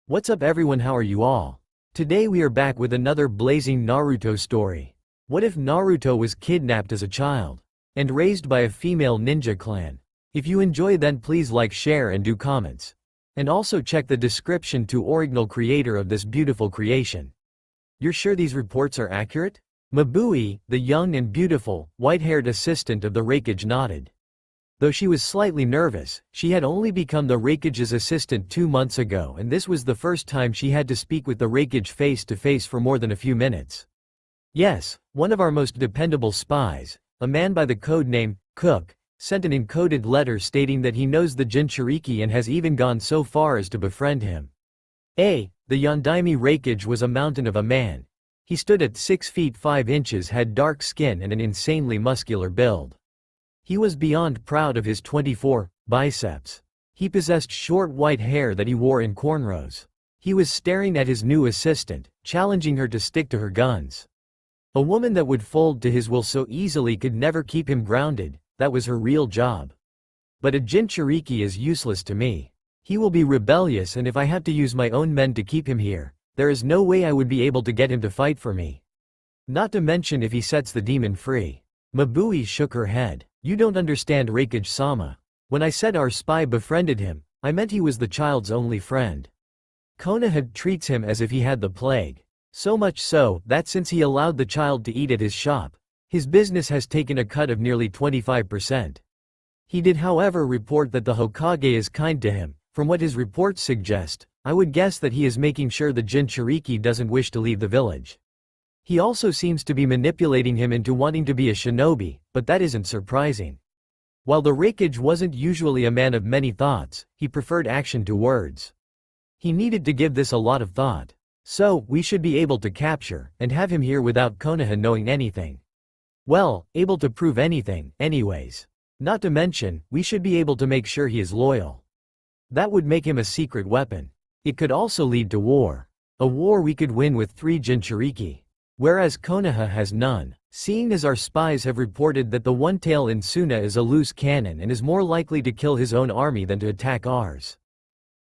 What's up everyone, how are you all? Today we are back with another blazing Naruto story. What if Naruto was kidnapped as a child and raised by a female ninja clan? If you enjoy, then please like, share and do comments. And also check the description to original creator of this beautiful creation. You're sure these reports are accurate? Mabui, the young and beautiful, white-haired assistant of the Raikage, nodded. Though she was slightly nervous, she had only become the Raikage's assistant 2 months ago, and this was the first time she had to speak with the Raikage face to face for more than a few minutes. Yes, one of our most dependable spies, a man by the code name Cook, sent an encoded letter stating that he knows the Jinchuriki and has even gone so far as to befriend him. The Yondaime Raikage was a mountain of a man. He stood at 6 feet 5 inches, had dark skin and an insanely muscular build. He was beyond proud of his 24 biceps. He possessed short white hair that he wore in cornrows. He was staring at his new assistant, challenging her to stick to her guns. A woman that would fold to his will so easily could never keep him grounded. That was her real job. But a Jinchuriki is useless to me. He will be rebellious, and if I have to use my own men to keep him here, there is no way I would be able to get him to fight for me. Not to mention if he sets the demon free. Mabui shook her head. You don't understand, Raikage-sama. When I said our spy befriended him, I meant he was the child's only friend. Konoha treats him as if he had the plague. So much so, that since he allowed the child to eat at his shop, his business has taken a cut of nearly 25%. He did however report that the Hokage is kind to him. From what his reports suggest, I would guess that he is making sure the Jinchuriki doesn't wish to leave the village. He also seems to be manipulating him into wanting to be a shinobi, but that isn't surprising. While the Raikage wasn't usually a man of many thoughts, he preferred action to words. He needed to give this a lot of thought. So, we should be able to capture and have him here without Konoha knowing anything. Well, able to prove anything, anyways. Not to mention, we should be able to make sure he is loyal. That would make him a secret weapon. It could also lead to war. A war we could win with 3 Jinchuriki. Whereas Konoha has none. Seeing as our spies have reported that the one-tail Insuna is a loose cannon and is more likely to kill his own army than to attack ours.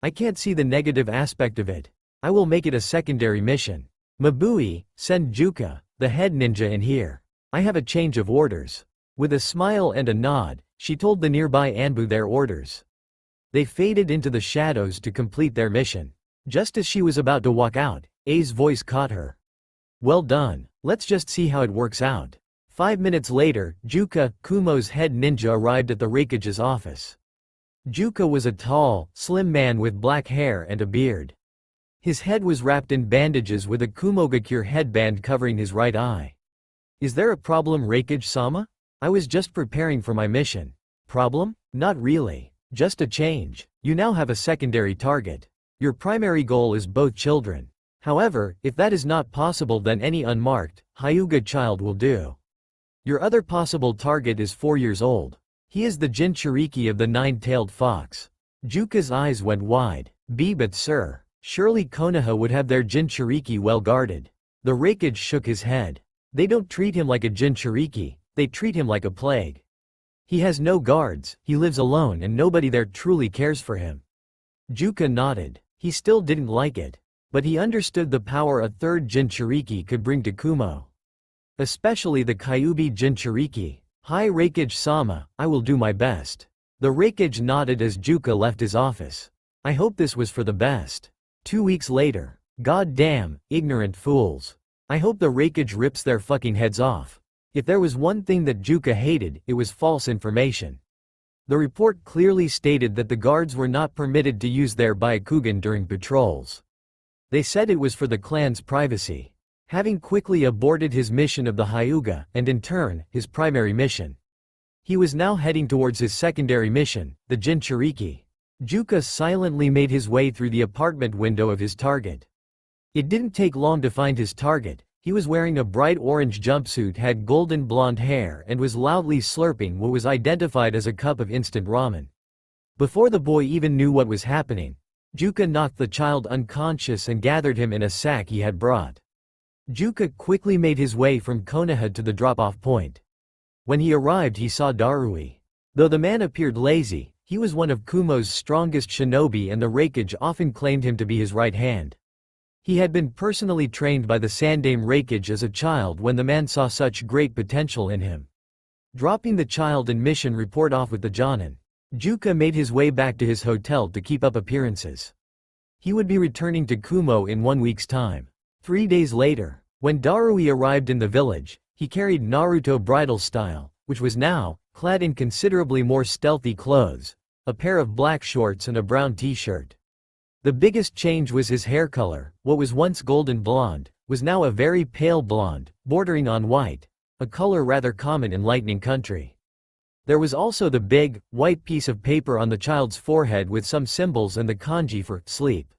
I can't see the negative aspect of it. I will make it a secondary mission. Mabui, send Juka, the head ninja, in here. I have a change of orders. With a smile and a nod, she told the nearby Anbu their orders. They faded into the shadows to complete their mission. Just as she was about to walk out, A's voice caught her. Well done, let's just see how it works out. 5 minutes later, Juka, Kumo's head ninja, arrived at the Raikage's office. Juka was a tall, slim man with black hair and a beard. His head was wrapped in bandages with a Kumogakure headband covering his right eye. Is there a problem, Raikage-sama? I was just preparing for my mission. Problem? Not really. Just a change. You now have a secondary target. Your primary goal is both children. However, if that is not possible, then any unmarked, Hyuga child will do. Your other possible target is 4 years old. He is the Jinchuriki of the 9-tailed fox. Juka's eyes went wide. But sir, surely Konoha would have their Jinchuriki well guarded. The Raikage shook his head. They don't treat him like a Jinchuriki, they treat him like a plague. He has no guards, he lives alone, and nobody there truly cares for him. Juka nodded. He still didn't like it. But he understood the power a 3rd Jinchuriki could bring to Kumo. Especially the Kyuubi Jinchuriki. Hi Raikage-sama, I will do my best. The Raikage nodded as Juka left his office. I hope this was for the best. 2 weeks later. God damn, ignorant fools. I hope the Raikage rips their fucking heads off. If there was one thing that Juka hated, it was false information. The report clearly stated that the guards were not permitted to use their Byakugan during patrols. They said it was for the clan's privacy. Having quickly aborted his mission of the Hyuga, and in turn, his primary mission. He was now heading towards his secondary mission, the Jinchuriki. Juka silently made his way through the apartment window of his target. It didn't take long to find his target. He was wearing a bright orange jumpsuit, had golden blonde hair, and was loudly slurping what was identified as a cup of instant ramen. Before the boy even knew what was happening, Juka knocked the child unconscious and gathered him in a sack he had brought. Juka quickly made his way from Konoha to the drop-off point. When he arrived, he saw Darui. Though the man appeared lazy, He was one of Kumo's strongest shinobi and the Reikage often claimed him to be his right hand. He had been personally trained by the Sandaime Reikage as a child when the man saw such great potential in him. Dropping the child and mission report off with the genin, Juka made his way back to his hotel to keep up appearances. He would be returning to Kumo in 1 week's time. 3 days later, when Darui arrived in the village, he carried Naruto bridal style, which was now clad in considerably more stealthy clothes, a pair of black shorts and a brown t-shirt. The biggest change was his hair color. What was once golden blonde was now a very pale blonde, bordering on white, a color rather common in Lightning Country. There was also the big, white piece of paper on the child's forehead with some symbols and the kanji for sleep.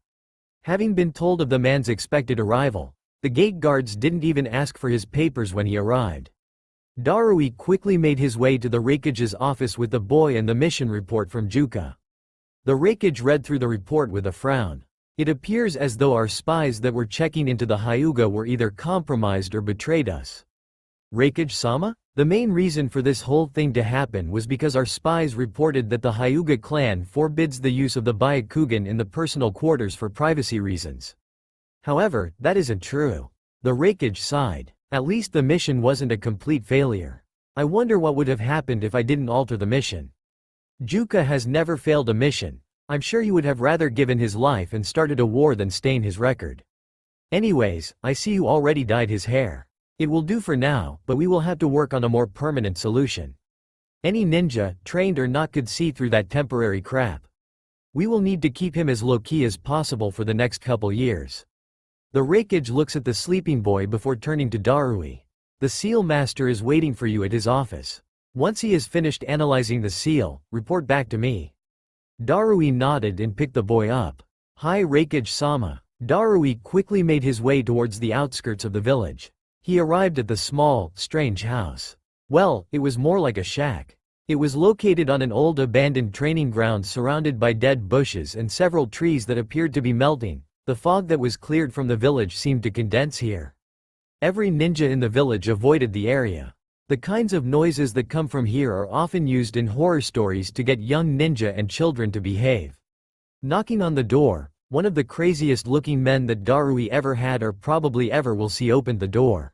Having been told of the man's expected arrival, the gate guards didn't even ask for his papers when he arrived. Darui quickly made his way to the Reikage's office with the boy and the mission report from Juka. The Reikage read through the report with a frown. It appears as though our spies that were checking into the Hyuga were either compromised or betrayed us. Reikage-sama? The main reason for this whole thing to happen was because our spies reported that the Hyuga clan forbids the use of the Byakugan in the personal quarters for privacy reasons. However, that isn't true. The Reikage sighed. At least the mission wasn't a complete failure. I wonder what would have happened if I didn't alter the mission. Juka has never failed a mission. I'm sure he would have rather given his life and started a war than stain his record. Anyways, I see you already dyed his hair. It will do for now, but we will have to work on a more permanent solution. Any ninja, trained or not, could see through that temporary crap. We will need to keep him as low-key as possible for the next couple years. The Reikage looks at the sleeping boy before turning to Darui. The seal master is waiting for you at his office. Once he has finished analyzing the seal, report back to me. Darui nodded and picked the boy up. Hi Reikage-sama. Darui quickly made his way towards the outskirts of the village. He arrived at the small, strange house. Well, it was more like a shack. It was located on an old abandoned training ground surrounded by dead bushes and several trees that appeared to be melting. The fog that was cleared from the village seemed to condense here. Every ninja in the village avoided the area. The kinds of noises that come from here are often used in horror stories to get young ninja and children to behave. Knocking on the door, one of the craziest looking men that Darui ever had or probably ever will see opened the door.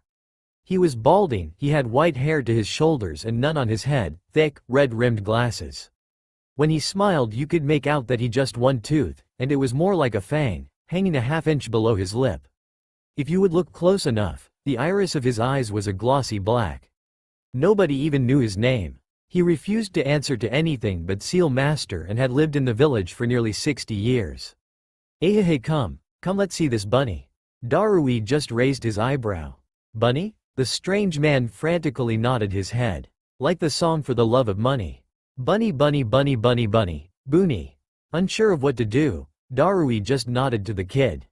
He was balding, he had white hair to his shoulders and none on his head, thick, red-rimmed glasses. When he smiled you could make out that he just one tooth, and it was more like a fang, hanging a half-inch below his lip. If you would look close enough, the iris of his eyes was a glossy black. Nobody even knew his name. He refused to answer to anything but Seal Master and had lived in the village for nearly 60 years. Hey come let's see this bunny. Darui just raised his eyebrow. Bunny? The strange man frantically nodded his head. Like the song For the Love of Money. Bunny bunny bunny bunny bunny, boony. Unsure of what to do, Darui just nodded to the kid.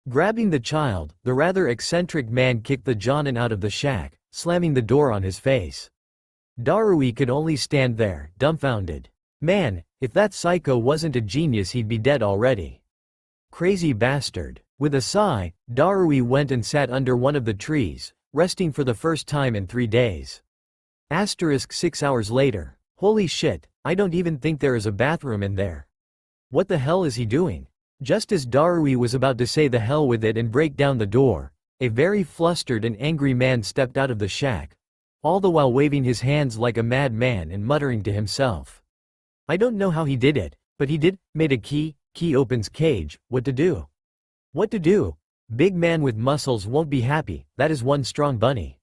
Grabbing the child, the rather eccentric man kicked the genin out of the shack, slamming the door on his face. Darui could only stand there, dumbfounded. Man, if that psycho wasn't a genius he'd be dead already. Crazy bastard. With a sigh, Darui went and sat under one of the trees, resting for the first time in 3 days. 6 hours later. Holy shit, I don't even think there is a bathroom in there. What the hell is he doing? Just as Darui was about to say the hell with it and break down the door, a very flustered and angry man stepped out of the shack, all the while waving his hands like a madman and muttering to himself. I don't know how he did it, but he did. Made a key opens cage, what to do? What to do? Big man with muscles won't be happy, that is one strong bunny.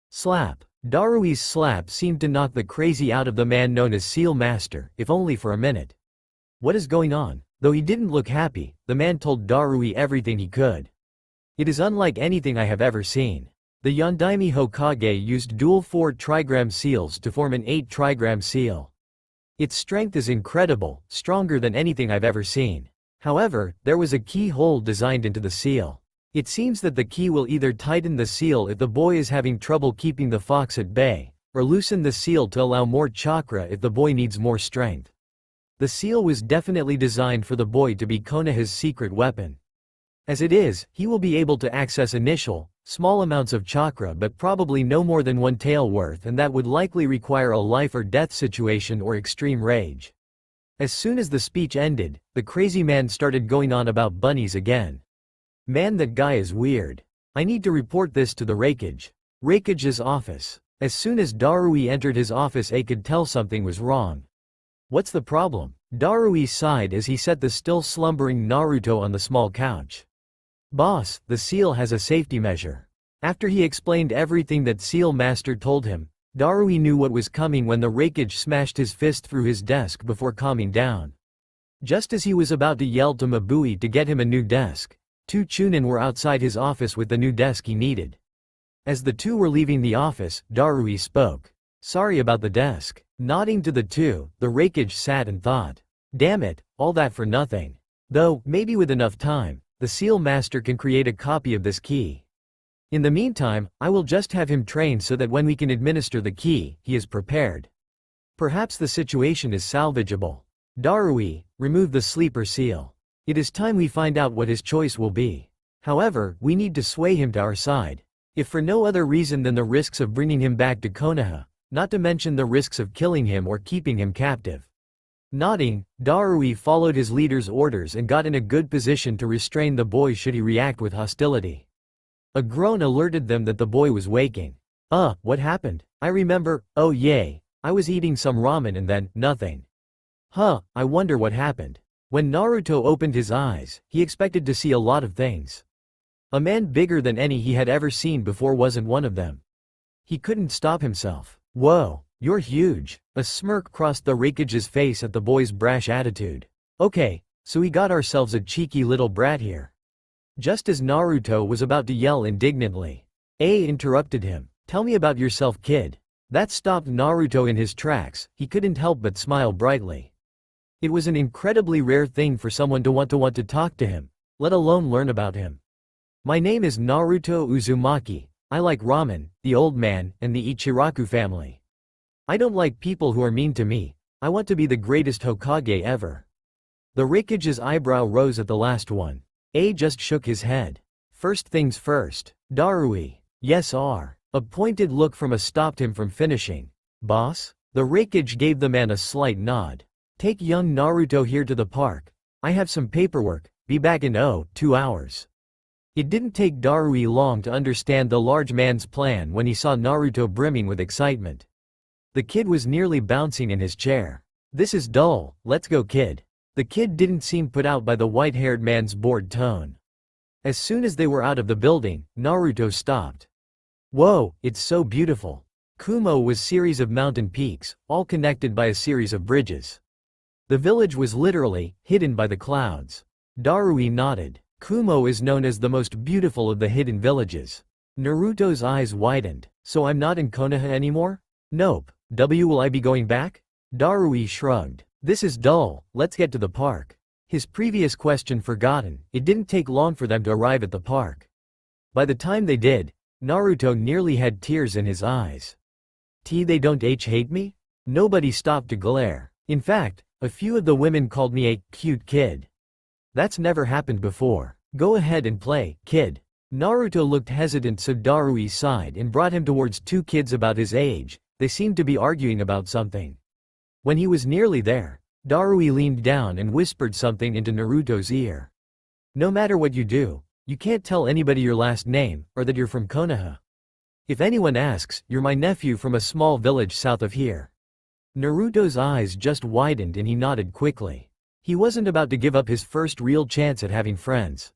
Slap. Darui's slap seemed to knock the crazy out of the man known as Seal Master, if only for a minute. What is going on? Though he didn't look happy, the man told Darui everything he could. It is unlike anything I have ever seen. The Yondaime Hokage used dual 4 trigram seals to form an 8 trigram seal. Its strength is incredible, stronger than anything I've ever seen. However, there was a keyhole designed into the seal. It seems that the key will either tighten the seal if the boy is having trouble keeping the fox at bay, or loosen the seal to allow more chakra if the boy needs more strength. The seal was definitely designed for the boy to be Konoha's secret weapon. As it is, he will be able to access initial, small amounts of chakra but probably no more than 1 tael worth, and that would likely require a life or death situation or extreme rage. As soon as the speech ended, the crazy man started going on about bunnies again. Man, that guy is weird. I need to report this to the Reikage. Reikage's office. As soon as Darui entered his office, A could tell something was wrong. What's the problem? Darui sighed as he set the still slumbering Naruto on the small couch. Boss, the seal has a safety measure. After he explained everything that Seal Master told him, Darui knew what was coming when the Reikage smashed his fist through his desk before calming down. Just as he was about to yell to Mabui to get him a new desk, two Chunin were outside his office with the new desk he needed. As the two were leaving the office, Darui spoke. Sorry about the desk. Nodding to the two, the Reikage sat and thought. Damn it, all that for nothing. Though, maybe with enough time, the Seal Master can create a copy of this key. In the meantime, I will just have him trained so that when we can administer the key, he is prepared. Perhaps the situation is salvageable. Darui, remove the sleeper seal. It is time we find out what his choice will be. However, we need to sway him to our side. If for no other reason than the risks of bringing him back to Konoha, not to mention the risks of killing him or keeping him captive. Nodding, Darui followed his leader's orders and got in a good position to restrain the boy should he react with hostility. A groan alerted them that the boy was waking. What happened? I remember, oh yay, I was eating some ramen and then, nothing. I wonder what happened. When Naruto opened his eyes, he expected to see a lot of things. A man bigger than any he had ever seen before wasn't one of them. He couldn't stop himself. Whoa, you're huge. A smirk crossed the Reikage's face at the boy's brash attitude. Okay, so we got ourselves a cheeky little brat here. Just as Naruto was about to yell indignantly, A interrupted him. Tell me about yourself, kid. That stopped Naruto in his tracks. He couldn't help but smile brightly. It was an incredibly rare thing for someone to want to talk to him, let alone learn about him. My name is Naruto Uzumaki. I like ramen, the old man, and the Ichiraku family. I don't like people who are mean to me. I want to be the greatest Hokage ever. The Reikage's eyebrow rose at the last one. A just shook his head. First things first. Darui. Yes, R. A pointed look from A stopped him from finishing. Boss? The Reikage gave the man a slight nod. Take young Naruto here to the park. I have some paperwork. Be back in 2 hours. It didn't take Darui long to understand the large man's plan when he saw Naruto brimming with excitement. The kid was nearly bouncing in his chair. This is dull, let's go, kid. The kid didn't seem put out by the white-haired man's bored tone. As soon as they were out of the building, Naruto stopped. Whoa, it's so beautiful. Kumo was a series of mountain peaks, all connected by a series of bridges. The village was literally hidden by the clouds. Darui nodded. Kumo is known as the most beautiful of the hidden villages. Naruto's eyes widened. So I'm not in Konoha anymore? Nope. Will I be going back? Darui shrugged. This is dull, let's get to the park. His previous question forgotten, it didn't take long for them to arrive at the park. By the time they did, Naruto nearly had tears in his eyes. They don't hate me? Nobody stopped to glare. In fact, a few of the women called me a cute kid. That's never happened before. Go ahead and play, kid. Naruto looked hesitant, so Darui sighed and brought him towards two kids about his age. They seemed to be arguing about something. When he was nearly there, Darui leaned down and whispered something into Naruto's ear. No matter what you do, you can't tell anybody your last name, or that you're from Konoha. If anyone asks, you're my nephew from a small village south of here. Naruto's eyes just widened and he nodded quickly. He wasn't about to give up his first real chance at having friends.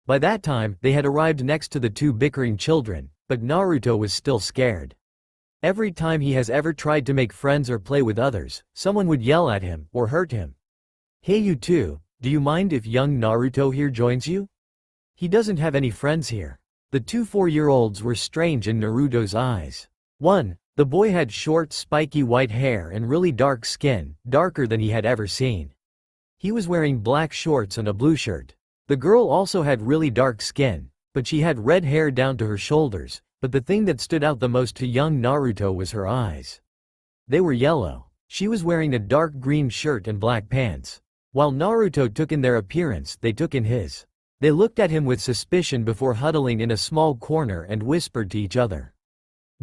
By that time, they had arrived next to the two bickering children, but Naruto was still scared. Every time he has ever tried to make friends or play with others, someone would yell at him or hurt him. Hey, you two, do you mind if young Naruto here joins you? He doesn't have any friends here. The two 4-year-olds were strange in Naruto's eyes. 1. The boy had short, spiky white hair and really dark skin, darker than he had ever seen. He was wearing black shorts and a blue shirt. The girl also had really dark skin, but she had red hair down to her shoulders. But the thing that stood out the most to young Naruto was her eyes. They were yellow. She was wearing a dark green shirt and black pants. While Naruto took in their appearance, they took in his. They looked at him with suspicion before huddling in a small corner and whispered to each other.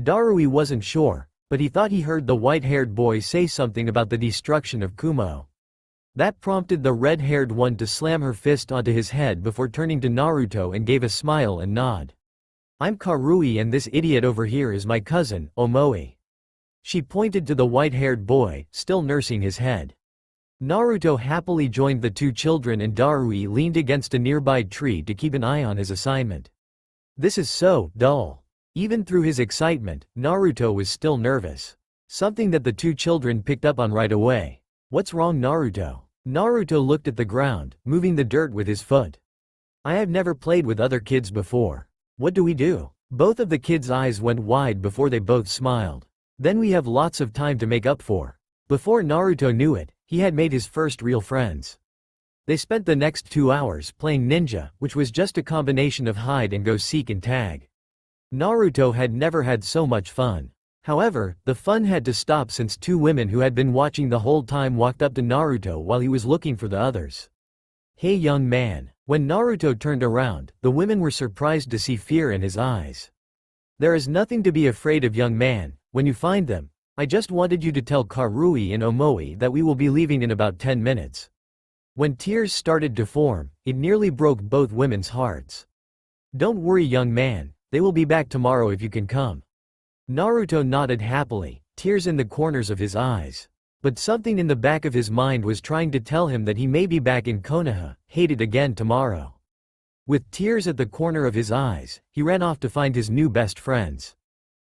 Darui wasn't sure, but he thought he heard the white-haired boy say something about the destruction of Kumo. That prompted the red-haired one to slam her fist onto his head before turning to Naruto and gave a smile and nod. I'm Karui and this idiot over here is my cousin, Omoi. She pointed to the white-haired boy, still nursing his head. Naruto happily joined the two children and Darui leaned against a nearby tree to keep an eye on his assignment. This is so dull. Even through his excitement, Naruto was still nervous. Something that the two children picked up on right away. What's wrong, Naruto? Naruto looked at the ground, moving the dirt with his foot. I have never played with other kids before. What do we do? Both of the kids' eyes went wide before they both smiled. Then we have lots of time to make up for. Before Naruto knew it, he had made his first real friends. They spent the next 2 hours playing ninja, which was just a combination of hide and go seek and tag. Naruto had never had so much fun. However, the fun had to stop since two women who had been watching the whole time walked up to Naruto while he was looking for the others. Hey young man. When Naruto turned around, the women were surprised to see fear in his eyes. There is nothing to be afraid of, young man. When you find them, I just wanted you to tell Karui and Omoi that we will be leaving in about 10 minutes. When tears started to form, it nearly broke both women's hearts. Don't worry young man, they will be back tomorrow if you can come. Naruto nodded happily, tears in the corners of his eyes. But something in the back of his mind was trying to tell him that he may be back in Konoha, hated again tomorrow. With tears at the corner of his eyes, he ran off to find his new best friends.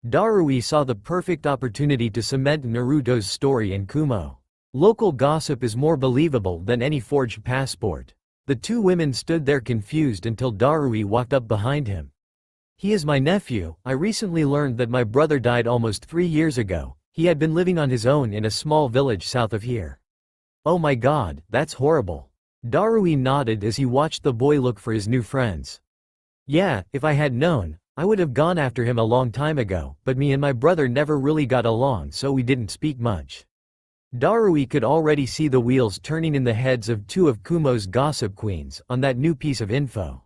Darui saw the perfect opportunity to cement Naruto's story in Kumo. Local gossip is more believable than any forged passport. The two women stood there confused until Darui walked up behind him. He is my nephew. I recently learned that my brother died almost 3 years ago. He had been living on his own in a small village south of here. Oh my god, that's horrible. Darui nodded as he watched the boy look for his new friends. Yeah, if I had known, I would have gone after him a long time ago, but me and my brother never really got along so we didn't speak much. Darui could already see the wheels turning in the heads of two of Kumo's gossip queens on that new piece of info.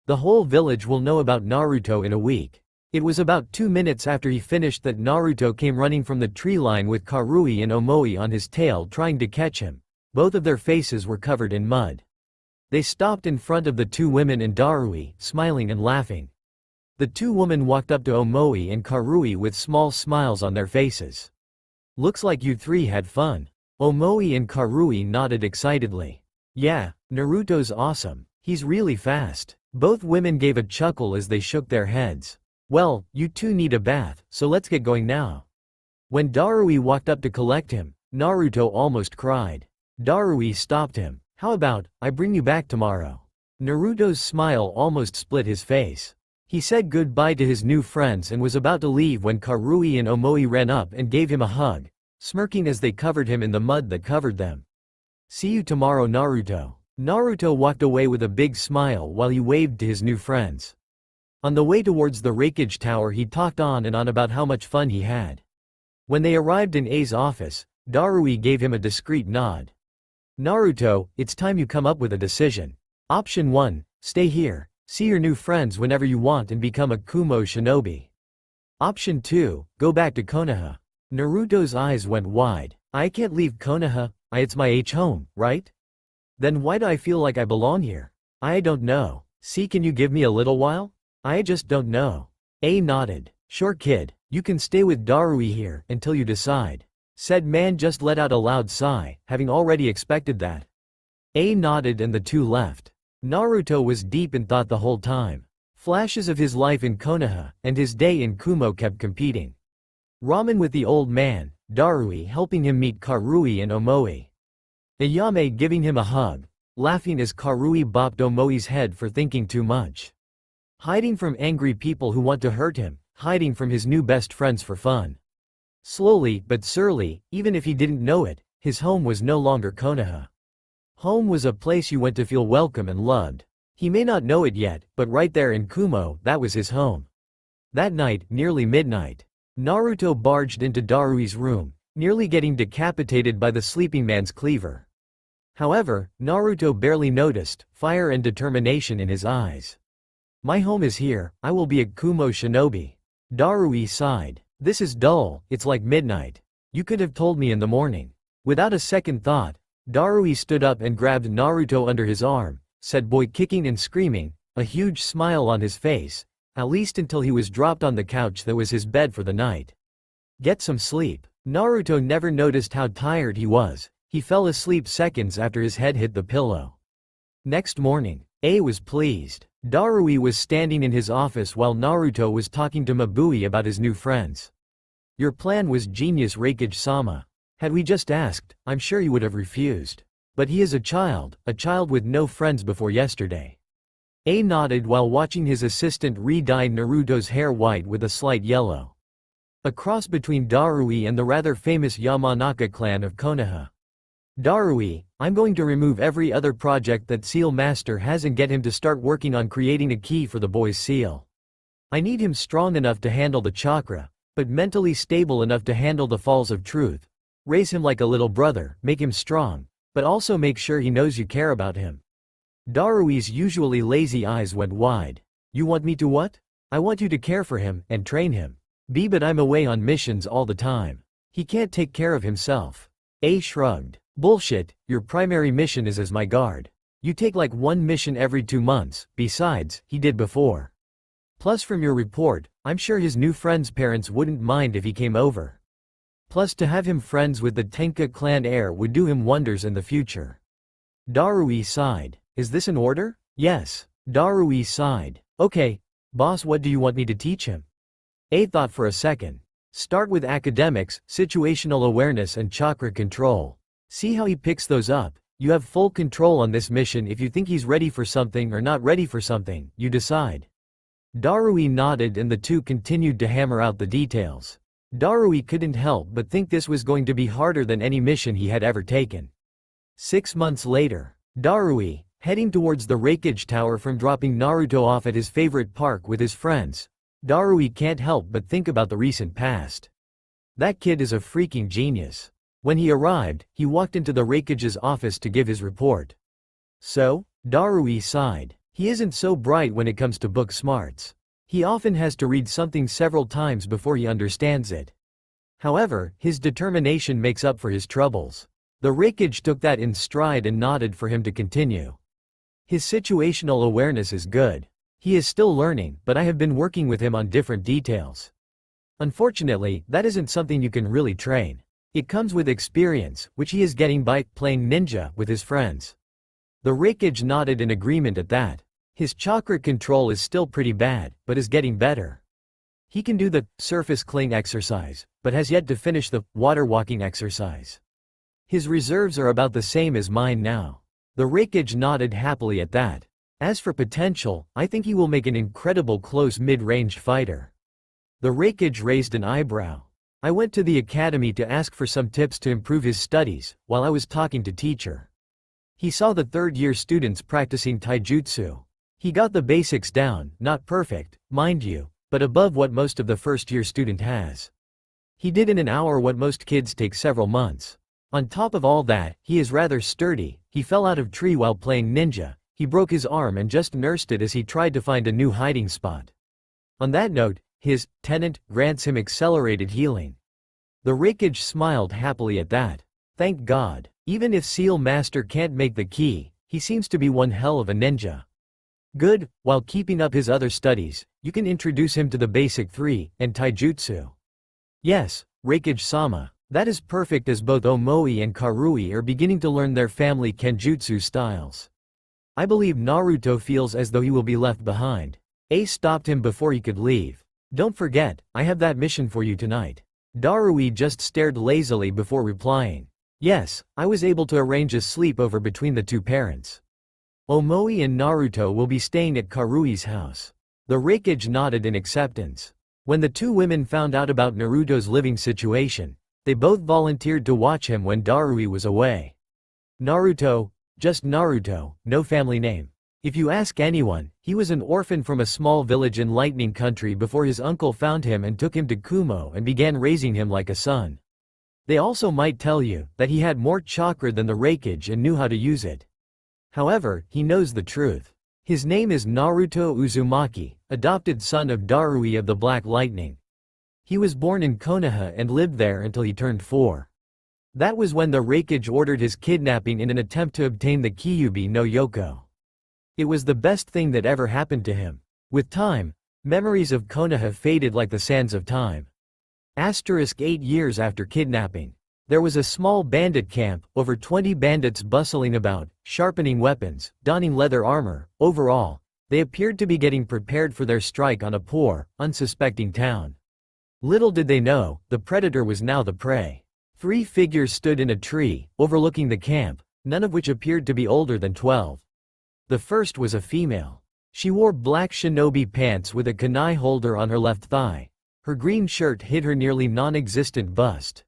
The whole village will know about Naruto in a week. It was about 2 minutes after he finished that Naruto came running from the tree line with Karui and Omoi on his tail trying to catch him. Both of their faces were covered in mud. They stopped in front of the two women and Darui, smiling and laughing. The two women walked up to Omoi and Karui with small smiles on their faces. Looks like you three had fun. Omoi and Karui nodded excitedly. Yeah, Naruto's awesome. He's really fast. Both women gave a chuckle as they shook their heads. Well, you two need a bath, so let's get going now. When Darui walked up to collect him, Naruto almost cried. Darui stopped him. How about, I bring you back tomorrow? Naruto's smile almost split his face. He said goodbye to his new friends and was about to leave when Karui and Omoi ran up and gave him a hug, smirking as they covered him in the mud that covered them. See you tomorrow, Naruto. Naruto walked away with a big smile while he waved to his new friends. On the way towards the Reikage Tower he talked on and on about how much fun he had. When they arrived in A's office, Darui gave him a discreet nod. Naruto, it's time you come up with a decision. Option 1, stay here, see your new friends whenever you want and become a Kumo shinobi. Option 2, go back to Konoha. Naruto's eyes went wide. I can't leave Konoha, it's my home, right? Then why do I feel like I belong here? I don't know. See, can you give me a little while? I just don't know. A nodded. Sure kid, you can stay with Darui here until you decide. Said man just let out a loud sigh, having already expected that. A nodded and the two left. Naruto was deep in thought the whole time. Flashes of his life in Konoha and his day in Kumo kept competing. Ramen with the old man, Darui helping him meet Karui and Omoi. Ayame giving him a hug, laughing as Karui bopped Omoi's head for thinking too much. Hiding from angry people who want to hurt him, hiding from his new best friends for fun. Slowly but surely, even if he didn't know it, his home was no longer Konoha. Home was a place you went to feel welcome and loved. He may not know it yet, but right there in Kumo, that was his home. That night, nearly midnight, Naruto barged into Darui's room, nearly getting decapitated by the sleeping man's cleaver. However, Naruto barely noticed, fire and determination in his eyes. My home is here, I will be a Kumo shinobi. Darui sighed. This is dull, it's like midnight. You could have told me in the morning. Without a second thought, Darui stood up and grabbed Naruto under his arm, said boy kicking and screaming, a huge smile on his face, at least until he was dropped on the couch that was his bed for the night. Get some sleep. Naruto never noticed how tired he was. He fell asleep seconds after his head hit the pillow. Next morning, A was pleased. Darui was standing in his office while Naruto was talking to Mabui about his new friends. Your plan was genius, Raikage-sama. Had we just asked, I'm sure he would have refused. But he is a child with no friends before yesterday. A nodded while watching his assistant re-dye Naruto's hair white with a slight yellow. A cross between Darui and the rather famous Yamanaka clan of Konoha. Darui, I'm going to remove every other project that Seal Master has and get him to start working on creating a key for the boy's seal. I need him strong enough to handle the chakra, but mentally stable enough to handle the falls of truth. Raise him like a little brother, make him strong, but also make sure he knows you care about him. Darui's usually lazy eyes went wide. You want me to what? I want you to care for him and train him. B, but I'm away on missions all the time. He can't take care of himself. A shrugged. Bullshit, your primary mission is as my guard. You take like one mission every 2 months, besides, he did before. Plus from your report, I'm sure his new friend's parents wouldn't mind if he came over. Plus to have him friends with the Tenka clan heir would do him wonders in the future. Darui sighed. Is this an order? Yes. Darui sighed. Okay, boss, what do you want me to teach him? A thought for a second. Start with academics, situational awareness and chakra control. See how he picks those up. You have full control on this mission. If you think he's ready for something or not ready for something, you decide. Darui nodded and the two continued to hammer out the details. Darui couldn't help but think this was going to be harder than any mission he had ever taken. 6 months later, Darui, heading towards the Raikage Tower from dropping Naruto off at his favorite park with his friends. Darui can't help but think about the recent past. That kid is a freaking genius. When he arrived, he walked into the Raikage's office to give his report. So? Darui sighed. He isn't so bright when it comes to book smarts. He often has to read something several times before he understands it. However, his determination makes up for his troubles. The Raikage took that in stride and nodded for him to continue. His situational awareness is good. He is still learning, but I have been working with him on different details. Unfortunately, that isn't something you can really train. It comes with experience, which he is getting by playing ninja with his friends. The Raikage nodded in agreement at that. His chakra control is still pretty bad, but is getting better. He can do the surface cling exercise, but has yet to finish the water walking exercise. His reserves are about the same as mine now. The Raikage nodded happily at that. As for potential, I think he will make an incredible close mid-range fighter. The Raikage raised an eyebrow. I went to the academy to ask for some tips to improve his studies, while I was talking to teacher. He saw the third-year students practicing taijutsu. He got the basics down, not perfect, mind you, but above what most of the first-year student has. He did in an hour what most kids take several months. On top of all that, he is rather sturdy. He fell out of tree while playing ninja. He broke his arm and just nursed it as he tried to find a new hiding spot. On that note, his tenant grants him accelerated healing. The Raikage smiled happily at that. Thank God. Even if Seal Master can't make the key, he seems to be one hell of a ninja. Good, while keeping up his other studies, you can introduce him to the basic 3 and taijutsu. Yes, Raikage-sama, that is perfect as both Omoi and Karui are beginning to learn their family kenjutsu styles. I believe Naruto feels as though he will be left behind. A stopped him before he could leave. Don't forget, I have that mission for you tonight. Darui just stared lazily before replying. Yes, I was able to arrange a sleepover between the two parents. Omoi and Naruto will be staying at Karui's house. The Raikage nodded in acceptance. When the two women found out about Naruto's living situation, they both volunteered to watch him when Darui was away. Naruto, just Naruto, no family name. If you ask anyone, he was an orphan from a small village in Lightning Country before his uncle found him and took him to Kumo and began raising him like a son. They also might tell you that he had more chakra than the Raikage and knew how to use it. However, he knows the truth. His name is Naruto Uzumaki, adopted son of Darui of the Black Lightning. He was born in Konoha and lived there until he turned 4. That was when the Raikage ordered his kidnapping in an attempt to obtain the Kyuubi no Yoko. It was the best thing that ever happened to him. With time, memories of Konoha faded like the sands of time. 8 years after kidnapping. There was a small bandit camp, over 20 bandits bustling about, sharpening weapons, donning leather armor. Overall, they appeared to be getting prepared for their strike on a poor, unsuspecting town. Little did they know, the predator was now the prey. 3 figures stood in a tree, overlooking the camp, none of which appeared to be older than 12. The first was a female. She wore black shinobi pants with a kunai holder on her left thigh. Her green shirt hid her nearly non-existent bust.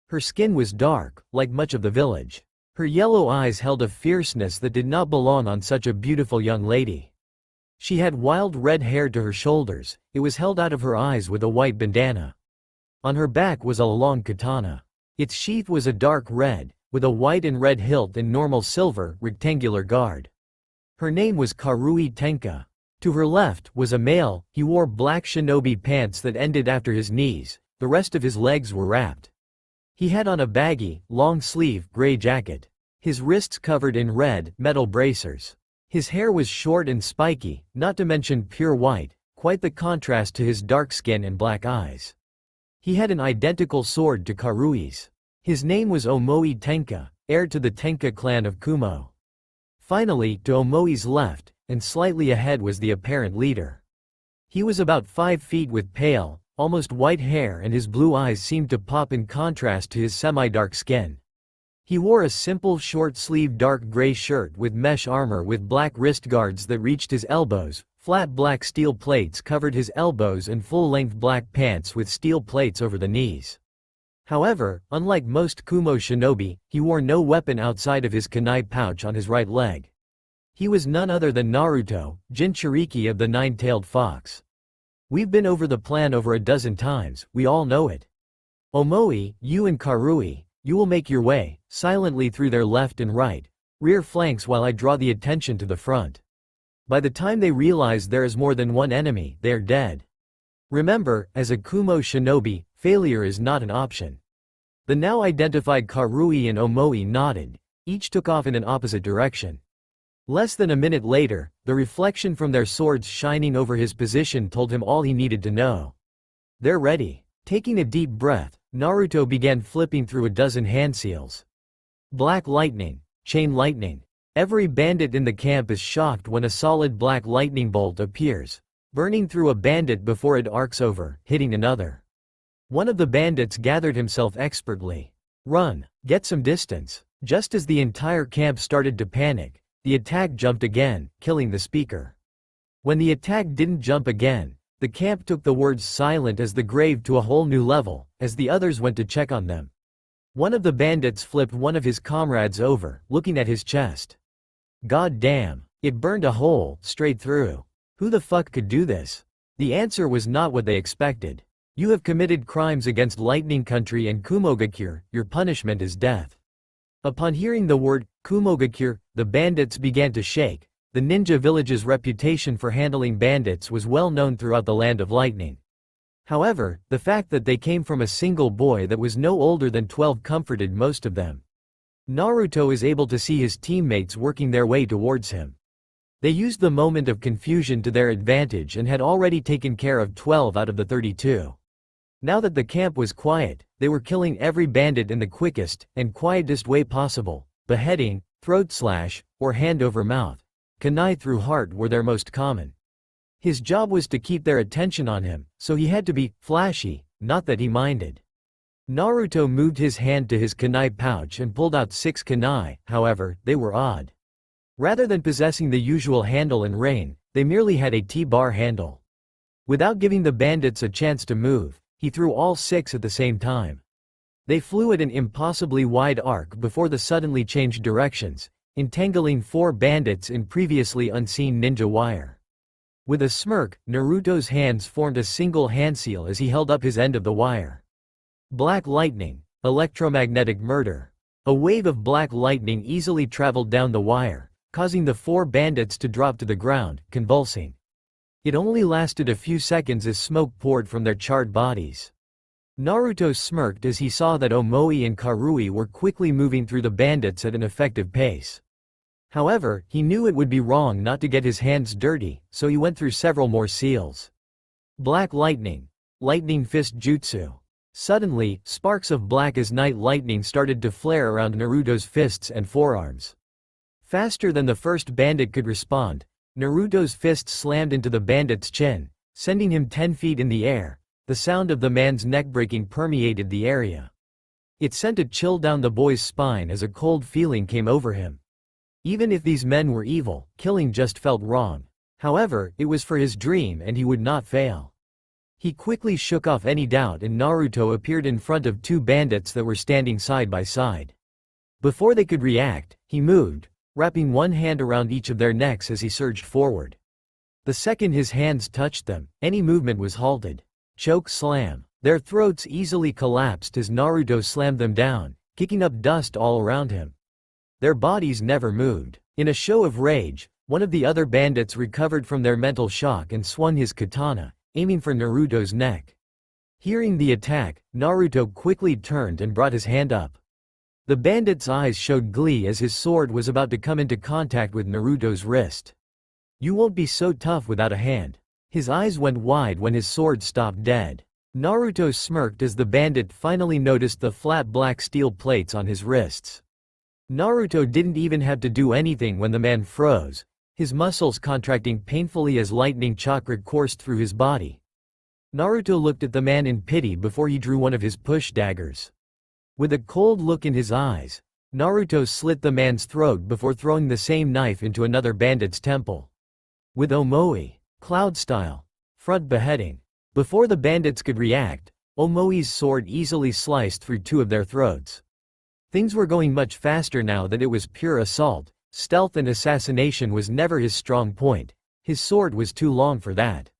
Her skin was dark, like much of the village. Her yellow eyes held a fierceness that did not belong on such a beautiful young lady. She had wild red hair to her shoulders, it was held out of her eyes with a white bandana. On her back was a long katana. Its sheath was a dark red, with a white and red hilt and normal silver, rectangular guard. Her name was Karui Tenka. To her left was a male, he wore black shinobi pants that ended after his knees, the rest of his legs were wrapped. He had on a baggy, long-sleeve, gray jacket. His wrists covered in red, metal bracers. His hair was short and spiky, not to mention pure white, quite the contrast to his dark skin and black eyes. He had an identical sword to Karui's. His name was Omoi Tenka, heir to the Tenka clan of Kumo. Finally, to Omoi's left, and slightly ahead was the apparent leader. He was about 5 feet with pale, almost white hair, and his blue eyes seemed to pop in contrast to his semi-dark skin. He wore a simple short-sleeved dark gray shirt with mesh armor with black wrist guards that reached his elbows, flat black steel plates covered his elbows, and full-length black pants with steel plates over the knees. However, unlike most Kumo shinobi, he wore no weapon outside of his kunai pouch on his right leg. He was none other than Naruto, Jinchuriki of the Nine-Tailed Fox. We've been over the plan over a dozen times, we all know it. Omoi, you and Karui, you will make your way, silently through their left and right, rear flanks while I draw the attention to the front. By the time they realize there is more than one enemy, they are dead. Remember, as a Kumo shinobi, failure is not an option. The now identified Karui and Omoi nodded, each took off in an opposite direction. Less than a minute later, the reflection from their swords shining over his position told him all he needed to know. They're ready. Taking a deep breath, Naruto began flipping through a dozen hand seals. Black lightning, chain lightning. Every bandit in the camp is shocked when a solid black lightning bolt appears, burning through a bandit before it arcs over, hitting another. One of the bandits gathered himself expertly. Run, get some distance. Just as the entire camp started to panic, the attack jumped again, killing the speaker. When the attack didn't jump again, the camp took the words silent as the grave to a whole new level, as the others went to check on them. One of the bandits flipped one of his comrades over, looking at his chest. God damn, it burned a hole, straight through. Who the fuck could do this? The answer was not what they expected. You have committed crimes against Lightning Country and Kumogakure, your punishment is death. Upon hearing the word, Kumogakure, the bandits began to shake. The ninja village's reputation for handling bandits was well known throughout the Land of Lightning. However, the fact that they came from a single boy that was no older than 12 comforted most of them. Naruto is able to see his teammates working their way towards him. They used the moment of confusion to their advantage and had already taken care of 12 out of the 32. Now that the camp was quiet, they were killing every bandit in the quickest and quietest way possible, beheading, throat slash, or hand over mouth. Kunai through heart were their most common. His job was to keep their attention on him, so he had to be flashy, not that he minded. Naruto moved his hand to his kunai pouch and pulled out 6 kunai, however, they were odd. Rather than possessing the usual handle and rein, they merely had a T-bar handle. Without giving the bandits a chance to move, he threw all 6 at the same time. They flew at an impossibly wide arc before the suddenly changed directions, entangling 4 bandits in previously unseen ninja wire. With a smirk, Naruto's hands formed a single hand seal as he held up his end of the wire. Black lightning, electromagnetic murder. A wave of black lightning easily traveled down the wire, causing the 4 bandits to drop to the ground, convulsing. It only lasted a few seconds as smoke poured from their charred bodies. Naruto smirked as he saw that Omoi and Karui were quickly moving through the bandits at an effective pace. However, he knew it would be wrong not to get his hands dirty, so he went through several more seals. Black lightning. Lightning fist jutsu. Suddenly, sparks of black as night lightning started to flare around Naruto's fists and forearms. Faster than the first bandit could respond, Naruto's fist slammed into the bandit's chin, sending him 10 feet in the air. The sound of the man's neck breaking permeated the area. It sent a chill down the boy's spine as a cold feeling came over him. Even if these men were evil, killing just felt wrong. However, it was for his dream and he would not fail. He quickly shook off any doubt and Naruto appeared in front of 2 bandits that were standing side by side. Before they could react, he moved, wrapping one hand around each of their necks as he surged forward. The second his hands touched them, any movement was halted. Choke slam. Their throats easily collapsed as Naruto slammed them down, kicking up dust all around him. Their bodies never moved. In a show of rage, one of the other bandits recovered from their mental shock and swung his katana, aiming for Naruto's neck. Hearing the attack, Naruto quickly turned and brought his hand up. The bandit's eyes showed glee as his sword was about to come into contact with Naruto's wrist. "You won't be so tough without a hand." His eyes went wide when his sword stopped dead. Naruto smirked as the bandit finally noticed the flat black steel plates on his wrists. Naruto didn't even have to do anything when the man froze, his muscles contracting painfully as lightning chakra coursed through his body. Naruto looked at the man in pity before he drew one of his push daggers. With a cold look in his eyes, Naruto slit the man's throat before throwing the same knife into another bandit's temple. With Omoi, cloud style, front beheading. Before the bandits could react, Omoi's sword easily sliced through 2 of their throats. Things were going much faster now that it was pure assault. Stealth and assassination was never his strong point. His sword was too long for that.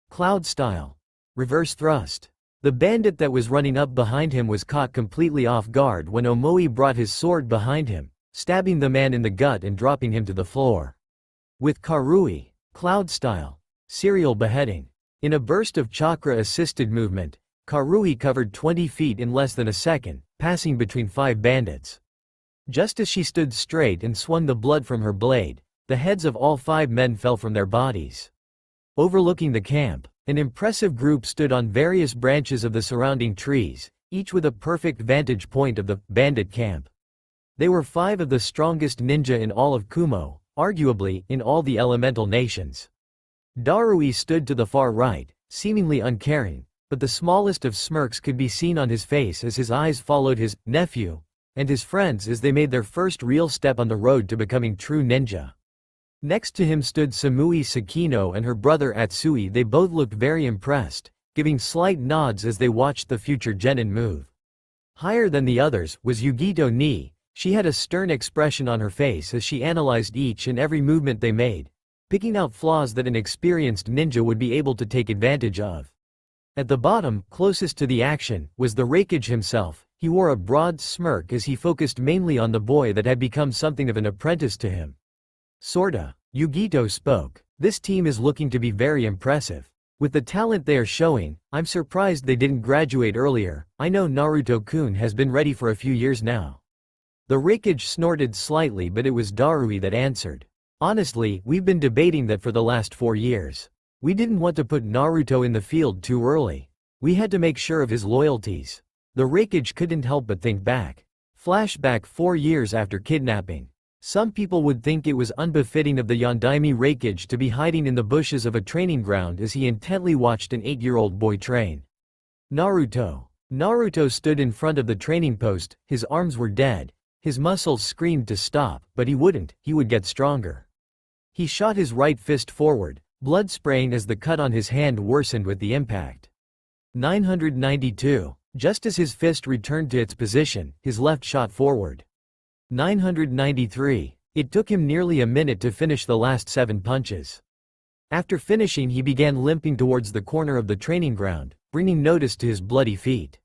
Cloud style. Reverse thrust. The bandit that was running up behind him was caught completely off guard when Omoi brought his sword behind him, stabbing the man in the gut and dropping him to the floor. With Karui, cloud style. Serial beheading. In a burst of chakra-assisted movement, Karui covered 20 feet in less than a second, passing between 5 bandits. Just as she stood straight and swung the blood from her blade, the heads of all 5 men fell from their bodies. Overlooking the camp, an impressive group stood on various branches of the surrounding trees, each with a perfect vantage point of the bandit camp. They were 5 of the strongest ninja in all of Kumo, arguably in all the elemental nations. Darui stood to the far right, seemingly uncaring, but the smallest of smirks could be seen on his face as his eyes followed his nephew and his friends as they made their first real step on the road to becoming true ninja. Next to him stood Samui Sakino and her brother Atsui. They both looked very impressed, giving slight nods as they watched the future genin move. Higher than the others was Yugito Ni. She had a stern expression on her face as she analyzed each and every movement they made, picking out flaws that an experienced ninja would be able to take advantage of. At the bottom, closest to the action, was the Reikage himself. He wore a broad smirk as he focused mainly on the boy that had become something of an apprentice to him. "Sorta," Yugito spoke. "This team is looking to be very impressive. With the talent they are showing, I'm surprised they didn't graduate earlier. I know Naruto-kun has been ready for a few years now." The Reikage snorted slightly, but it was Darui that answered. "Honestly, we've been debating that for the last 4 years. We didn't want to put Naruto in the field too early. We had to make sure of his loyalties." The Reikage couldn't help but think back. Flashback 4 years after kidnapping. Some people would think it was unbefitting of the Yondaime Reikage to be hiding in the bushes of a training ground as he intently watched an 8-year-old boy train. Naruto stood in front of the training post, his arms were dead. His muscles screamed to stop, but he wouldn't, he would get stronger. He shot his right fist forward, blood spraying as the cut on his hand worsened with the impact. 992. Just as his fist returned to its position, his left shot forward. 993. It took him nearly a minute to finish the last 7 punches. After finishing, he began limping towards the corner of the training ground, bringing notice to his bloody feet.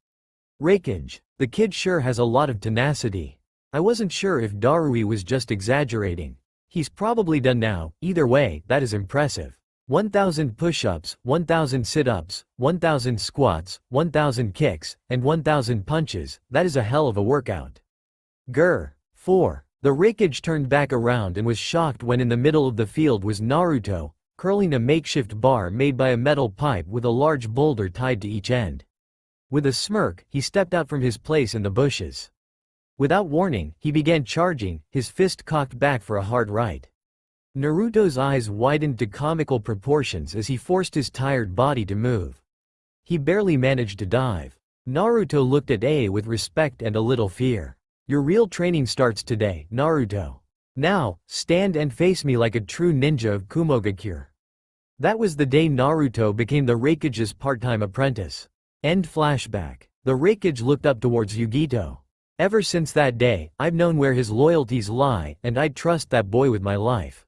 Reikage, the kid sure has a lot of tenacity. I wasn't sure if Darui was just exaggerating. He's probably done now. Either way, that is impressive. 1,000 push-ups, 1,000 sit-ups, 1,000 squats, 1,000 kicks, and 1,000 punches. That is a hell of a workout. Grr. 4. The Raikage turned back around and was shocked when in the middle of the field was Naruto, curling a makeshift bar made by a metal pipe with a large boulder tied to each end. With a smirk, he stepped out from his place in the bushes. Without warning, he began charging, his fist cocked back for a hard right. Naruto's eyes widened to comical proportions as he forced his tired body to move. He barely managed to dive. Naruto looked at A with respect and a little fear. Your real training starts today, Naruto. Now, stand and face me like a true ninja of Kumogakure. That was the day Naruto became the Raikage's part-time apprentice. End flashback. The Raikage looked up towards Yugito. Ever since that day, I've known where his loyalties lie, and I'd trust that boy with my life.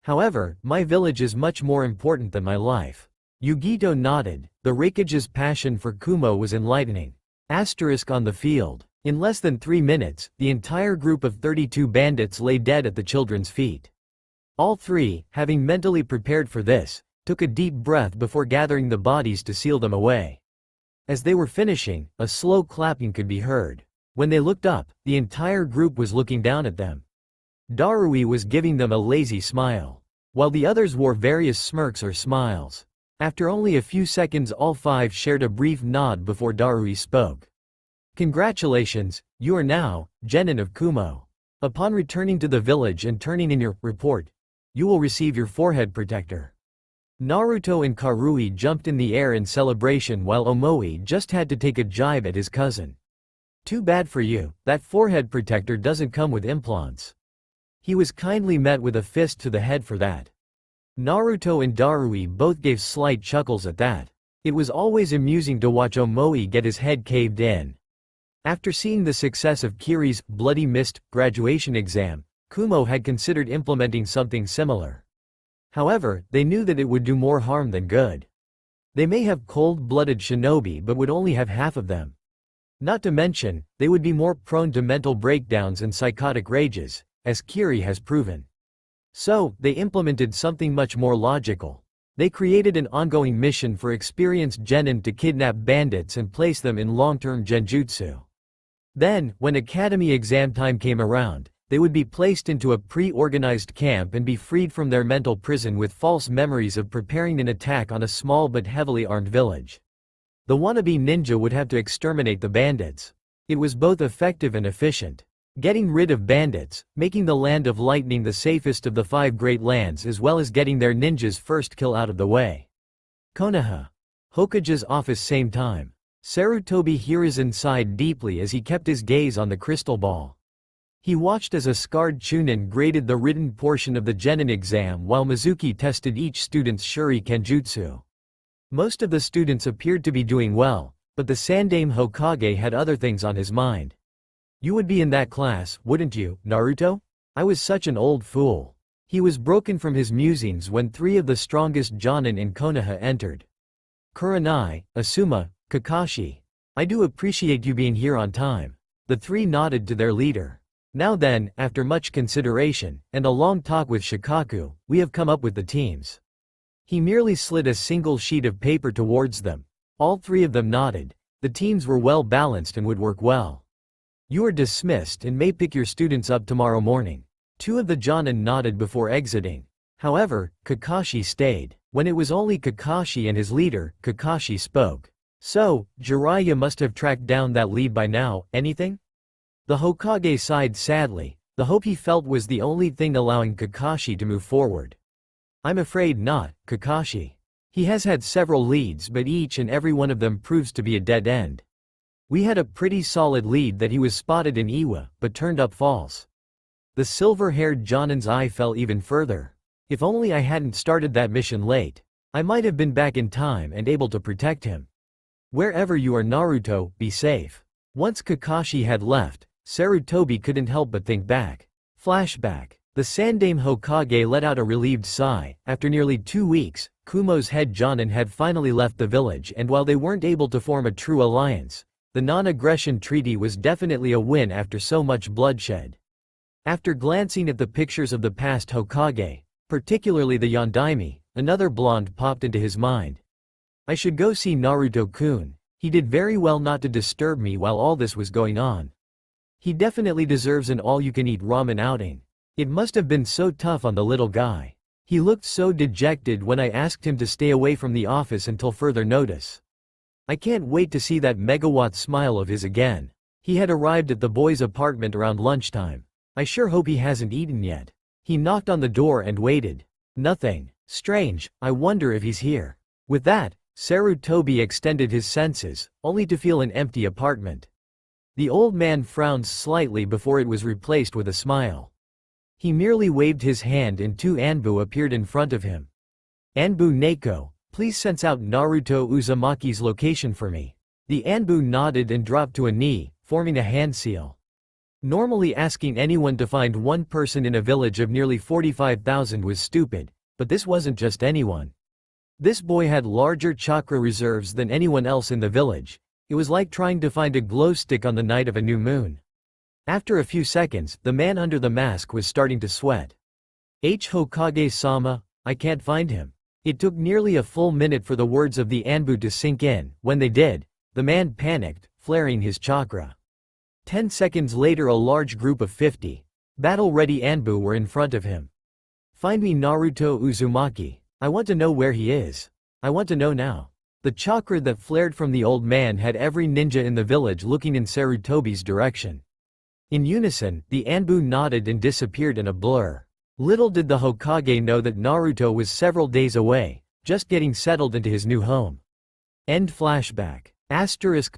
However, my village is much more important than my life. Yugito nodded. The Raikage's passion for Kumo was enlightening. Asterisk on the field. In less than 3 minutes, the entire group of 32 bandits lay dead at the children's feet. All three, having mentally prepared for this, took a deep breath before gathering the bodies to seal them away. As they were finishing, a slow clapping could be heard. When they looked up, the entire group was looking down at them. Darui was giving them a lazy smile, while the others wore various smirks or smiles. After only a few seconds, all 5 shared a brief nod before Darui spoke. Congratulations, you are now genin of Kumo. Upon returning to the village and turning in your report, you will receive your forehead protector. Naruto and Karui jumped in the air in celebration while Omoi just had to take a jibe at his cousin. Too bad for you, that forehead protector doesn't come with implants. He was kindly met with a fist to the head for that. Naruto and Darui both gave slight chuckles at that. It was always amusing to watch Omoi get his head caved in. After seeing the success of Kiri's Bloody Mist graduation exam, Kumo had considered implementing something similar. However, they knew that it would do more harm than good. They may have cold-blooded shinobi but would only have half of them. Not to mention, they would be more prone to mental breakdowns and psychotic rages, as Kiri has proven. So, they implemented something much more logical. They created an ongoing mission for experienced genin to kidnap bandits and place them in long-term genjutsu. Then, when academy exam time came around, they would be placed into a pre-organized camp and be freed from their mental prison with false memories of preparing an attack on a small but heavily armed village. The wannabe ninja would have to exterminate the bandits. It was both effective and efficient. Getting rid of bandits, making the Land of Lightning the safest of the 5 great lands as well as getting their ninja's first kill out of the way. Konoha. Hokage's office same time. Sarutobi Hiruzen sighed deeply as he kept his gaze on the crystal ball. He watched as a scarred Chunin graded the written portion of the genin exam while Mizuki tested each student's shuri kenjutsu. Most of the students appeared to be doing well, but the Sandaime Hokage had other things on his mind. You would be in that class, wouldn't you, Naruto? I was such an old fool. He was broken from his musings when 3 of the strongest jonin in Konoha entered. Kurenai, Asuma, Kakashi. I do appreciate you being here on time. The 3 nodded to their leader. Now then, after much consideration, and a long talk with Shikaku, we have come up with the teams. He merely slid a single sheet of paper towards them. All 3 of them nodded. The teams were well balanced and would work well. You are dismissed and may pick your students up tomorrow morning. 2 of the jonin nodded before exiting. However, Kakashi stayed. When it was only Kakashi and his leader, Kakashi spoke. So, Jiraiya must have tracked down that lead by now, anything? The Hokage sighed sadly. The hope he felt was the only thing allowing Kakashi to move forward. I'm afraid not, Kakashi. He has had several leads but each and every one of them proves to be a dead end. We had a pretty solid lead that he was spotted in Iwa, but turned up false. The silver-haired Jonin's eye fell even further. If only I hadn't started that mission late. I might have been back in time and able to protect him. Wherever you are Naruto, be safe. Once Kakashi had left, Sarutobi couldn't help but think back. Flashback. The Sandaime Hokage let out a relieved sigh. After nearly 2 weeks, Kumo's head jonin had finally left the village, and while they weren't able to form a true alliance, the non-aggression treaty was definitely a win after so much bloodshed. After glancing at the pictures of the past Hokage, particularly the Yondaime, another blonde popped into his mind. I should go see Naruto-kun. He did very well not to disturb me while all this was going on. He definitely deserves an all-you-can-eat ramen outing. It must have been so tough on the little guy. He looked so dejected when I asked him to stay away from the office until further notice. I can't wait to see that megawatt smile of his again. He had arrived at the boy's apartment around lunchtime. I sure hope he hasn't eaten yet. He knocked on the door and waited. Nothing. Strange, I wonder if he's here. With that, Sarutobi extended his senses, only to feel an empty apartment. The old man frowned slightly before it was replaced with a smile. He merely waved his hand and two Anbu appeared in front of him. Anbu Neko, please sense out Naruto Uzumaki's location for me. The Anbu nodded and dropped to a knee, forming a hand seal. Normally asking anyone to find one person in a village of nearly 45,000 was stupid, but this wasn't just anyone. This boy had larger chakra reserves than anyone else in the village. It was like trying to find a glow stick on the night of a new moon. After a few seconds, the man under the mask was starting to sweat. Hokage-sama, I can't find him. It took nearly a full minute for the words of the Anbu to sink in. When they did, the man panicked, flaring his chakra. 10 seconds later a large group of 50 battle-ready Anbu were in front of him. Find me Naruto Uzumaki. I want to know where he is. I want to know now. The chakra that flared from the old man had every ninja in the village looking in Sarutobi's direction. In unison, the Anbu nodded and disappeared in a blur. Little did the Hokage know that Naruto was several days away, just getting settled into his new home. End flashback.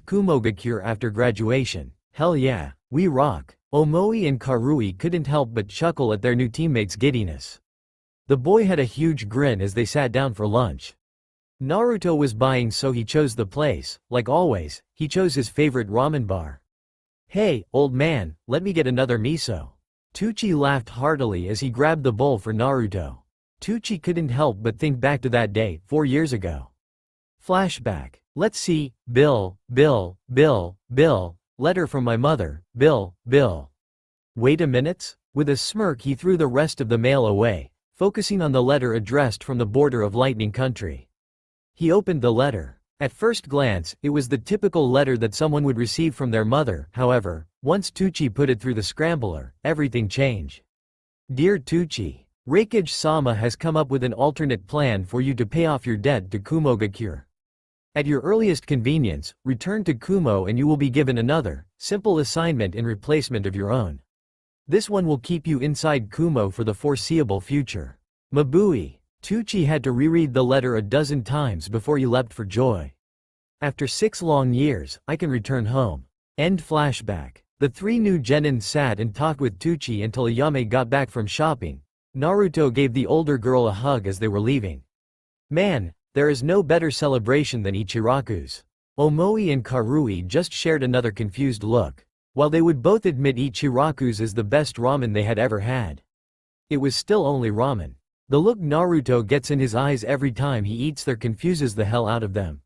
Kumo Gakure after graduation. Hell yeah, we rock. Omoi and Karui couldn't help but chuckle at their new teammates' giddiness. The boy had a huge grin as they sat down for lunch. Naruto was buying, so he chose the place. Like always, he chose his favorite ramen bar. Hey, old man, let me get another miso. Tucci laughed heartily as he grabbed the bowl for Naruto. Tucci couldn't help but think back to that day, 4 years ago. Flashback. Let's see, Bill, letter from my mother, Bill. Wait a minute? With a smirk he threw the rest of the mail away, focusing on the letter addressed from the border of Lightning Country. He opened the letter. At first glance, it was the typical letter that someone would receive from their mother. However, once Tucci put it through the scrambler, everything changed. Dear Tucci, Raikage-sama has come up with an alternate plan for you to pay off your debt to Kumo Gakure. At your earliest convenience, return to Kumo and you will be given another, simple assignment in replacement of your own. This one will keep you inside Kumo for the foreseeable future. Mabui. Tucci had to reread the letter a dozen times before he leapt for joy. After 6 long years, I can return home. End flashback. The 3 new genin sat and talked with Tucci until Ayame got back from shopping. Naruto gave the older girl a hug as they were leaving. Man, there is no better celebration than Ichiraku's. Omoi and Karui just shared another confused look. While they would both admit Ichiraku's is the best ramen they had ever had, it was still only ramen. The look Naruto gets in his eyes every time he eats there confuses the hell out of them.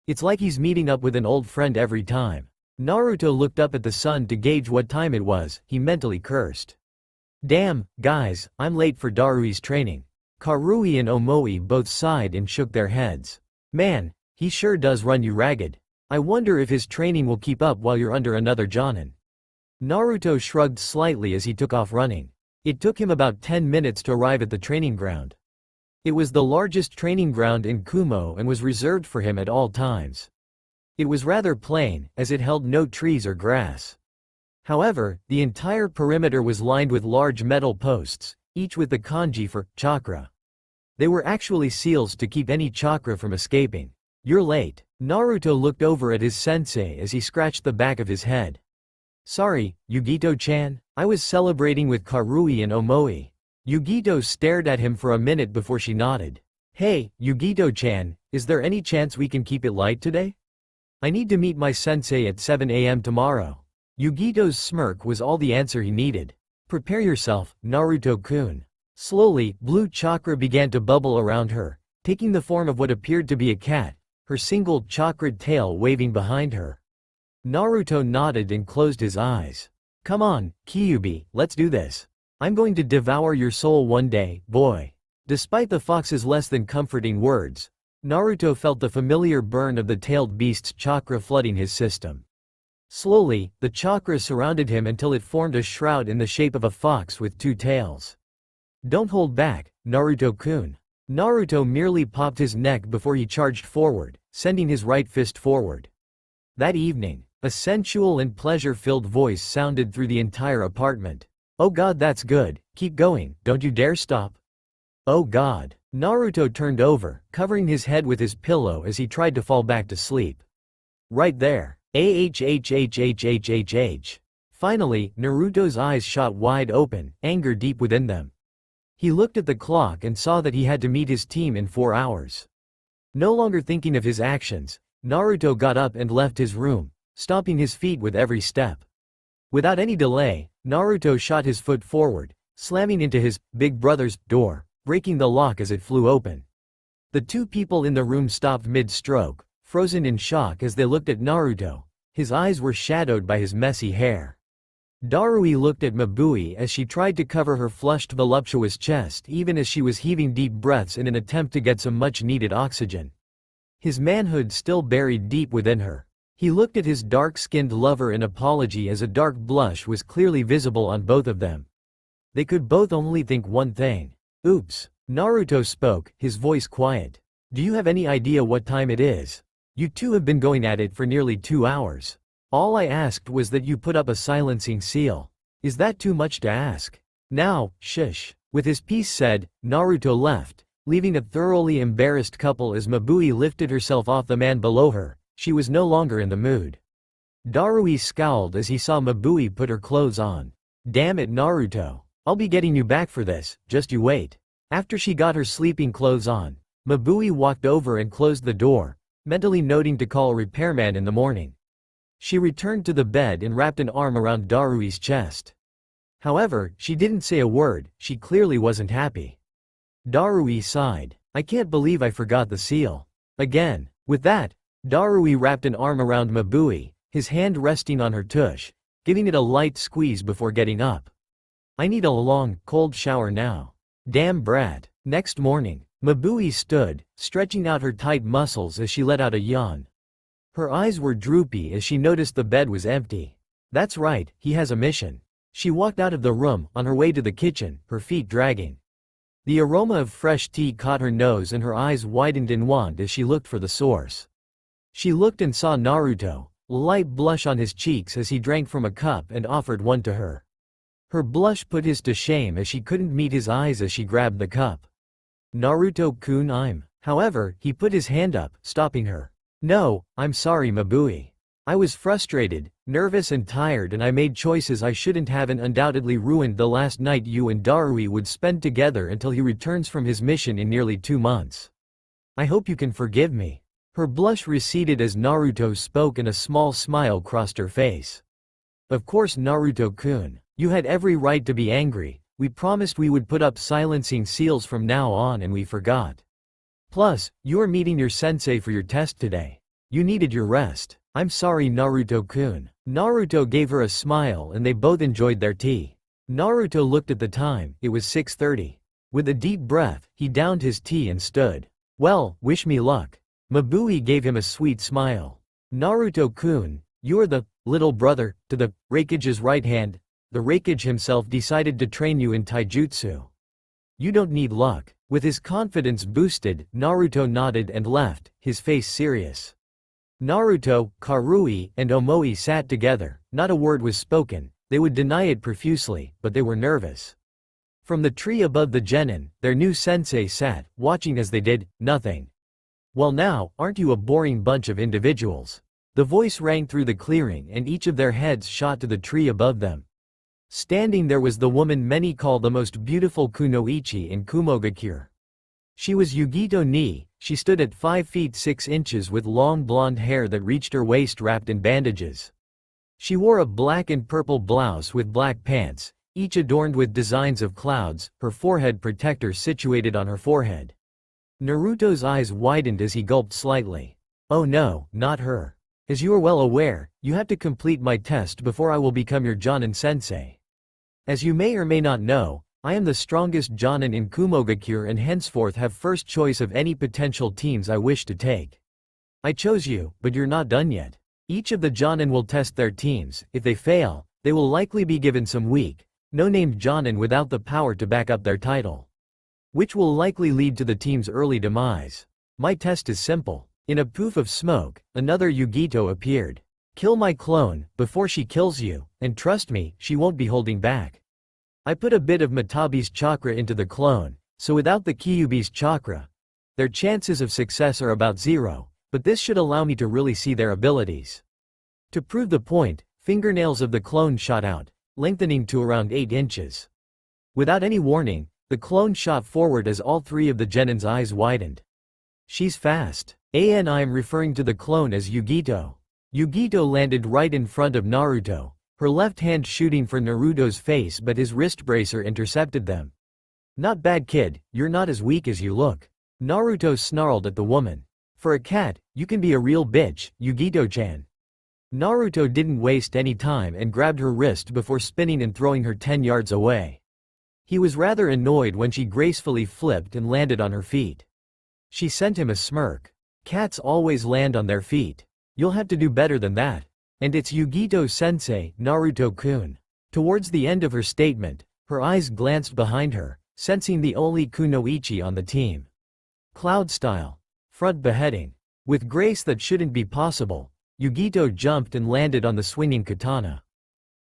It's like he's meeting up with an old friend every time. Naruto looked up at the sun to gauge what time it was. He mentally cursed. Damn, guys, I'm late for Darui's training. Karui and Omoi both sighed and shook their heads. Man, he sure does run you ragged. I wonder if his training will keep up while you're under another jonin. Naruto shrugged slightly as he took off running. It took him about 10 minutes to arrive at the training ground. It was the largest training ground in Kumo and was reserved for him at all times. It was rather plain, as it held no trees or grass. However, the entire perimeter was lined with large metal posts, each with the kanji for chakra. They were actually seals to keep any chakra from escaping. You're late. Naruto looked over at his sensei as he scratched the back of his head. Sorry, Yugito-chan, I was celebrating with Karui and Omoi. Yugito stared at him for a minute before she nodded. Hey, Yugito-chan, is there any chance we can keep it light today? I need to meet my sensei at 7 a.m. tomorrow. Yugito's smirk was all the answer he needed. Prepare yourself, Naruto-kun. Slowly, blue chakra began to bubble around her, taking the form of what appeared to be a cat, her single chakra tail waving behind her. Naruto nodded and closed his eyes. Come on, Kyuubi, let's do this. I'm going to devour your soul one day, boy. Despite the fox's less than comforting words, Naruto felt the familiar burn of the tailed beast's chakra flooding his system. Slowly, the chakra surrounded him until it formed a shroud in the shape of a fox with two tails. Don't hold back, Naruto-kun. Naruto merely popped his neck before he charged forward, sending his right fist forward. That evening, a sensual and pleasure-filled voice sounded through the entire apartment. "Oh god, that's good, keep going, don't you dare stop." "Oh god." Naruto turned over, covering his head with his pillow as he tried to fall back to sleep. Right there. Ahhhhhhhh. Finally, Naruto's eyes shot wide open, anger deep within them. He looked at the clock and saw that he had to meet his team in 4 hours. No longer thinking of his actions, Naruto got up and left his room, stomping his feet with every step. Without any delay, Naruto shot his foot forward, slamming into his big brother's door, breaking the lock as it flew open. The two people in the room stopped mid-stroke, frozen in shock as they looked at Naruto. His eyes were shadowed by his messy hair. Darui looked at Mabui as she tried to cover her flushed voluptuous chest even as she was heaving deep breaths in an attempt to get some much-needed oxygen. His manhood still buried deep within her. He looked at his dark-skinned lover in apology as a dark blush was clearly visible on both of them. They could both only think one thing. Oops. Naruto spoke, his voice quiet. "Do you have any idea what time it is? You two have been going at it for nearly 2 hours. All I asked was that you put up a silencing seal. Is that too much to ask? Now, shush." With his piece said, Naruto left, leaving a thoroughly embarrassed couple as Mabui lifted herself off the man below her. She was no longer in the mood. Darui scowled as he saw Mabui put her clothes on. "Damn it, Naruto. I'll be getting you back for this, just you wait." After she got her sleeping clothes on, Mabui walked over and closed the door, mentally noting to call a repairman in the morning. She returned to the bed and wrapped an arm around Darui's chest. However, she didn't say a word, she clearly wasn't happy. Darui sighed. "I can't believe I forgot the seal. Again." With that, Darui wrapped an arm around Mabui, his hand resting on her tush, giving it a light squeeze before getting up. "I need a long, cold shower now. Damn brat." Next morning, Mabui stood, stretching out her tight muscles as she let out a yawn. Her eyes were droopy as she noticed the bed was empty. That's right, he has a mission. She walked out of the room, on her way to the kitchen, her feet dragging. The aroma of fresh tea caught her nose and her eyes widened in wonder as she looked for the source. She looked and saw Naruto, a light blush on his cheeks as he drank from a cup and offered one to her. Her blush put his to shame as she couldn't meet his eyes as she grabbed the cup. "Naruto-kun, However, he put his hand up, stopping her. "No, I'm sorry Mabui. I was frustrated, nervous and tired and I made choices I shouldn't have and undoubtedly ruined the last night you and Darui would spend together until he returns from his mission in nearly 2 months. I hope you can forgive me." Her blush receded as Naruto spoke and a small smile crossed her face. "Of course Naruto-kun. You had every right to be angry. We promised we would put up silencing seals from now on and we forgot. Plus, you're meeting your sensei for your test today. You needed your rest. I'm sorry Naruto-kun." Naruto gave her a smile and they both enjoyed their tea. Naruto looked at the time, it was 6:30. With a deep breath, he downed his tea and stood. "Well, wish me luck." Mabui gave him a sweet smile. "Naruto-kun, you're the little brother to the Raikage's right hand. The Raikage himself decided to train you in taijutsu. You don't need luck." With his confidence boosted, Naruto nodded and left, his face serious. Naruto, Karui, and Omoi sat together, not a word was spoken, they would deny it profusely, but they were nervous. From the tree above the genin, their new sensei sat, watching as they did nothing. "Well now, aren't you a boring bunch of individuals?" The voice rang through the clearing and each of their heads shot to the tree above them. Standing there was the woman many call the most beautiful kunoichi in Kumogakure. She was Yugito ni. She stood at 5 feet 6 inches with long blonde hair that reached her waist wrapped in bandages. She wore a black and purple blouse with black pants, each adorned with designs of clouds, her forehead protector situated on her forehead. Naruto's eyes widened as he gulped slightly. "Oh no, not her. As you are well aware, you have to complete my test before I will become your Jonin sensei. As you may or may not know, I am the strongest Jonin in Kumogakure and henceforth have first choice of any potential teams I wish to take. I chose you, but you're not done yet. Each of the Jonin will test their teams. If they fail, they will likely be given some weak, no-named Jonin without the power to back up their title, which will likely lead to the team's early demise. My test is simple. In a poof of smoke, another Yugito appeared. Kill my clone, before she kills you, and trust me, she won't be holding back. I put a bit of Matabi's chakra into the clone, so without the Kyuubi's chakra, their chances of success are about 0, but this should allow me to really see their abilities. To prove the point, fingernails of the clone shot out, lengthening to around 8 inches. Without any warning, the clone shot forward as all 3 of the genin's eyes widened. She's fast. I'm referring to the clone as Yugito. Yugito landed right in front of Naruto, her left hand shooting for Naruto's face, but his wrist bracer intercepted them. Not bad, kid, you're not as weak as you look. Naruto snarled at the woman. For a cat, you can be a real bitch, Yugito-chan. Naruto didn't waste any time and grabbed her wrist before spinning and throwing her 10 yards away. He was rather annoyed when she gracefully flipped and landed on her feet. She sent him a smirk. Cats always land on their feet. You'll have to do better than that. And it's Yugito-sensei, Naruto-kun. Towards the end of her statement, her eyes glanced behind her, sensing the only kunoichi on the team. Cloud style. Front beheading. With grace that shouldn't be possible, Yugito jumped and landed on the swinging katana.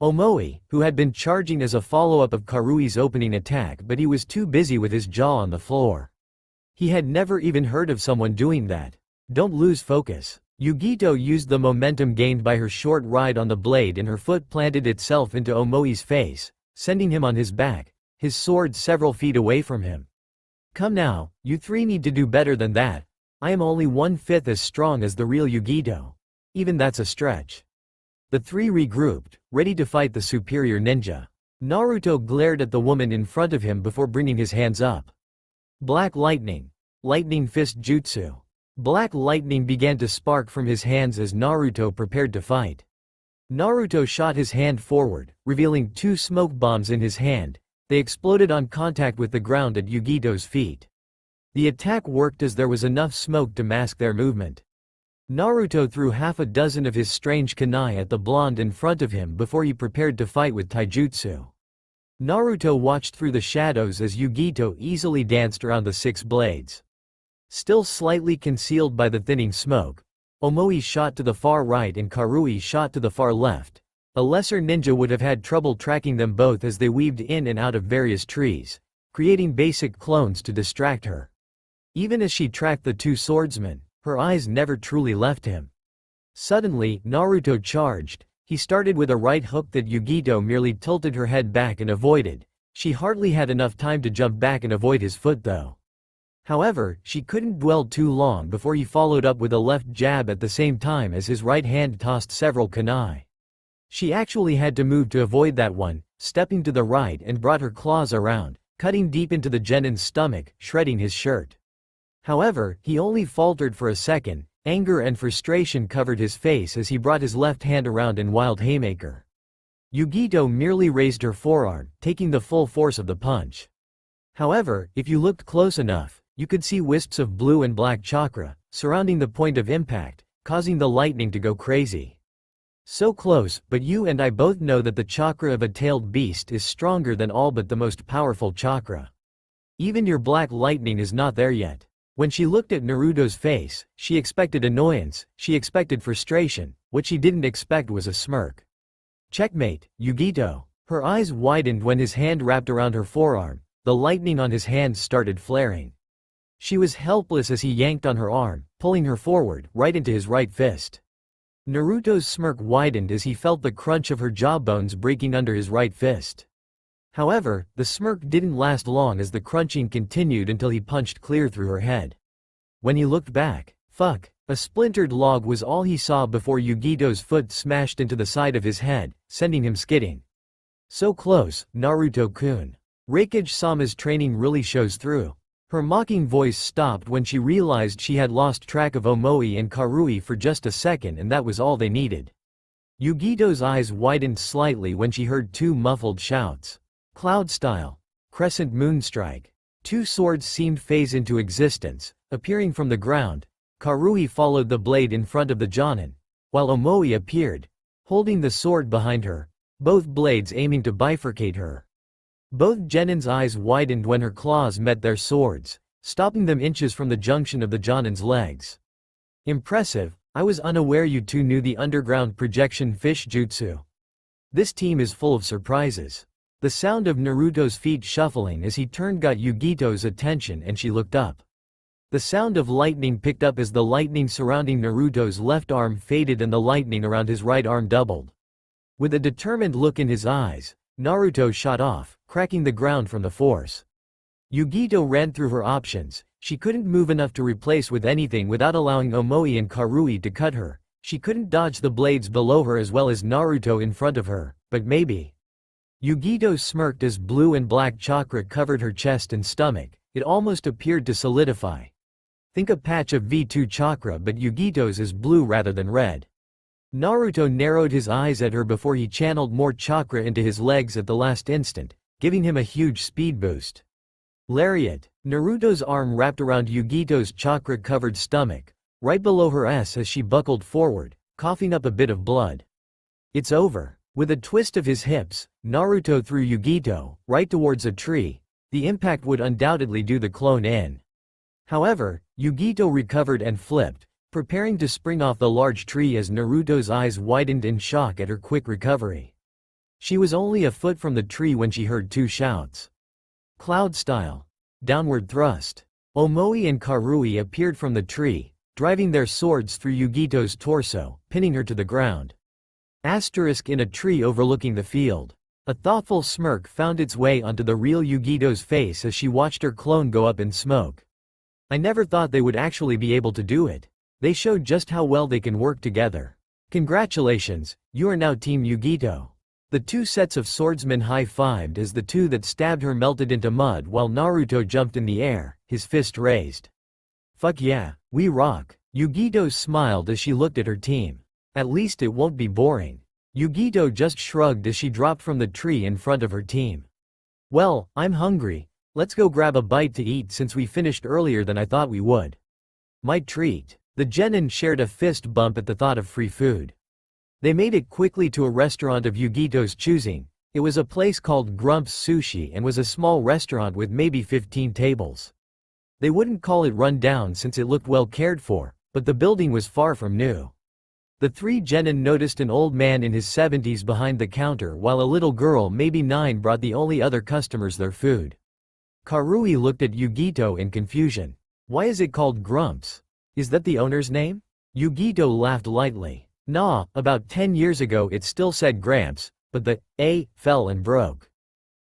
Omoi, who had been charging as a follow-up of Karui's opening attack, but he was too busy with his jaw on the floor. He had never even heard of someone doing that. Don't lose focus. Yugito used the momentum gained by her short ride on the blade and her foot planted itself into Omoi's face, sending him on his back, his sword several feet away from him. Come now, you 3 need to do better than that. I am only 1/5 as strong as the real Yugito. Even that's a stretch. The 3 regrouped, ready to fight the superior ninja. Naruto glared at the woman in front of him before bringing his hands up. Black lightning. Lightning fist jutsu. Black lightning began to spark from his hands as Naruto prepared to fight. Naruto shot his hand forward, revealing 2 smoke bombs in his hand. They exploded on contact with the ground at Yugito's feet. The attack worked as there was enough smoke to mask their movement. Naruto threw half a dozen of his strange kunai at the blonde in front of him before he prepared to fight with taijutsu. Naruto watched through the shadows as Yugito easily danced around the 6 blades. Still slightly concealed by the thinning smoke, Omoi shot to the far right and Karui shot to the far left. A lesser ninja would have had trouble tracking them both as they weaved in and out of various trees, creating basic clones to distract her. Even as she tracked the 2 swordsmen, her eyes never truly left him. Suddenly, Naruto charged. He started with a right hook that Yugito merely tilted her head back and avoided. She hardly had enough time to jump back and avoid his foot though. However, she couldn't dwell too long before he followed up with a left jab at the same time as his right hand tossed several kunai. She actually had to move to avoid that one, stepping to the right and brought her claws around, cutting deep into the genin's stomach, shredding his shirt. However, he only faltered for a second. Anger and frustration covered his face as he brought his left hand around in wild haymaker. Yugito merely raised her forearm, taking the full force of the punch. However, if you looked close enough, you could see wisps of blue and black chakra surrounding the point of impact, causing the lightning to go crazy. So close, but you and I both know that the chakra of a tailed beast is stronger than all but the most powerful chakra. Even your black lightning is not there yet. When she looked at Naruto's face, she expected annoyance, she expected frustration. What she didn't expect was a smirk. Checkmate, Yugito. Her eyes widened when his hand wrapped around her forearm. The lightning on his hands started flaring. She was helpless as he yanked on her arm, pulling her forward, right into his right fist. Naruto's smirk widened as he felt the crunch of her jawbones breaking under his right fist. However, the smirk didn't last long as the crunching continued until he punched clear through her head. When he looked back, fuck, a splintered log was all he saw before Yugito's foot smashed into the side of his head, sending him skidding. So close, Naruto-kun. Reikage-sama's training really shows through. Her mocking voice stopped when she realized she had lost track of Omoi and Karui for just a second, and that was all they needed. Yugito's eyes widened slightly when she heard 2 muffled shouts. Cloud style. Crescent Moonstrike. Two swords seemed phase into existence, appearing from the ground. Karui followed the blade in front of the genin, while Omoi appeared, holding the sword behind her, both blades aiming to bifurcate her. Both genin's eyes widened when her claws met their swords, stopping them inches from the junction of the genin's legs. Impressive. I was unaware you two knew the underground projection fish jutsu. This team is full of surprises. The sound of Naruto's feet shuffling as he turned got Yugito's attention and she looked up. The sound of lightning picked up as the lightning surrounding Naruto's left arm faded and the lightning around his right arm doubled. With a determined look in his eyes, Naruto shot off, cracking the ground from the force. Yugito ran through her options. She couldn't move enough to replace with anything without allowing Omoi and Karui to cut her. She couldn't dodge the blades below her as well as Naruto in front of her, but maybe. Yugito smirked as blue and black chakra covered her chest and stomach. It almost appeared to solidify. Think a patch of V2 chakra, but Yugito's is blue rather than red. Naruto narrowed his eyes at her before he channeled more chakra into his legs at the last instant, giving him a huge speed boost. Lariat. Naruto's arm wrapped around Yugito's chakra-covered stomach, right below her ass as she buckled forward, coughing up a bit of blood. It's over. With a twist of his hips, Naruto threw Yugito right towards a tree. The impact would undoubtedly do the clone in. However, Yugito recovered and flipped, preparing to spring off the large tree as Naruto's eyes widened in shock at her quick recovery. She was only a foot from the tree when she heard two shouts. Cloud style. Downward thrust. Omoi and Karui appeared from the tree, driving their swords through Yugito's torso, pinning her to the ground. Asterisk in a tree overlooking the field. A thoughtful smirk found its way onto the real Yugito's face as she watched her clone go up in smoke. I never thought they would actually be able to do it. They showed just how well they can work together. Congratulations, you are now Team Yugito. The two sets of swordsmen high-fived as the two that stabbed her melted into mud while Naruto jumped in the air, his fist raised. Fuck yeah, we rock. Yugito smiled as she looked at her team. At least it won't be boring. Yugito just shrugged as she dropped from the tree in front of her team. Well, I'm hungry. Let's go grab a bite to eat since we finished earlier than I thought we would. My treat. The genin shared a fist bump at the thought of free food. They made it quickly to a restaurant of Yugito's choosing. It was a place called Grump's Sushi and was a small restaurant with maybe 15 tables. They wouldn't call it run down since it looked well cared for, but the building was far from new. The three genin noticed an old man in his 70s behind the counter while a little girl maybe 9 brought the only other customers their food. Karui looked at Yugito in confusion. Why is it called Grumps? Is that the owner's name? Yugito laughed lightly. Nah, about 10 years ago it still said Gramps, but the A fell and broke.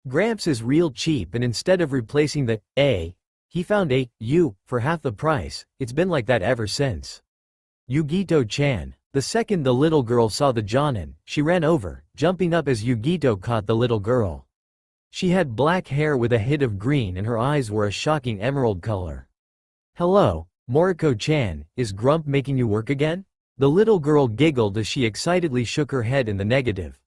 Gramps is real cheap and instead of replacing the A, he found a U for half the price. It's been like that ever since. Yugito-chan. The second the little girl saw the genin, she ran over, jumping up as Yugito caught the little girl. She had black hair with a hint of green and her eyes were a shocking emerald color. Hello, Moriko-chan, is Grump making you work again? The little girl giggled as she excitedly shook her head in the negative.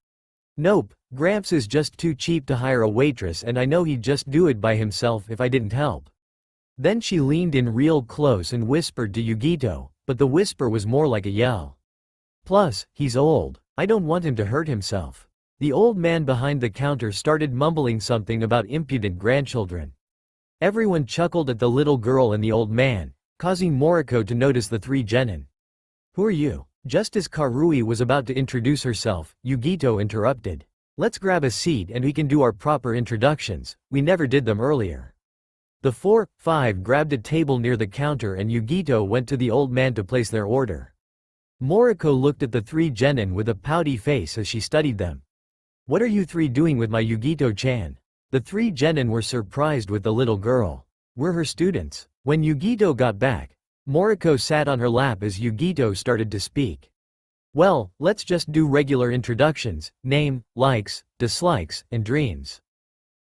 Nope, Gramps is just too cheap to hire a waitress and I know he'd just do it by himself if I didn't help. Then she leaned in real close and whispered to Yugito, but the whisper was more like a yell. Plus, he's old. I don't want him to hurt himself. The old man behind the counter started mumbling something about impudent grandchildren. Everyone chuckled at the little girl and the old man, causing Moriko to notice the three genin. Who are you? Just as Karui was about to introduce herself, Yugito interrupted. Let's grab a seat and we can do our proper introductions, we never did them earlier. The 4-5 grabbed a table near the counter and Yugito went to the old man to place their order. Moriko looked at the three genin with a pouty face as she studied them. What are you three doing with my Yugito-chan? The three genin were surprised with the little girl. We're her students. When Yugito got back, Moriko sat on her lap as Yugito started to speak. Well, let's just do regular introductions, name, likes, dislikes, and dreams.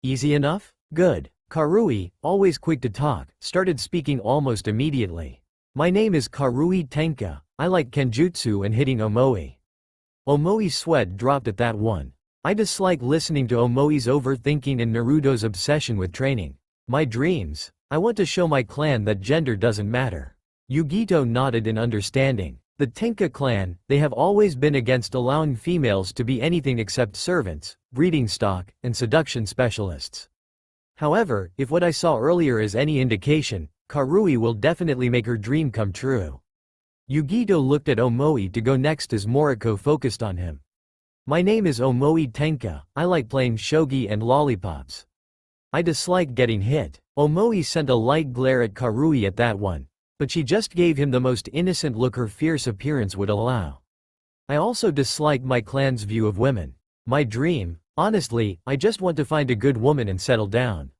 Easy enough? Good. Karui, always quick to talk, started speaking almost immediately. My name is Karui Tenka, I like kenjutsu and hitting Omoi. Omoi's sweat dropped at that one. I dislike listening to Omoi's overthinking and Naruto's obsession with training. My dreams. I want to show my clan that gender doesn't matter. Yugito nodded in understanding. The Tenka clan, they have always been against allowing females to be anything except servants, breeding stock, and seduction specialists. However, if what I saw earlier is any indication, Karui will definitely make her dream come true. Yugito looked at Omoi to go next as Moriko focused on him. My name is Omoi Tenka, I like playing shogi and lollipops. I dislike getting hit. Omoi sent a light glare at Karui at that one, but she just gave him the most innocent look her fierce appearance would allow. I also dislike my clan's view of women. My dream, honestly, I just want to find a good woman and settle down.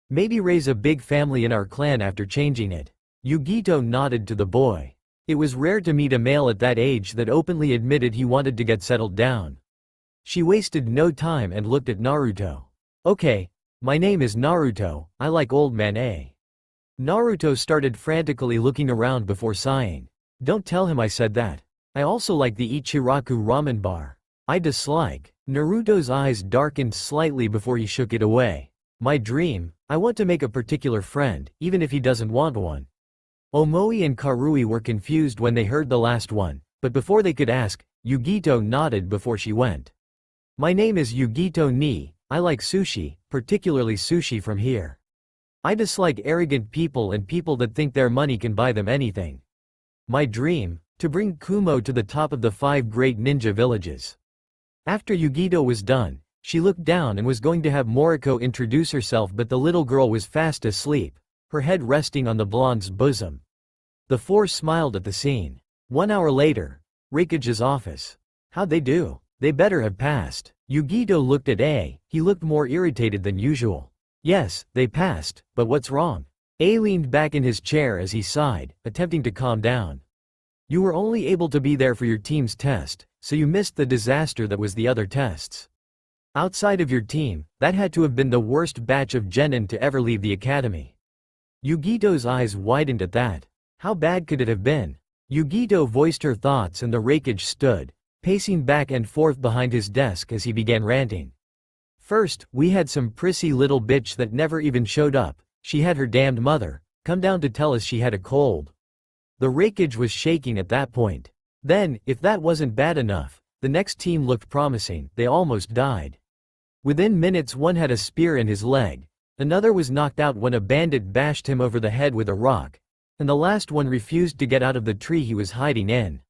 Maybe raise a big family in our clan after changing it. Yugito nodded to the boy. It was rare to meet a male at that age that openly admitted he wanted to get settled down. She wasted no time and looked at Naruto. Okay, my name is Naruto, I like old man A. Naruto started frantically looking around before sighing. Don't tell him I said that. I also like the Ichiraku ramen bar. I dislike. Naruto's eyes darkened slightly before he shook it away. My dream, I want to make a particular friend, even if he doesn't want one. Omoi and Karui were confused when they heard the last one, but before they could ask, Yugito nodded before she went. My name is Yugito Ni, I like sushi, particularly sushi from here. I dislike arrogant people and people that think their money can buy them anything. My dream, to bring Kumo to the top of the 5 great ninja villages. After Yugito was done, she looked down and was going to have Moriko introduce herself, but the little girl was fast asleep, her head resting on the blonde's bosom. The 4 smiled at the scene. 1 hour later, Raikage's office. How'd they do? They better have passed. Yugito looked at A, he looked more irritated than usual. Yes, they passed, but what's wrong? A leaned back in his chair as he sighed, attempting to calm down. You were only able to be there for your team's test, so you missed the disaster that was the other tests. Outside of your team, that had to have been the worst batch of genin to ever leave the academy. Yugito's eyes widened at that. How bad could it have been? Yugito voiced her thoughts and the Raikage stood, pacing back and forth behind his desk as he began ranting. First, we had some prissy little bitch that never even showed up, she had her damned mother come down to tell us she had a cold. The Raikage was shaking at that point. Then, if that wasn't bad enough, the next team looked promising, they almost died. Within minutes one had a spear in his leg, another was knocked out when a bandit bashed him over the head with a rock, and the last one refused to get out of the tree he was hiding in.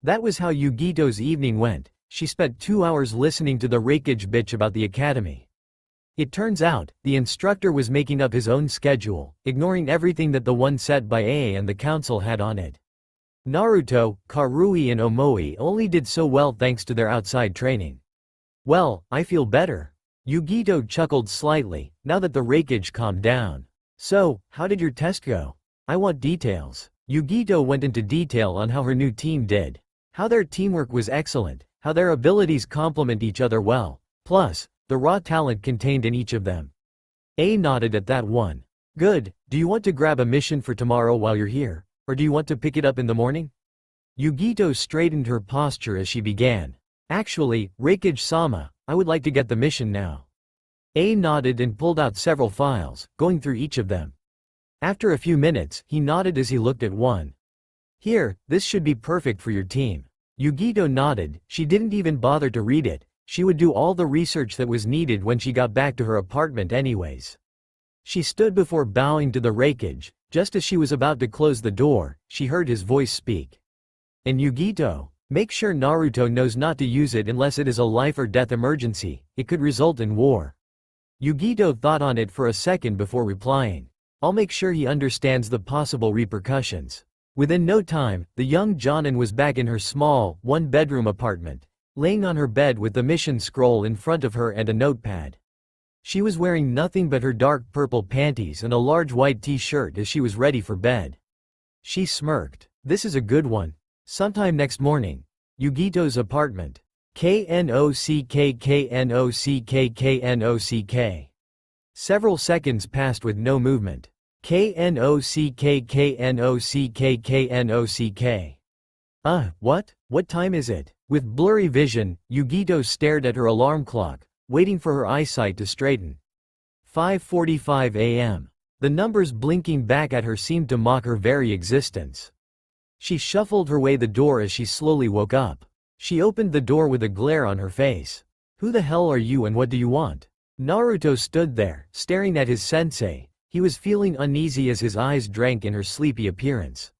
That was how Yugito's evening went. She spent 2 hours listening to the Raikage bitch about the academy. It turns out, the instructor was making up his own schedule, ignoring everything that the one set by A and the council had on it. Naruto, Karui and Omoi only did so well thanks to their outside training. Well, I feel better. Yugito chuckled slightly, now that the Raikage calmed down. So, how did your test go? I want details. Yugito went into detail on how her new team did. How their teamwork was excellent, how their abilities complement each other well, plus, the raw talent contained in each of them. A nodded at that one. Good, do you want to grab a mission for tomorrow while you're here, or do you want to pick it up in the morning? Yugito straightened her posture as she began. Actually, Raikage-sama, I would like to get the mission now. A nodded and pulled out several files, going through each of them. After a few minutes, he nodded as he looked at one. Here, this should be perfect for your team. Yugito nodded, she didn't even bother to read it, she would do all the research that was needed when she got back to her apartment anyways. She stood before bowing to the Raikage, just as she was about to close the door, she heard his voice speak. And Yugito, make sure Naruto knows not to use it unless it is a life or death emergency, it could result in war. Yugito thought on it for a second before replying. I'll make sure he understands the possible repercussions. Within no time, the young Jonin was back in her small, one-bedroom apartment, laying on her bed with the mission scroll in front of her and a notepad. She was wearing nothing but her dark purple panties and a large white t-shirt as she was ready for bed. She smirked. This is a good one. Sometime next morning. Yugito's apartment. Knock. Several seconds passed with no movement. Knock. What? What time is it? With blurry vision, Yugito stared at her alarm clock, waiting for her eyesight to straighten. 5:45 a.m. The numbers blinking back at her seemed to mock her very existence. She shuffled her way the door as she slowly woke up. She opened the door with a glare on her face. "Who the hell are you and what do you want?" Naruto stood there, staring at his sensei. He was feeling uneasy as his eyes drank in her sleepy appearance.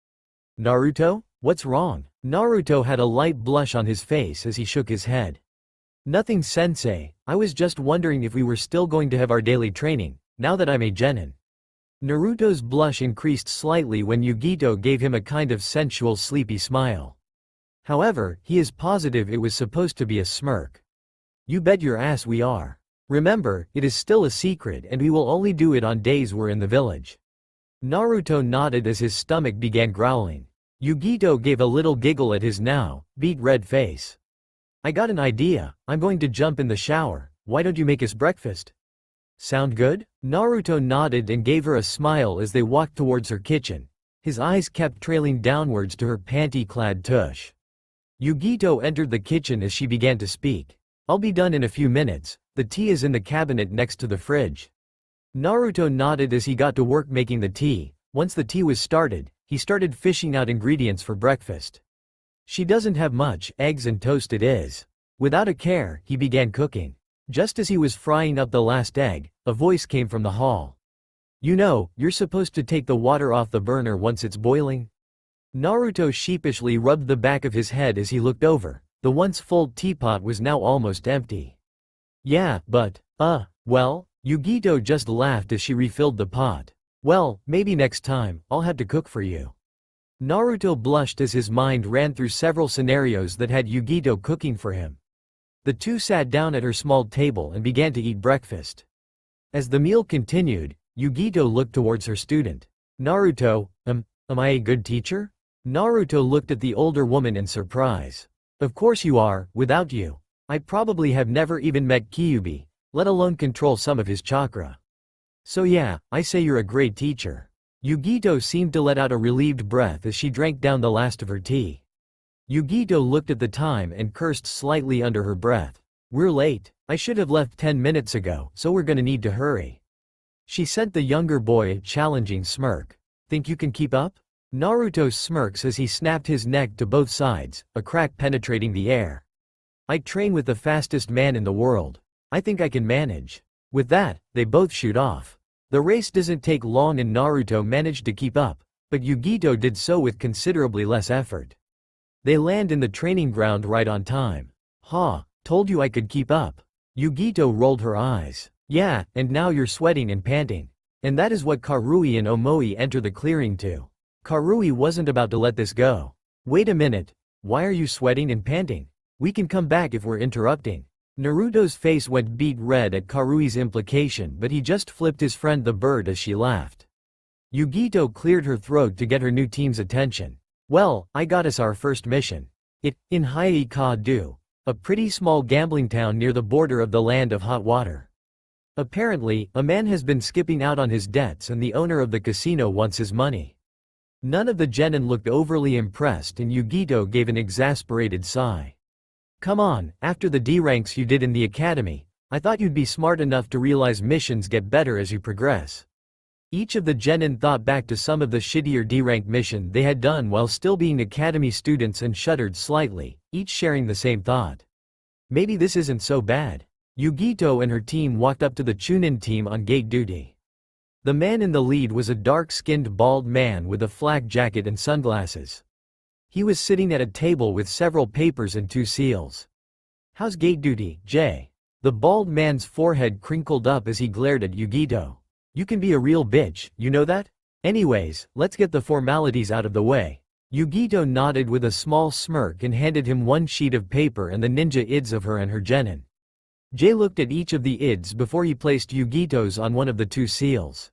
"Naruto? What's wrong?" Naruto had a light blush on his face as he shook his head. "Nothing, sensei. I was just wondering if we were still going to have our daily training, now that I'm a genin." Naruto's blush increased slightly when Yugito gave him a kind of sensual sleepy smile. However, he is positive it was supposed to be a smirk. "You bet your ass we are. Remember, it is still a secret and we will only do it on days we're in the village." Naruto nodded as his stomach began growling. Yugito gave a little giggle at his now beet red face. "I got an idea. I'm going to jump in the shower. Why don't you make us breakfast?" "Sound good?" Naruto nodded and gave her a smile as they walked towards her kitchen. His eyes kept trailing downwards to her panty-clad tush. Yugito entered the kitchen as she began to speak. "I'll be done in a few minutes. The tea is in the cabinet next to the fridge." Naruto nodded as he got to work making the tea. Once the tea was started, he started fishing out ingredients for breakfast. "She doesn't have much, eggs and toast it is." Without a care, he began cooking. Just as he was frying up the last egg, a voice came from the hall. "You know, you're supposed to take the water off the burner once it's boiling." Naruto sheepishly rubbed the back of his head as he looked over. The once full teapot was now almost empty. "Yeah, but, well," Yugito just laughed as she refilled the pot. "Well, maybe next time, I'll have to cook for you." Naruto blushed as his mind ran through several scenarios that had Yugito cooking for him. The two sat down at her small table and began to eat breakfast. As the meal continued, Yugito looked towards her student. "Naruto, am I a good teacher?" Naruto looked at the older woman in surprise. "Of course you are. Without you, I probably have never even met Kyuubi, let alone control some of his chakra. So yeah, I say you're a great teacher." Yugito seemed to let out a relieved breath as she drank down the last of her tea. Yugito looked at the time and cursed slightly under her breath. "We're late. I should have left 10 minutes ago, so we're gonna need to hurry." She sent the younger boy a challenging smirk. "Think you can keep up?" Naruto smirks as he snapped his neck to both sides, a crack penetrating the air. "I train with the fastest man in the world. I think I can manage." With that, they both shoot off. The race doesn't take long and Naruto managed to keep up, but Yugito did so with considerably less effort. They land in the training ground right on time. "Ha, told you I could keep up." Yugito rolled her eyes. "Yeah, and now you're sweating and panting." And that is what Karui and Omoi enter the clearing to. Karui wasn't about to let this go. "Wait a minute. Why are you sweating and panting? We can come back if we're interrupting." Naruto's face went beet red at Karui's implication, but he just flipped his friend the bird as she laughed. Yugito cleared her throat to get her new team's attention. "Well, I got us our first mission. In Haika-do, a pretty small gambling town near the border of the land of hot water. Apparently, a man has been skipping out on his debts and the owner of the casino wants his money." None of the genin looked overly impressed and Yugito gave an exasperated sigh. "Come on, after the D ranks you did in the academy, I thought you'd be smart enough to realize missions get better as you progress." Each of the genin thought back to some of the shittier D-rank mission they had done while still being academy students and shuddered slightly, each sharing the same thought. Maybe this isn't so bad. Yugito and her team walked up to the Chunin team on gate duty. The man in the lead was a dark-skinned bald man with a flak jacket and sunglasses. He was sitting at a table with several papers and 2 seals. "How's gate duty, Jay?" The bald man's forehead crinkled up as he glared at Yugito. "You can be a real bitch, you know that? Anyways, let's get the formalities out of the way." Yugito nodded with a small smirk and handed him 1 sheet of paper and the ninja ids of her and her genin. Jay looked at each of the ids before he placed Yugito's on one of the 2 seals.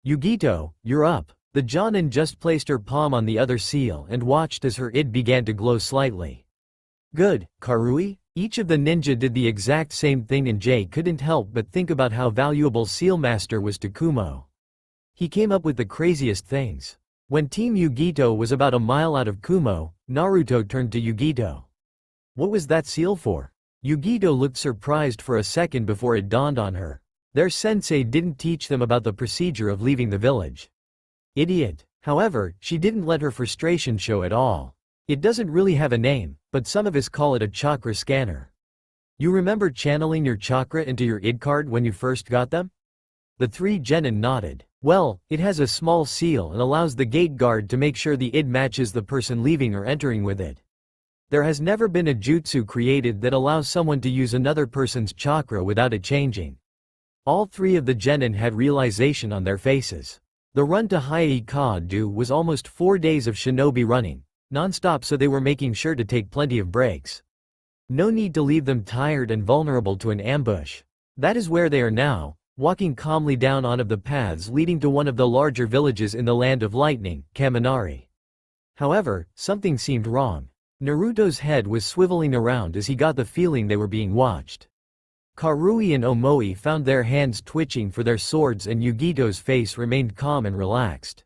"Yugito, you're up." The jonin just placed her palm on the other seal and watched as her id began to glow slightly. "Good, Karui." Each of the ninja did the exact same thing and Jay couldn't help but think about how valuable Sealmaster was to Kumo. He came up with the craziest things. When Team Yugito was about a mile out of Kumo, Naruto turned to Yugito. What was that seal for? Yugito looked surprised for a second before it dawned on her. Their sensei didn't teach them about the procedure of leaving the village. Idiot. However, she didn't let her frustration show at all. It doesn't really have a name, but some of us call it a chakra scanner. You remember channeling your chakra into your id card when you first got them? The three genin nodded. Well, it has a small seal and allows the gate guard to make sure the id matches the person leaving or entering with it. There has never been a jutsu created that allows someone to use another person's chakra without it changing. All three of the genin had realization on their faces. The run to Haikadu was almost 4 days of shinobi running, non-stop, so they were making sure to take plenty of breaks. No need to leave them tired and vulnerable to an ambush. That is where they are now, walking calmly down one of the paths leading to one of the larger villages in the Land of Lightning, Kaminari. However, something seemed wrong. Naruto's head was swiveling around as he got the feeling they were being watched. Karui and Omoi found their hands twitching for their swords and Yugito's face remained calm and relaxed.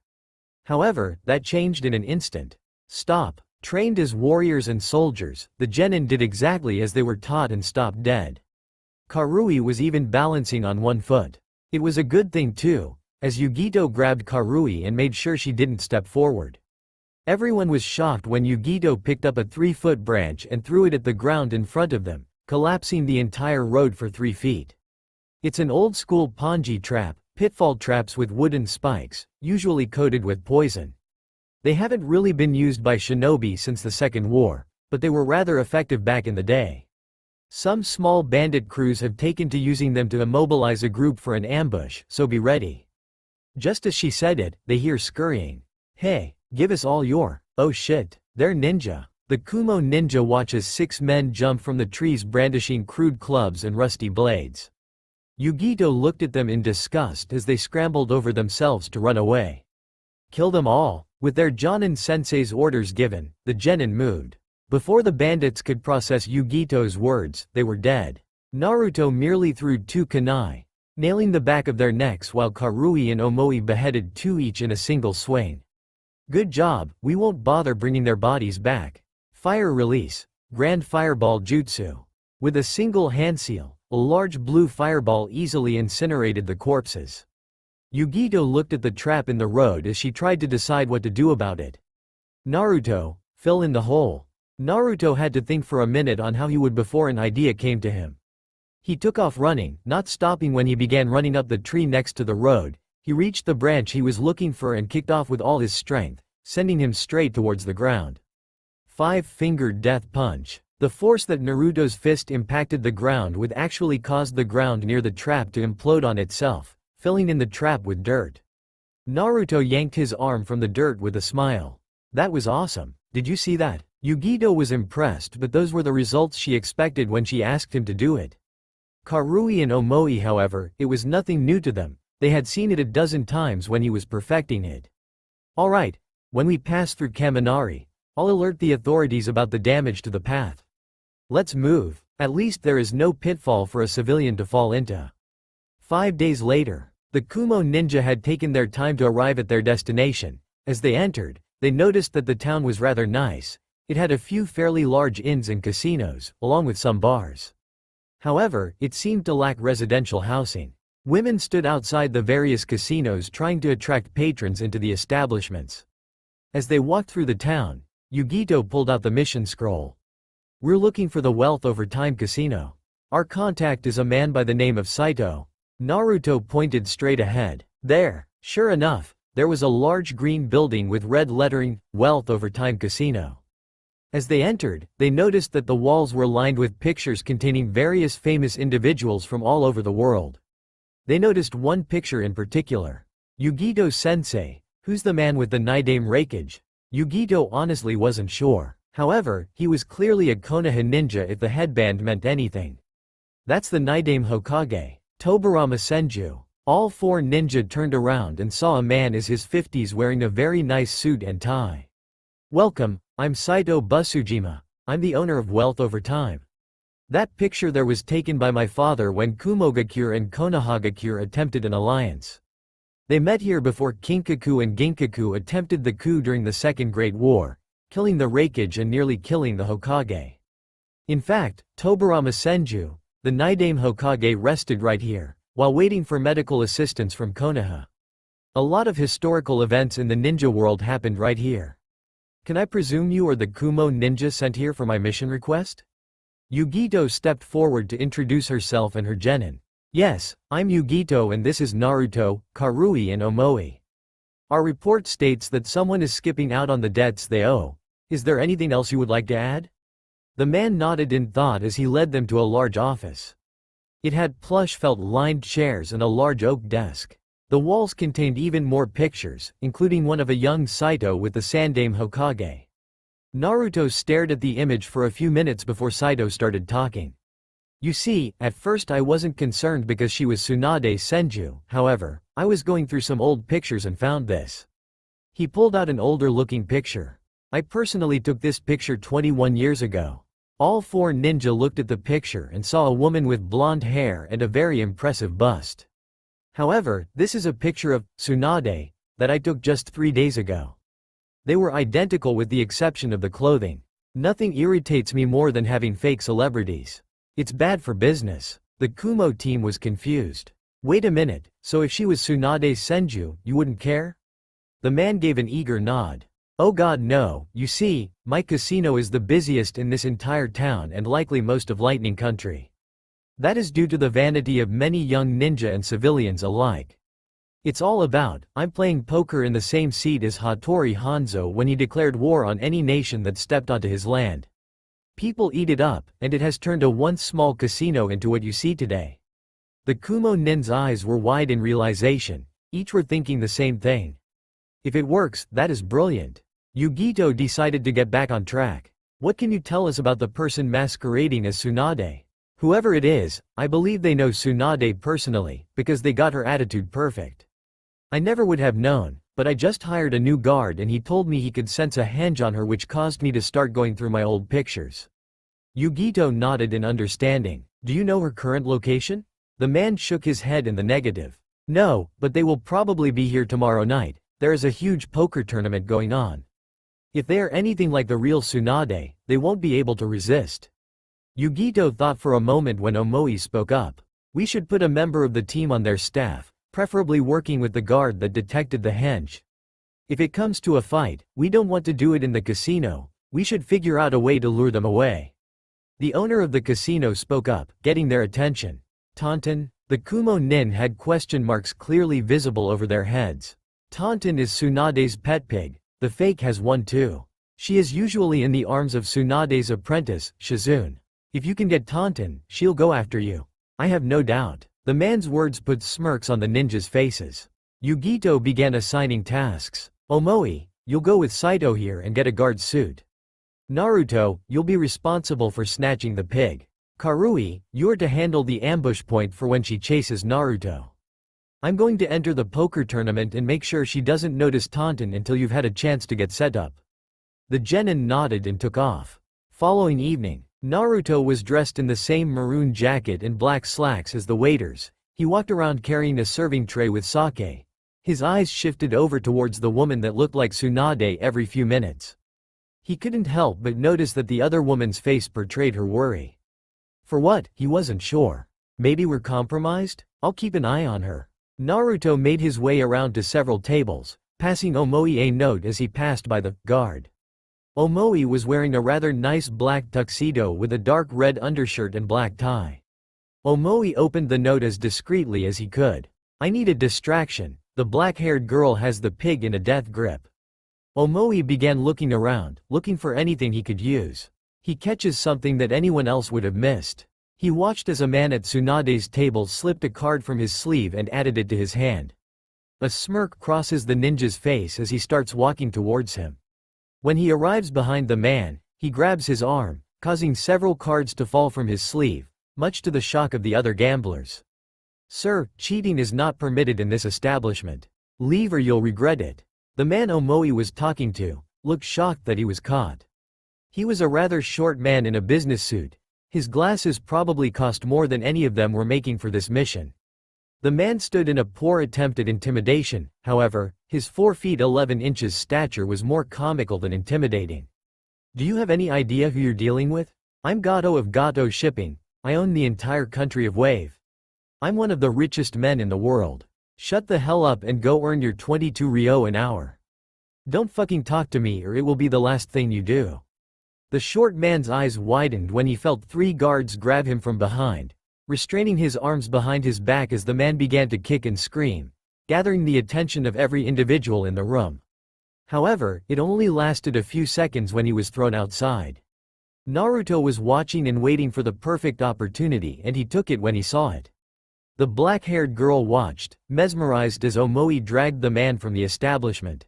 However, that changed in an instant. Stop. Trained as warriors and soldiers, the genin did exactly as they were taught and stopped dead. Karui was even balancing on one foot. It was a good thing too, as Yugito grabbed Karui and made sure she didn't step forward. Everyone was shocked when Yugito picked up a 3-foot branch and threw it at the ground in front of them, collapsing the entire road for 3 feet. It's an old-school Ponji trap, pitfall traps with wooden spikes, usually coated with poison. They haven't really been used by shinobi since the Second War, but they were rather effective back in the day. Some small bandit crews have taken to using them to immobilize a group for an ambush, so be ready. Just as she said it, they hear scurrying. Hey, give us all your. Oh shit, they're ninja. The Kumo ninja watches 6 men jump from the trees brandishing crude clubs and rusty blades. Yugito looked at them in disgust as they scrambled over themselves to run away. Kill them all. With their Jonin sensei's orders given, the genin moved. Before the bandits could process Yugito's words, they were dead. Naruto merely threw 2 kunai, nailing the back of their necks, while Karui and Omoi beheaded 2 each in a single swing. Good job, we won't bother bringing their bodies back. Fire release. Grand Fireball Jutsu. With a single hand seal, a large blue fireball easily incinerated the corpses. Yugito looked at the trap in the road as she tried to decide what to do about it. Naruto, fill in the hole. Naruto had to think for a minute on how he would before an idea came to him. He took off running, not stopping when he began running up the tree next to the road. He reached the branch he was looking for and kicked off with all his strength, sending him straight towards the ground. 5-fingered death punch. The force that Naruto's fist impacted the ground with actually caused the ground near the trap to implode on itself, filling in the trap with dirt. Naruto yanked his arm from the dirt with a smile. That was awesome. Did you see that? Yugito was impressed, but those were the results she expected when she asked him to do it. Karui and Omoi, however, it was nothing new to them. They had seen it a dozen times when he was perfecting it. Alright, when we pass through Kaminari, I'll alert the authorities about the damage to the path. Let's move. At least there is no pitfall for a civilian to fall into. 5 days later, the Kumo ninja had taken their time to arrive at their destination. As they entered, they noticed that the town was rather nice. It had a few fairly large inns and casinos, along with some bars. However, it seemed to lack residential housing. Women stood outside the various casinos trying to attract patrons into the establishments. As they walked through the town, Yugito pulled out the mission scroll. We're looking for the Wealth Over Time casino. Our contact is a man by the name of Saito. Naruto pointed straight ahead. There, sure enough, there was a large green building with red lettering, Wealth Over Time Casino. As they entered, they noticed that the walls were lined with pictures containing various famous individuals from all over the world. They noticed one picture in particular. Yugito sensei. Who's the man with the Nidaime raikage? Yugito honestly wasn't sure. However, he was clearly a Konoha ninja if the headband meant anything. That's the Nidaime Hokage, Tobarama Senju. All 4 ninja turned around and saw a man in his 50s wearing a very nice suit and tie. Welcome, I'm Saito Busujima. I'm the owner of Wealth Over Time. That picture there was taken by my father when Kumogakure and Konohagakure attempted an alliance. They met here before Kinkaku and Ginkaku attempted the coup during the Second Great War, killing the raikage and nearly killing the Hokage. In fact, Tobarama Senju, the Nidaime Hokage, rested right here, while waiting for medical assistance from Konoha. A lot of historical events in the ninja world happened right here. Can I presume you are the Kumo ninja sent here for my mission request? Yugito stepped forward to introduce herself and her genin. Yes, I'm Yugito and this is Naruto, Karui and Omoi. Our report states that someone is skipping out on the debts they owe. Is there anything else you would like to add? The man nodded in thought as he led them to a large office. It had plush felt-lined chairs and a large oak desk. The walls contained even more pictures, including one of a young Saito with the Sandaime Hokage. Naruto stared at the image for a few minutes before Saito started talking. You see, at first I wasn't concerned because she was Tsunade Senju, however, I was going through some old pictures and found this. He pulled out an older-looking picture. I personally took this picture 21 years ago. All four ninja looked at the picture and saw a woman with blonde hair and a very impressive bust. However, this is a picture of Tsunade that I took just 3 days ago. They were identical with the exception of the clothing. Nothing irritates me more than having fake celebrities. It's bad for business. The Kumo team was confused. Wait a minute, so if she was Tsunade Senju, you wouldn't care? The man gave an eager nod. Oh god no, you see, my casino is the busiest in this entire town and likely most of Lightning Country. That is due to the vanity of many young ninja and civilians alike. It's all about, I'm playing poker in the same seat as Hattori Hanzo when he declared war on any nation that stepped onto his land. People eat it up, and it has turned a once small casino into what you see today. The Kumo nin's eyes were wide in realization, each were thinking the same thing. If it works, that is brilliant. Yugito decided to get back on track. What can you tell us about the person masquerading as Tsunade? Whoever it is, I believe they know Tsunade personally, because they got her attitude perfect. I never would have known, but I just hired a new guard and he told me he could sense a henge on her, which caused me to start going through my old pictures. Yugito nodded in understanding. Do you know her current location? The man shook his head in the negative. No, but they will probably be here tomorrow night. There is a huge poker tournament going on. If they are anything like the real Tsunade, they won't be able to resist. Yugito thought for a moment when Omoi spoke up. We should put a member of the team on their staff, preferably working with the guard that detected the henge. If it comes to a fight, we don't want to do it in the casino. We should figure out a way to lure them away. The owner of the casino spoke up, getting their attention. Taunton, the Kumo nin had question marks clearly visible over their heads. Taunton is Tsunade's pet pig. The fake has one too. She is usually in the arms of Tsunade's apprentice, Shizune. If you can get Taunton, she'll go after you. I have no doubt. The man's words put smirks on the ninjas' faces. Yugito began assigning tasks. Omoi, you'll go with Saito here and get a guard suit. Naruto, you'll be responsible for snatching the pig. Karui, you're to handle the ambush point for when she chases Naruto. I'm going to enter the poker tournament and make sure she doesn't notice Taunton until you've had a chance to get set up. The genin nodded and took off. Following evening, Naruto was dressed in the same maroon jacket and black slacks as the waiters. He walked around carrying a serving tray with sake. His eyes shifted over towards the woman that looked like Tsunade every few minutes. He couldn't help but notice that the other woman's face portrayed her worry. For what, he wasn't sure. Maybe we're compromised? I'll keep an eye on her. Naruto made his way around to several tables, passing Omoi a note as he passed by the guard. Omoi was wearing a rather nice black tuxedo with a dark red undershirt and black tie. Omoi opened the note as discreetly as he could. I need a distraction. The black-haired girl has the pig in a death grip. Omoi began looking around, looking for anything he could use. He catches something that anyone else would have missed. He watched as a man at Tsunade's table slipped a card from his sleeve and added it to his hand. A smirk crosses the ninja's face as he starts walking towards him. When he arrives behind the man, he grabs his arm, causing several cards to fall from his sleeve, much to the shock of the other gamblers. Sir, cheating is not permitted in this establishment. Leave or you'll regret it. The man Omoi was talking to looked shocked that he was caught. He was a rather short man in a business suit. His glasses probably cost more than any of them were making for this mission. The man stood in a poor attempt at intimidation, however, his 4 feet 11 inches stature was more comical than intimidating. Do you have any idea who you're dealing with? I'm Gato of Gato Shipping, I own the entire country of Wave. I'm one of the richest men in the world. Shut the hell up and go earn your 22 Ryo an hour. Don't fucking talk to me or it will be the last thing you do. The short man's eyes widened when he felt 3 guards grab him from behind, restraining his arms behind his back as the man began to kick and scream, gathering the attention of every individual in the room. However, it only lasted a few seconds when he was thrown outside. Naruto was watching and waiting for the perfect opportunity and he took it when he saw it. The black-haired girl watched, mesmerized as Omoi dragged the man from the establishment.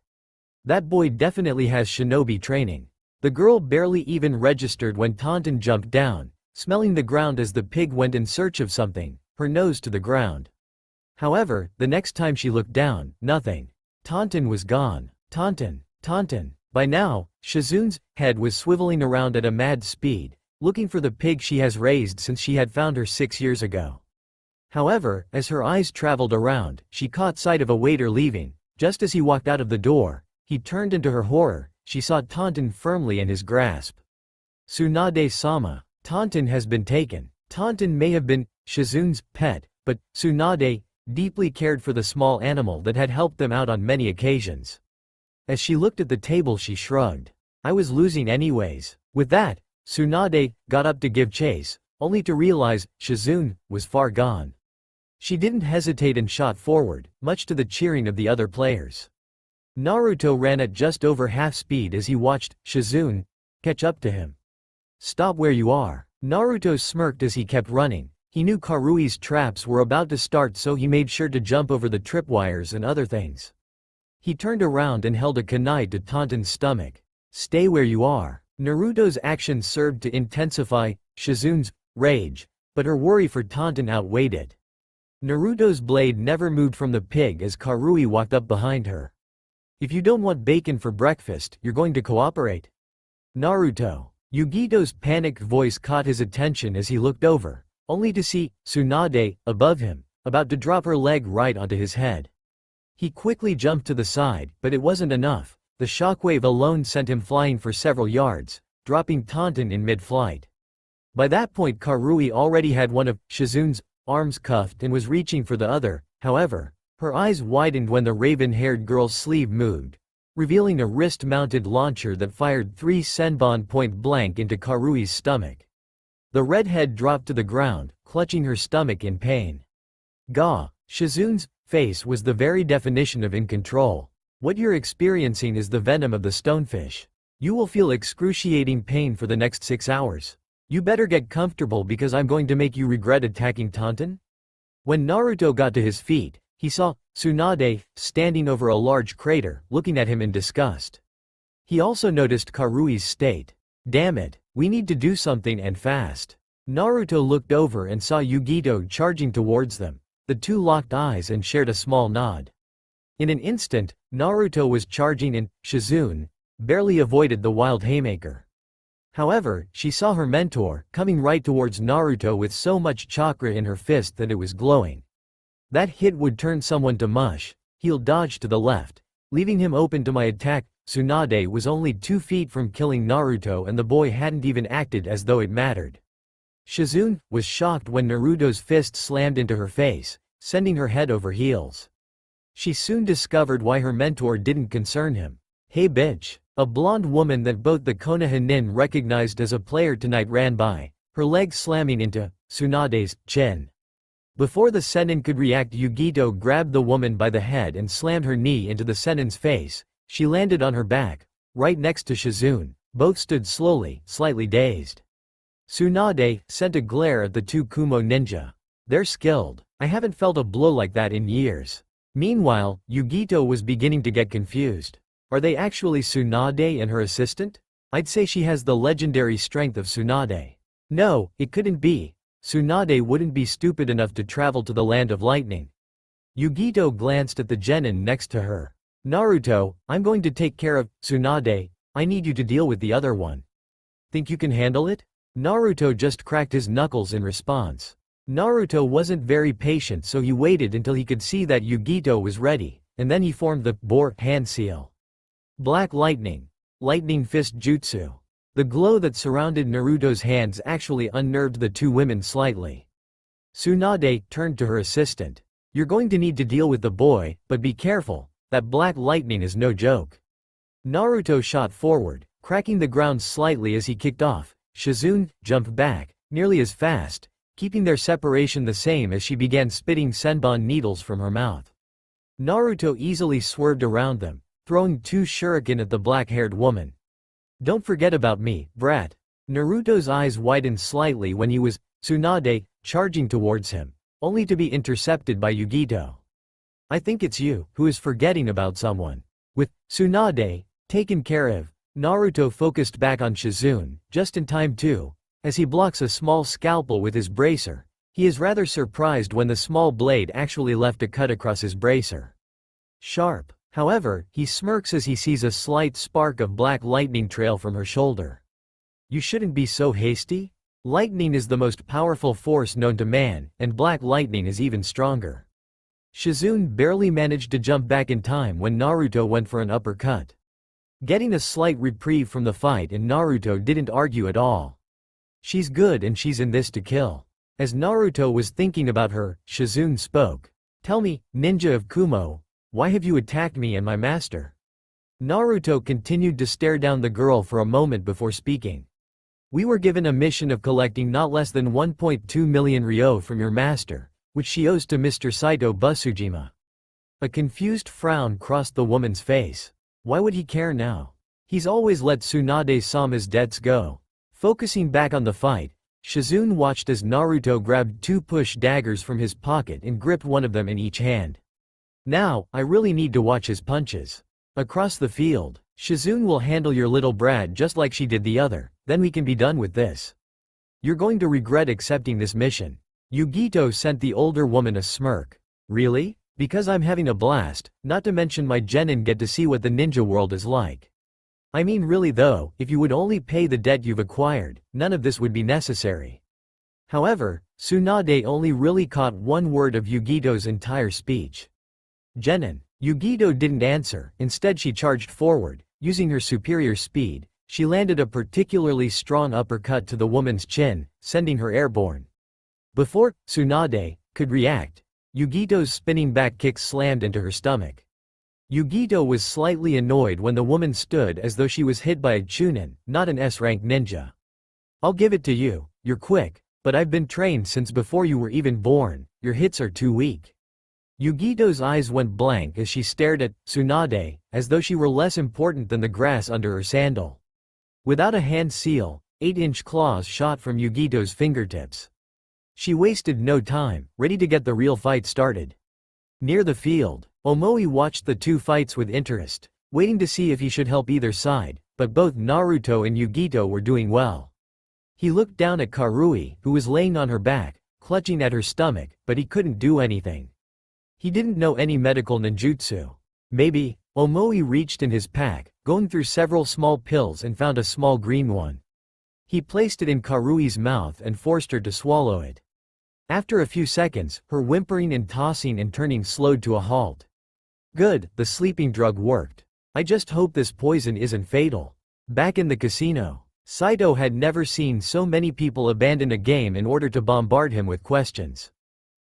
That boy definitely has shinobi training. The girl barely even registered when Taunton jumped down, smelling the ground as the pig went in search of something, her nose to the ground. However, the next time she looked down, nothing. Taunton was gone. Taunton. By now, Shizune's head was swiveling around at a mad speed, looking for the pig she has raised since she had found her 6 years ago. However, as her eyes traveled around, she caught sight of a waiter leaving. Just as he walked out of the door, he turned and to her horror, she saw Taunton firmly in his grasp. Tsunade-sama. Taunton has been taken. Taunton may have been Shizune's pet, but Tsunade deeply cared for the small animal that had helped them out on many occasions. As she looked at the table she shrugged. I was losing anyways. With that, Tsunade got up to give chase, only to realize Shizune was far gone. She didn't hesitate and shot forward, much to the cheering of the other players. Naruto ran at just over half speed as he watched Shizune catch up to him. Stop where you are. Naruto smirked as he kept running. He knew Karui's traps were about to start, so he made sure to jump over the tripwires and other things. He turned around and held a kunai to Taunton's stomach. Stay where you are. Naruto's action served to intensify Shizune's rage, but her worry for Taunton outweighed it. Naruto's blade never moved from the pig as Karui walked up behind her. If you don't want bacon for breakfast, you're going to cooperate? Naruto. Yugito's panicked voice caught his attention as he looked over, only to see Tsunade above him, about to drop her leg right onto his head. He quickly jumped to the side, but it wasn't enough. The shockwave alone sent him flying for several yards, dropping Taunton in mid-flight. By that point Karui already had one of Shizune's arms cuffed and was reaching for the other. However, her eyes widened when the raven-haired girl's sleeve moved, revealing a wrist-mounted launcher that fired 3 senbon point-blank into Karui's stomach. The redhead dropped to the ground, clutching her stomach in pain. Gah! Shizune's face was the very definition of in control. What you're experiencing is the venom of the stonefish. You will feel excruciating pain for the next 6 hours. You better get comfortable because I'm going to make you regret attacking Taunton? When Naruto got to his feet, he saw Tsunade standing over a large crater, looking at him in disgust. He also noticed Karui's state. Damn it, we need to do something and fast. Naruto looked over and saw Yugito charging towards them. The two locked eyes and shared a small nod. In an instant, Naruto was charging and Shizune barely avoided the wild haymaker. However, she saw her mentor coming right towards Naruto with so much chakra in her fist that it was glowing. That hit would turn someone to mush. He'll dodge to the left, leaving him open to my attack. Tsunade was only 2 feet from killing Naruto and the boy hadn't even acted as though it mattered. Shizune was shocked when Naruto's fist slammed into her face, sending her head over heels. She soon discovered why her mentor didn't concern him. Hey bitch! A blonde woman that both the Konoha nin recognized as a player tonight ran by, her leg slamming into Tsunade's chin. Before the Senin could react, Yugito grabbed the woman by the head and slammed her knee into the Senin's face. She landed on her back, right next to Shizune. Both stood slowly, slightly dazed. Tsunade sent a glare at the 2 Kumo ninja. They're skilled. I haven't felt a blow like that in years. Meanwhile, Yugito was beginning to get confused. Are they actually Tsunade and her assistant? I'd say she has the legendary strength of Tsunade. No, it couldn't be. Tsunade wouldn't be stupid enough to travel to the land of lightning. Yugito glanced at the genin next to her. Naruto, I'm going to take care of Tsunade. I need you to deal with the other one. Think you can handle it? Naruto just cracked his knuckles in response. Naruto wasn't very patient, so he waited until he could see that Yugito was ready, and then he formed the boar hand seal. Black lightning. Lightning fist jutsu. The glow that surrounded Naruto's hands actually unnerved the two women slightly. Tsunade turned to her assistant. "You're going to need to deal with the boy, but be careful, that black lightning is no joke." Naruto shot forward, cracking the ground slightly as he kicked off. Shizune jumped back, nearly as fast, keeping their separation the same as she began spitting senbon needles from her mouth. Naruto easily swerved around them, throwing two shuriken at the black-haired woman. "Don't forget about me, brat." Naruto's eyes widened slightly when he was Tsunade charging towards him, only to be intercepted by Yugito. "I think it's you who is forgetting about someone." With Tsunade taken care of, Naruto focused back on Shizune, just in time too, as he blocks a small scalpel with his bracer. He is rather surprised when the small blade actually left a cut across his bracer. Sharp. However, he smirks as he sees a slight spark of black lightning trail from her shoulder. "You shouldn't be so hasty. Lightning is the most powerful force known to man, and black lightning is even stronger." Shizune barely managed to jump back in time when Naruto went for an uppercut. Getting a slight reprieve from the fight, and Naruto didn't argue at all. "She's good and she's in this to kill." As Naruto was thinking about her, Shizune spoke. "Tell me, ninja of Kumo, why have you attacked me and my master?" Naruto continued to stare down the girl for a moment before speaking. "We were given a mission of collecting not less than 1.2 million ryo from your master, which she owes to Mr. Saito Busujima." A confused frown crossed the woman's face. Why would he care now? He's always let Tsunade-sama's debts go. Focusing back on the fight, Shizune watched as Naruto grabbed two push daggers from his pocket and gripped one of them in each hand. "Now, I really need to watch his punches." Across the field, "Shizune will handle your little brat just like she did the other, then we can be done with this. You're going to regret accepting this mission." Yugito sent the older woman a smirk. "Really? Because I'm having a blast, not to mention my genin get to see what the ninja world is like. I mean really though, if you would only pay the debt you've acquired, none of this would be necessary." However, Tsunade only really caught one word of Yugito's entire speech. "Genin." Yugito didn't answer, instead she charged forward. Using her superior speed, she landed a particularly strong uppercut to the woman's chin, sending her airborne. Before Tsunade could react, Yugito's spinning back kick slammed into her stomach. Yugito was slightly annoyed when the woman stood as though she was hit by a chunin, not an S-rank ninja. "I'll give it to you, you're quick, but I've been trained since before you were even born, your hits are too weak." Yugito's eyes went blank as she stared at Tsunade, as though she were less important than the grass under her sandal. Without a hand seal, 8-inch claws shot from Yugito's fingertips. She wasted no time, ready to get the real fight started. Near the field, Omoi watched the two fights with interest, waiting to see if he should help either side, but both Naruto and Yugito were doing well. He looked down at Karui, who was laying on her back, clutching at her stomach, but he couldn't do anything. He didn't know any medical ninjutsu. Maybe. Omoi reached in his pack, going through several small pills and found a small green one. He placed it in Karui's mouth and forced her to swallow it. After a few seconds, her whimpering and tossing and turning slowed to a halt. "Good, the sleeping drug worked. I just hope this poison isn't fatal." Back in the casino, Saito had never seen so many people abandon a game in order to bombard him with questions.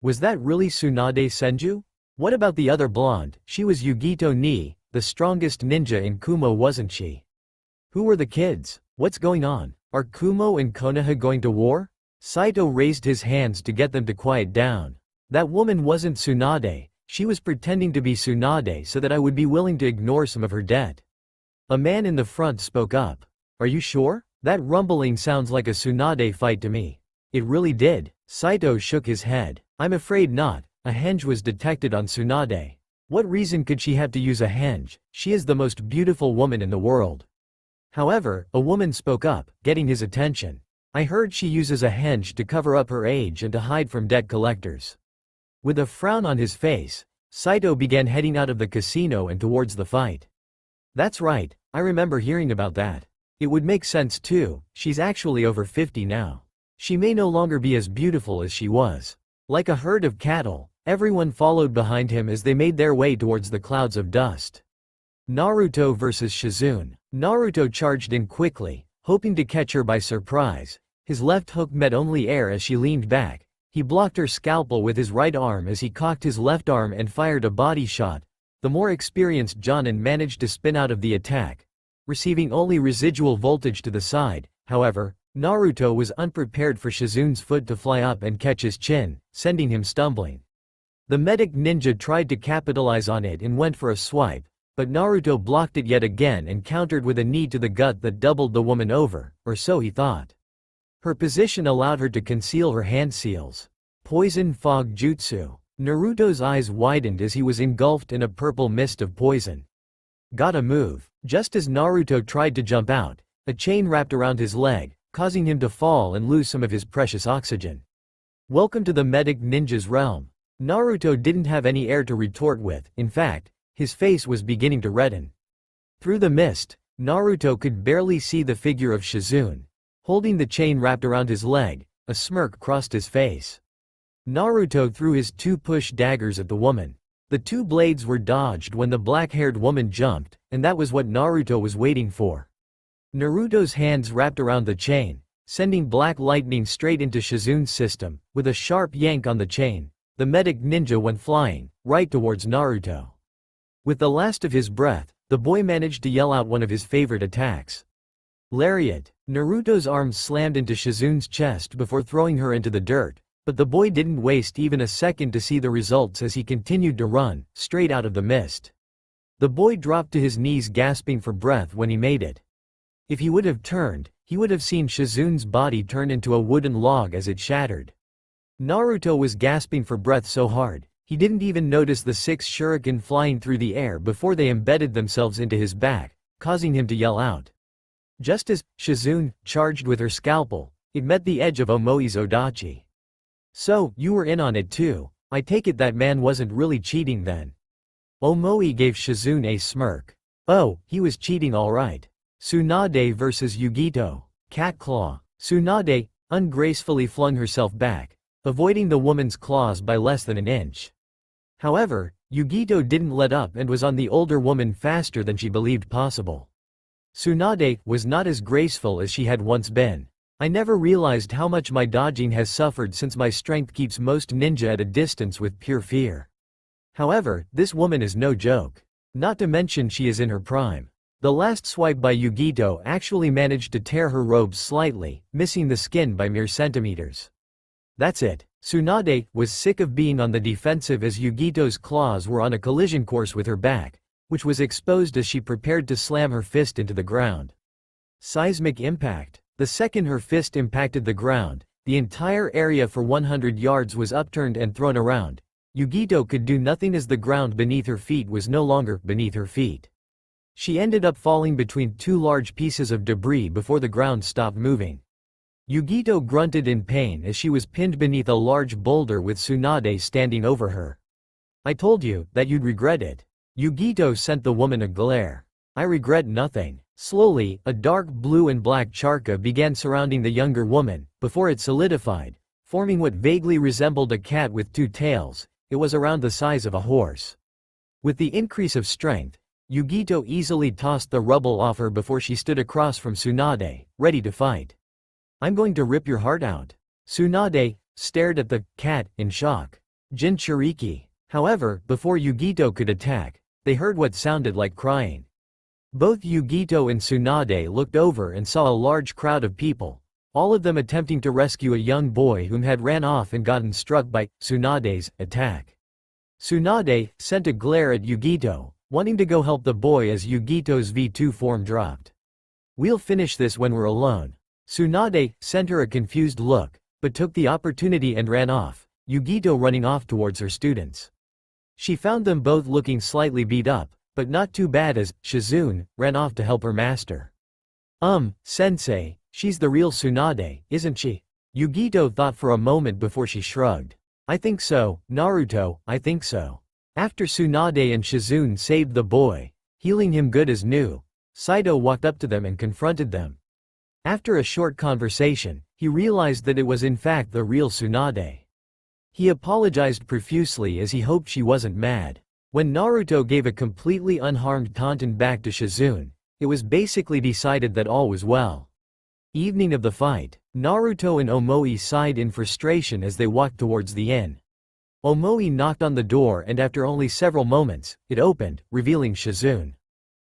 Was that really Tsunade Senju? What about the other blonde? She was Yugito Ni, the strongest ninja in Kumo, wasn't she? Who were the kids? What's going on? Are Kumo and Konoha going to war? Saito raised his hands to get them to quiet down. That woman wasn't Tsunade, she was pretending to be Tsunade so that I would be willing to ignore some of her debt. A man in the front spoke up. "Are you sure? That rumbling sounds like a Tsunade fight to me." "It really did." Saito shook his head. "I'm afraid not. A henge was detected on Tsunade. What reason could she have to use a henge? She is the most beautiful woman in the world." However, a woman spoke up, getting his attention. "I heard she uses a henge to cover up her age and to hide from debt collectors." With a frown on his face, Saito began heading out of the casino and towards the fight. "That's right, I remember hearing about that. It would make sense too, she's actually over 50 now. She may no longer be as beautiful as she was." Like a herd of cattle, everyone followed behind him as they made their way towards the clouds of dust. Naruto vs. Shizune. Naruto charged in quickly, Hoping to catch her by surprise, his left hook met only air as she leaned back. He blocked her scalpel with his right arm as he cocked his left arm and fired a body shot. The more experienced Jonin managed to spin out of the attack, receiving only residual voltage to the side. However, Naruto was unprepared for Shizune's foot to fly up and catch his chin, sending him stumbling. The medic ninja tried to capitalize on it and went for a swipe, but Naruto blocked it yet again and countered with a knee to the gut that doubled the woman over, or so he thought. Her position allowed her to conceal her hand seals. Poison fog jutsu. Naruto's eyes widened as he was engulfed in a purple mist of poison. Gotta move. Just as Naruto tried to jump out, a chain wrapped around his leg, causing him to fall and lose some of his precious oxygen. Welcome to the medic ninja's realm. Naruto didn't have any air to retort with. In fact, his face was beginning to redden. Through the mist, Naruto could barely see the figure of Shizune. Holding the chain wrapped around his leg, a smirk crossed his face. Naruto threw his two push daggers at the woman. The two blades were dodged when the black-haired woman jumped, and that was what Naruto was waiting for. Naruto's hands wrapped around the chain, sending black lightning straight into Shizune's system. With a sharp yank on the chain, the medic ninja went flying, right towards Naruto. With the last of his breath, the boy managed to yell out one of his favorite attacks. Lariat. Naruto's arms slammed into Shizune's chest before throwing her into the dirt. But the boy didn't waste even a second to see the results as he continued to run, straight out of the mist. The boy dropped to his knees gasping for breath when he made it. If he would have turned, he would have seen Shizune's body turn into a wooden log as it shattered. Naruto was gasping for breath so hard, he didn't even notice the 6 shuriken flying through the air before they embedded themselves into his back, causing him to yell out. Just as Shizune charged with her scalpel, it met the edge of Omoi's odachi. So, you were in on it too. I take it that man wasn't really cheating then. Omoi gave Shizune a smirk. Oh, he was cheating alright. Tsunade versus Yugito. Cat claw. Tsunade ungracefully flung herself back, avoiding the woman's claws by less than an inch. However, Yugito didn't let up and was on the older woman faster than she believed possible. Tsunade was not as graceful as she had once been. I never realized how much my dodging has suffered since my strength keeps most ninja at a distance with pure fear. However, this woman is no joke. Not to mention she is in her prime. The last swipe by Yugito actually managed to tear her robes slightly, missing the skin by mere centimeters. That's it. Tsunade was sick of being on the defensive as Yugito's claws were on a collision course with her back, which was exposed as she prepared to slam her fist into the ground. Seismic impact. The second her fist impacted the ground, the entire area for 100 yards was upturned and thrown around. Yugito could do nothing as the ground beneath her feet was no longer beneath her feet. She ended up falling between 2 large pieces of debris before the ground stopped moving. Yugito grunted in pain as she was pinned beneath a large boulder with Tsunade standing over her. I told you that you'd regret it. Yugito sent the woman a glare. I regret nothing. Slowly, a dark blue and black charka began surrounding the younger woman, before it solidified, forming what vaguely resembled a cat with 2 tails. It was around the size of a horse. With the increase of strength, Yugito easily tossed the rubble off her before she stood across from Tsunade, ready to fight. I'm going to rip your heart out. Tsunade stared at the cat in shock. Jinchuriki. However, before Yugito could attack, they heard what sounded like crying. Both Yugito and Tsunade looked over and saw a large crowd of people, all of them attempting to rescue a young boy whom had ran off and gotten struck by Tsunade's attack. Tsunade sent a glare at Yugito, wanting to go help the boy as Yugito's V2 form dropped. We'll finish this when we're alone. Tsunade sent her a confused look, but took the opportunity and ran off, Yugito running off towards her students. She found them both looking slightly beat up, but not too bad as Shizune ran off to help her master. Sensei, she's the real Tsunade, isn't she? Yugito thought for a moment before she shrugged. I think so, Naruto, I think so. After Tsunade and Shizune saved the boy, healing him good as new, Saito walked up to them and confronted them. After a short conversation, he realized that it was in fact the real Tsunade. He apologized profusely as he hoped she wasn't mad. When Naruto gave a completely unharmed Tauntaun back to Shizune, it was basically decided that all was well. Evening of the fight, Naruto and Omoi sighed in frustration as they walked towards the inn. Omoi knocked on the door and after only several moments, it opened, revealing Shizune.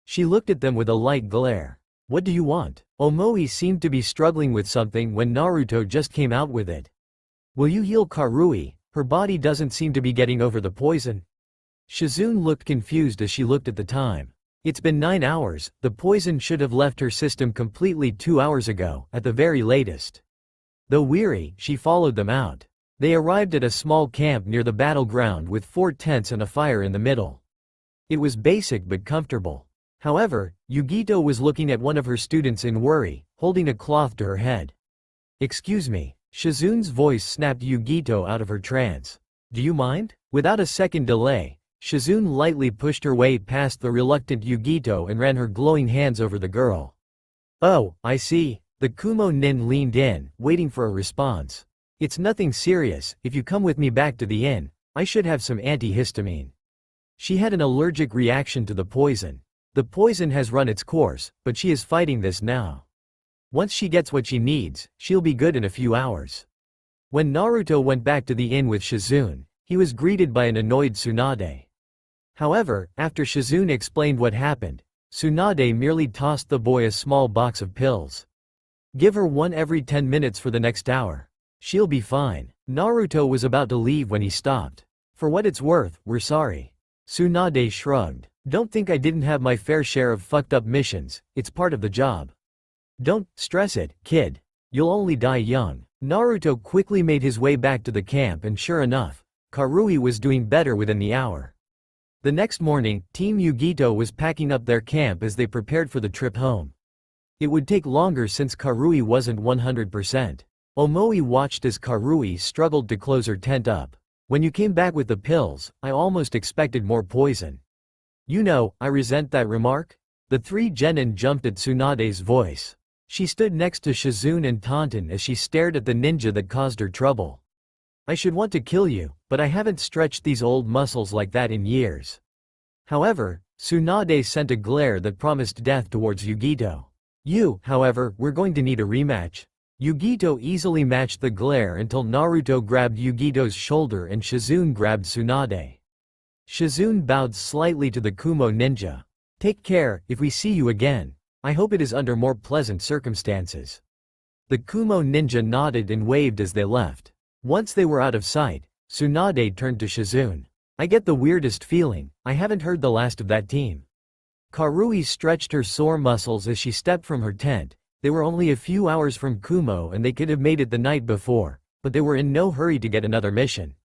She looked at them with a light glare. "What do you want?" Omoi seemed to be struggling with something when Naruto just came out with it. "Will you heal Karui? Her body doesn't seem to be getting over the poison." Shizune looked confused as she looked at the time. It's been 9 hours, the poison should have left her system completely 2 hours ago, at the very latest. Though weary, she followed them out. They arrived at a small camp near the battleground with 4 tents and a fire in the middle. It was basic but comfortable. However, Yugito was looking at one of her students in worry, holding a cloth to her head. "Excuse me." Shizune's voice snapped Yugito out of her trance. "Do you mind?" Without a second delay, Shizune lightly pushed her way past the reluctant Yugito and ran her glowing hands over the girl. "Oh, I see." The Kumo nin leaned in, waiting for a response. "It's nothing serious. If you come with me back to the inn, I should have some antihistamine." She had an allergic reaction to the poison. The poison has run its course, but she is fighting this now. Once she gets what she needs, she'll be good in a few hours. When Naruto went back to the inn with Shizune, he was greeted by an annoyed Tsunade. However, after Shizune explained what happened, Tsunade merely tossed the boy a small box of pills. "Give her one every 10 minutes for the next hour. She'll be fine." Naruto was about to leave when he stopped. "For what it's worth, we're sorry." Tsunade shrugged. "Don't think I didn't have my fair share of fucked up missions, it's part of the job. Don't stress it, kid. You'll only die young." Naruto quickly made his way back to the camp and sure enough, Karui was doing better within the hour. The next morning, Team Yugito was packing up their camp as they prepared for the trip home. It would take longer since Karui wasn't 100%. Omoi watched as Karui struggled to close her tent up. "When you came back with the pills, I almost expected more poison." "You know, I resent that remark." The 3 genin jumped at Tsunade's voice. She stood next to Shizune and Taunton as she stared at the ninja that caused her trouble. "I should want to kill you, but I haven't stretched these old muscles like that in years." However, Tsunade sent a glare that promised death towards Yugito. "You, however, we're going to need a rematch." Yugito easily matched the glare until Naruto grabbed Yugito's shoulder and Shizune grabbed Tsunade. Shizune bowed slightly to the Kumo ninja. "Take care, if we see you again. I hope it is under more pleasant circumstances." The Kumo ninja nodded and waved as they left. Once they were out of sight, Tsunade turned to Shizune. "I get the weirdest feeling, I haven't heard the last of that team." Karui stretched her sore muscles as she stepped from her tent. They were only a few hours from Kumo and they could have made it the night before, but they were in no hurry to get another mission.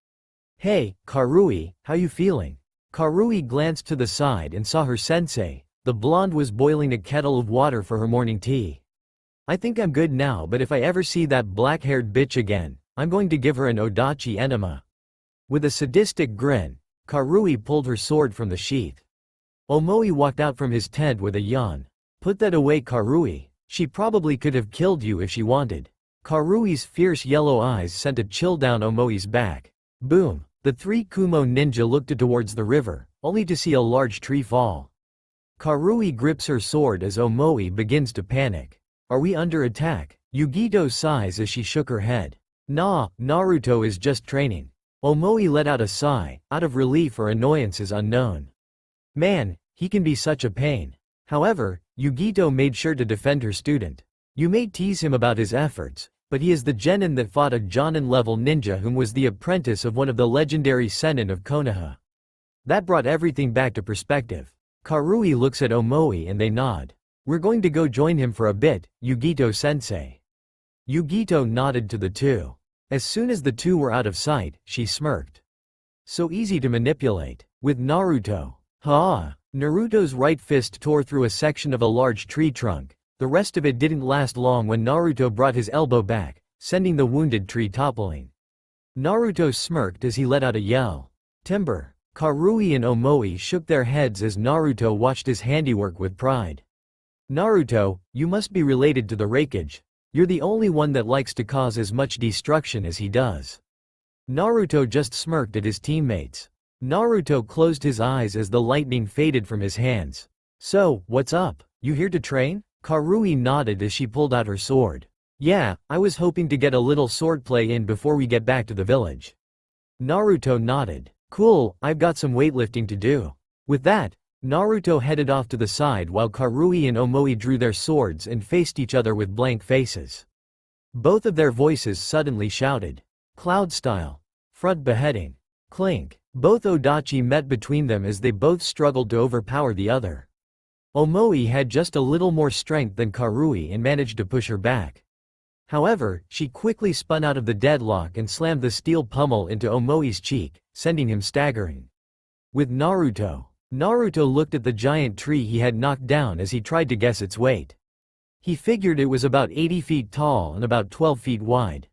"Hey, Karui, how you feeling?" Karui glanced to the side and saw her sensei. The blonde was boiling a kettle of water for her morning tea. "I think I'm good now, but if I ever see that black-haired bitch again, I'm going to give her an Odachi enema." With a sadistic grin, Karui pulled her sword from the sheath. Omoi walked out from his tent with a yawn. "Put that away, Karui. She probably could have killed you if she wanted." Karui's fierce yellow eyes sent a chill down Omoi's back. Boom! The 3 Kumo ninja looked towards the river, only to see a large tree fall. Karui grips her sword as Omoi begins to panic. "Are we under attack?" Yugito sighs as she shook her head. "Nah, Naruto is just training." Omoi let out a sigh, out of relief or annoyance is unknown. "Man, he can be such a pain." However, Yugito made sure to defend her student. "You may tease him about his efforts, but he is the genin that fought a Jonin-level ninja whom was the apprentice of one of the legendary Sennin of Konoha." That brought everything back to perspective. Karui looks at Omoi and they nod. "We're going to go join him for a bit, Yugito-sensei." Yugito nodded to the 2. As soon as the 2 were out of sight, she smirked. "So easy to manipulate. With Naruto." Ha! Naruto's right fist tore through a section of a large tree trunk. The rest of it didn't last long when Naruto brought his elbow back, sending the wounded tree toppling. Naruto smirked as he let out a yell. "Timber." Karui and Omoi shook their heads as Naruto watched his handiwork with pride. "Naruto, you must be related to the Raikage. You're the only one that likes to cause as much destruction as he does." Naruto just smirked at his teammates. Naruto closed his eyes as the lightning faded from his hands. "So, what's up? You here to train?" Karui nodded as she pulled out her sword. Yeah, I was hoping to get a little swordplay in before we get back to the village. Naruto nodded. Cool, I've got some weightlifting to do. With that, Naruto headed off to the side while Karui and Omoi drew their swords and faced each other with blank faces. Both of their voices suddenly shouted. Cloud style. Front beheading. Clink. Both Odachi met between them as they both struggled to overpower the other. Omoi had just a little more strength than Karui and managed to push her back. However, she quickly spun out of the deadlock and slammed the steel pummel into Omoi's cheek, sending him staggering. With Naruto looked at the giant tree he had knocked down as he tried to guess its weight. He figured it was about 80 feet tall and about 12 feet wide.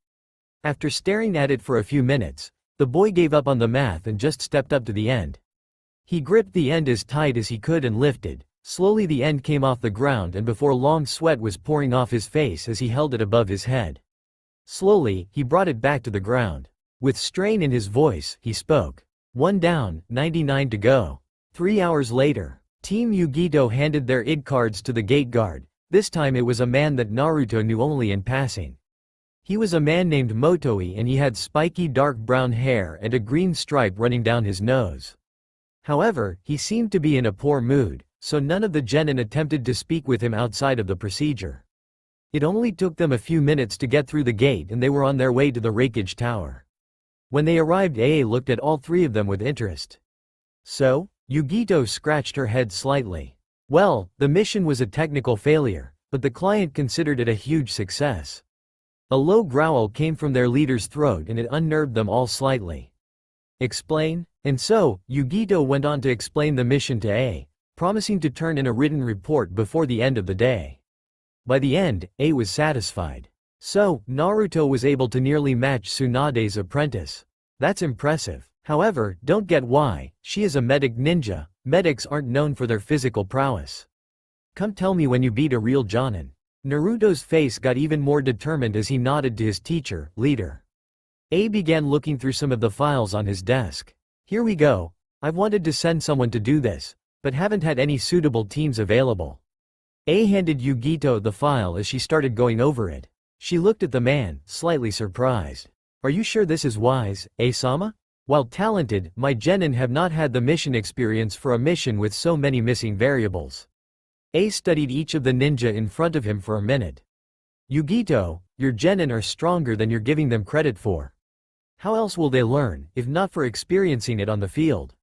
After staring at it for a few minutes, the boy gave up on the math and just stepped up to the end. He gripped the end as tight as he could and lifted. Slowly the end came off the ground, and before long sweat was pouring off his face as he held it above his head. Slowly, he brought it back to the ground. With strain in his voice, he spoke. 1 down, 99 to go. 3 hours later, Team Yugito handed their ID cards to the gate guard. This time it was a man that Naruto knew only in passing. He was a man named Motoi, and he had spiky dark brown hair and a green stripe running down his nose. However, he seemed to be in a poor mood, so none of the genin attempted to speak with him outside of the procedure. It only took them a few minutes to get through the gate and they were on their way to the Raikage Tower. When they arrived, Ai looked at all three of them with interest. So? Yugito scratched her head slightly. Well, the mission was a technical failure, but the client considered it a huge success. A low growl came from their leader's throat and it unnerved them all slightly. Explain? And so, Yugito went on to explain the mission to A, promising to turn in a written report before the end of the day. By the end, A was satisfied. So, Naruto was able to nearly match Tsunade's apprentice. That's impressive. However, don't get why, she is a medic ninja. Medics aren't known for their physical prowess. Come tell me when you beat a real jonin. Naruto's face got even more determined as he nodded to his teacher, leader. A began looking through some of the files on his desk. Here we go. I've wanted to send someone to do this, but haven't had any suitable teams available. A handed Yugito the file as she started going over it. She looked at the man, slightly surprised. Are you sure this is wise, A-sama? While talented, my genin have not had the mission experience for a mission with so many missing variables. A studied each of the ninja in front of him for a minute. Yugito, your genin are stronger than you're giving them credit for. How else will they learn, if not for experiencing it on the field?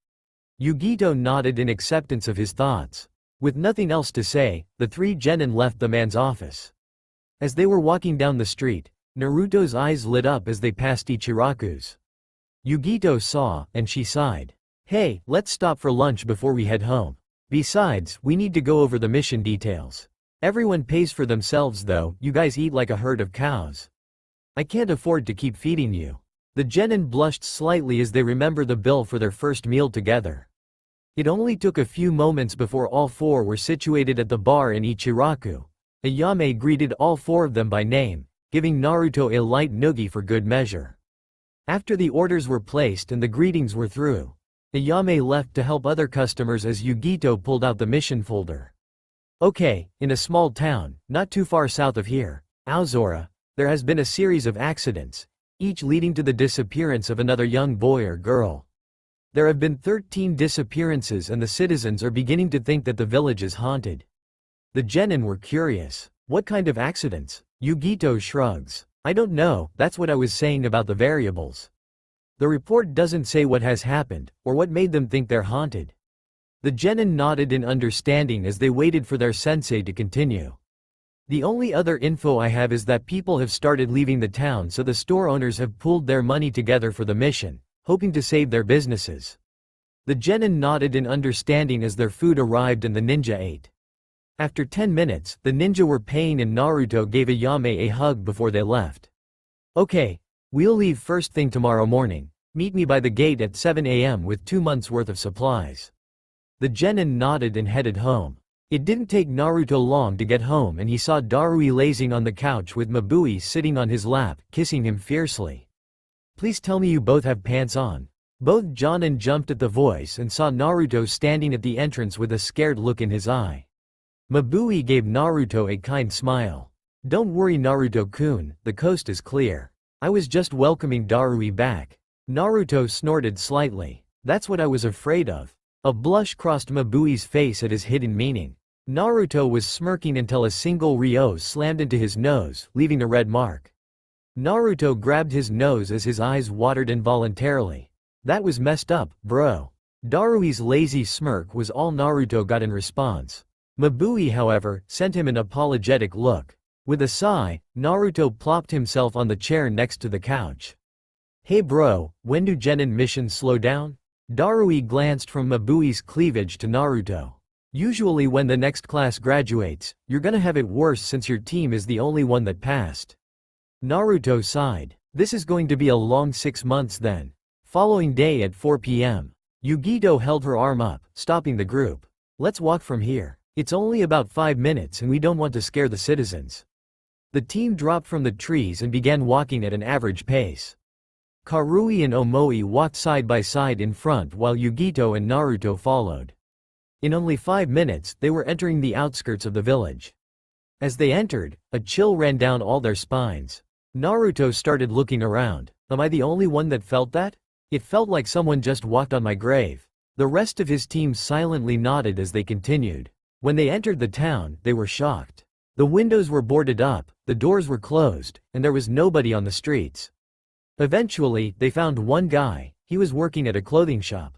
Yugito nodded in acceptance of his thoughts. With nothing else to say, the three genin left the man's office. As they were walking down the street, Naruto's eyes lit up as they passed Ichiraku's. Yugito saw, and she sighed. Hey, let's stop for lunch before we head home. Besides, we need to go over the mission details. Everyone pays for themselves though, you guys eat like a herd of cows. I can't afford to keep feeding you. The genin blushed slightly as they remember the bill for their first meal together. It only took a few moments before all four were situated at the bar in Ichiraku. Ayame greeted all four of them by name, giving Naruto a light noogie for good measure. After the orders were placed and the greetings were through, Ayame left to help other customers as Yugito pulled out the mission folder. Okay, in a small town, not too far south of here, Aozora, there has been a series of accidents, each leading to the disappearance of another young boy or girl. There have been 13 disappearances and the citizens are beginning to think that the village is haunted. The genin were curious. What kind of accidents? Yugito shrugs. I don't know, that's what I was saying about the variables. The report doesn't say what has happened, or what made them think they're haunted. The genin nodded in understanding as they waited for their sensei to continue. The only other info I have is that people have started leaving the town, so the store owners have pooled their money together for the mission, hoping to save their businesses. The genin nodded in understanding as their food arrived and the ninja ate. After 10 minutes, the ninja were paying and Naruto gave Ayame a hug before they left. Okay, we'll leave first thing tomorrow morning. Meet me by the gate at 7 a.m. with 2 months worth of supplies. The genin nodded and headed home. It didn't take Naruto long to get home and he saw Darui lazing on the couch with Mabui sitting on his lap, kissing him fiercely. Please tell me you both have pants on. Both Jonin jumped at the voice and saw Naruto standing at the entrance with a scared look in his eye. Mabui gave Naruto a kind smile. Don't worry Naruto-kun, the coast is clear. I was just welcoming Darui back. Naruto snorted slightly. That's what I was afraid of. A blush crossed Mabui's face at his hidden meaning. Naruto was smirking until a single Ryo slammed into his nose, leaving a red mark. Naruto grabbed his nose as his eyes watered involuntarily. That was messed up, bro. Darui's lazy smirk was all Naruto got in response. Mabui, however, sent him an apologetic look. With a sigh, Naruto plopped himself on the chair next to the couch. Hey bro, when do genin missions slow down? Darui glanced from Mabui's cleavage to Naruto. Usually when the next class graduates, you're gonna have it worse since your team is the only one that passed. Naruto sighed. This is going to be a long 6 months then. Following day at 4 p.m. Yugito held her arm up, stopping the group. Let's walk from here. It's only about 5 minutes and we don't want to scare the citizens. The team dropped from the trees and began walking at an average pace. Karui and Omoi walked side by side in front while Yugito and Naruto followed. In only 5 minutes, they were entering the outskirts of the village. As they entered, a chill ran down all their spines. Naruto started looking around. Am I the only one that felt that? It felt like someone just walked on my grave. The rest of his team silently nodded as they continued. When they entered the town, they were shocked. The windows were boarded up, the doors were closed, and there was nobody on the streets. Eventually, they found one guy. He was working at a clothing shop.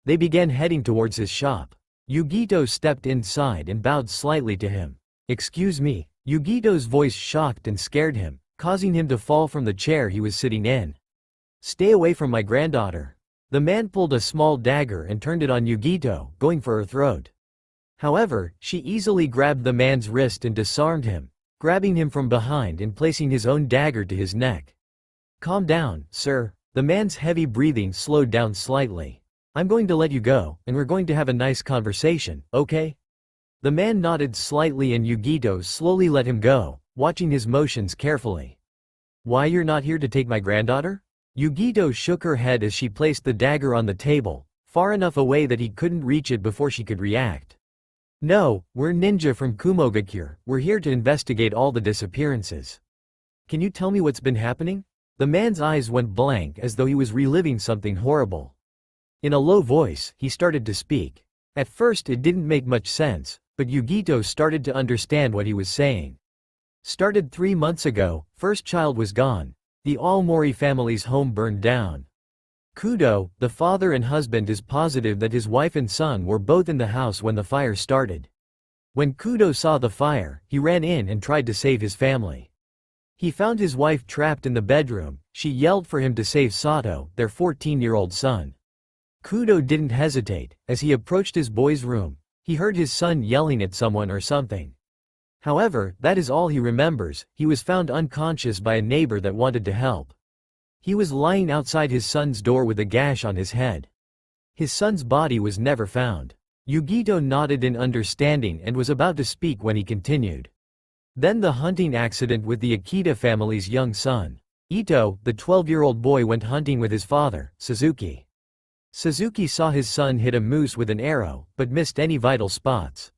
They began heading towards his shop. Yugito stepped inside and bowed slightly to him. Excuse me. Yugito's voice shocked and scared him, causing him to fall from the chair he was sitting in. Stay away from my granddaughter. The man pulled a small dagger and turned it on Yugito, going for her throat. However, she easily grabbed the man's wrist and disarmed him, grabbing him from behind and placing his own dagger to his neck. Calm down, sir. The man's heavy breathing slowed down slightly. I'm going to let you go, and we're going to have a nice conversation, okay? The man nodded slightly and Yugito slowly let him go, watching his motions carefully. Why you're not here to take my granddaughter? Yugito shook her head as she placed the dagger on the table, far enough away that he couldn't reach it before she could react. No, we're ninja from Kumogakure. We're here to investigate all the disappearances. Can you tell me what's been happening? The man's eyes went blank as though he was reliving something horrible. In a low voice, he started to speak. At first it didn't make much sense, but Yugito started to understand what he was saying. Started 3 months ago, first child was gone. The Aomori family's home burned down. Kudo, the father and husband, is positive that his wife and son were both in the house when the fire started. When Kudo saw the fire, he ran in and tried to save his family. He found his wife trapped in the bedroom. She yelled for him to save Sato, their 14-year-old son. Kudo didn't hesitate. As he approached his boy's room, he heard his son yelling at someone or something. However, that is all he remembers. He was found unconscious by a neighbor that wanted to help. He was lying outside his son's door with a gash on his head. His son's body was never found. Yugito nodded in understanding and was about to speak when he continued. Then the hunting accident with the Akita family's young son. Ito, the 12-year-old boy, went hunting with his father, Suzuki. Suzuki saw his son hit a moose with an arrow, but missed any vital spots.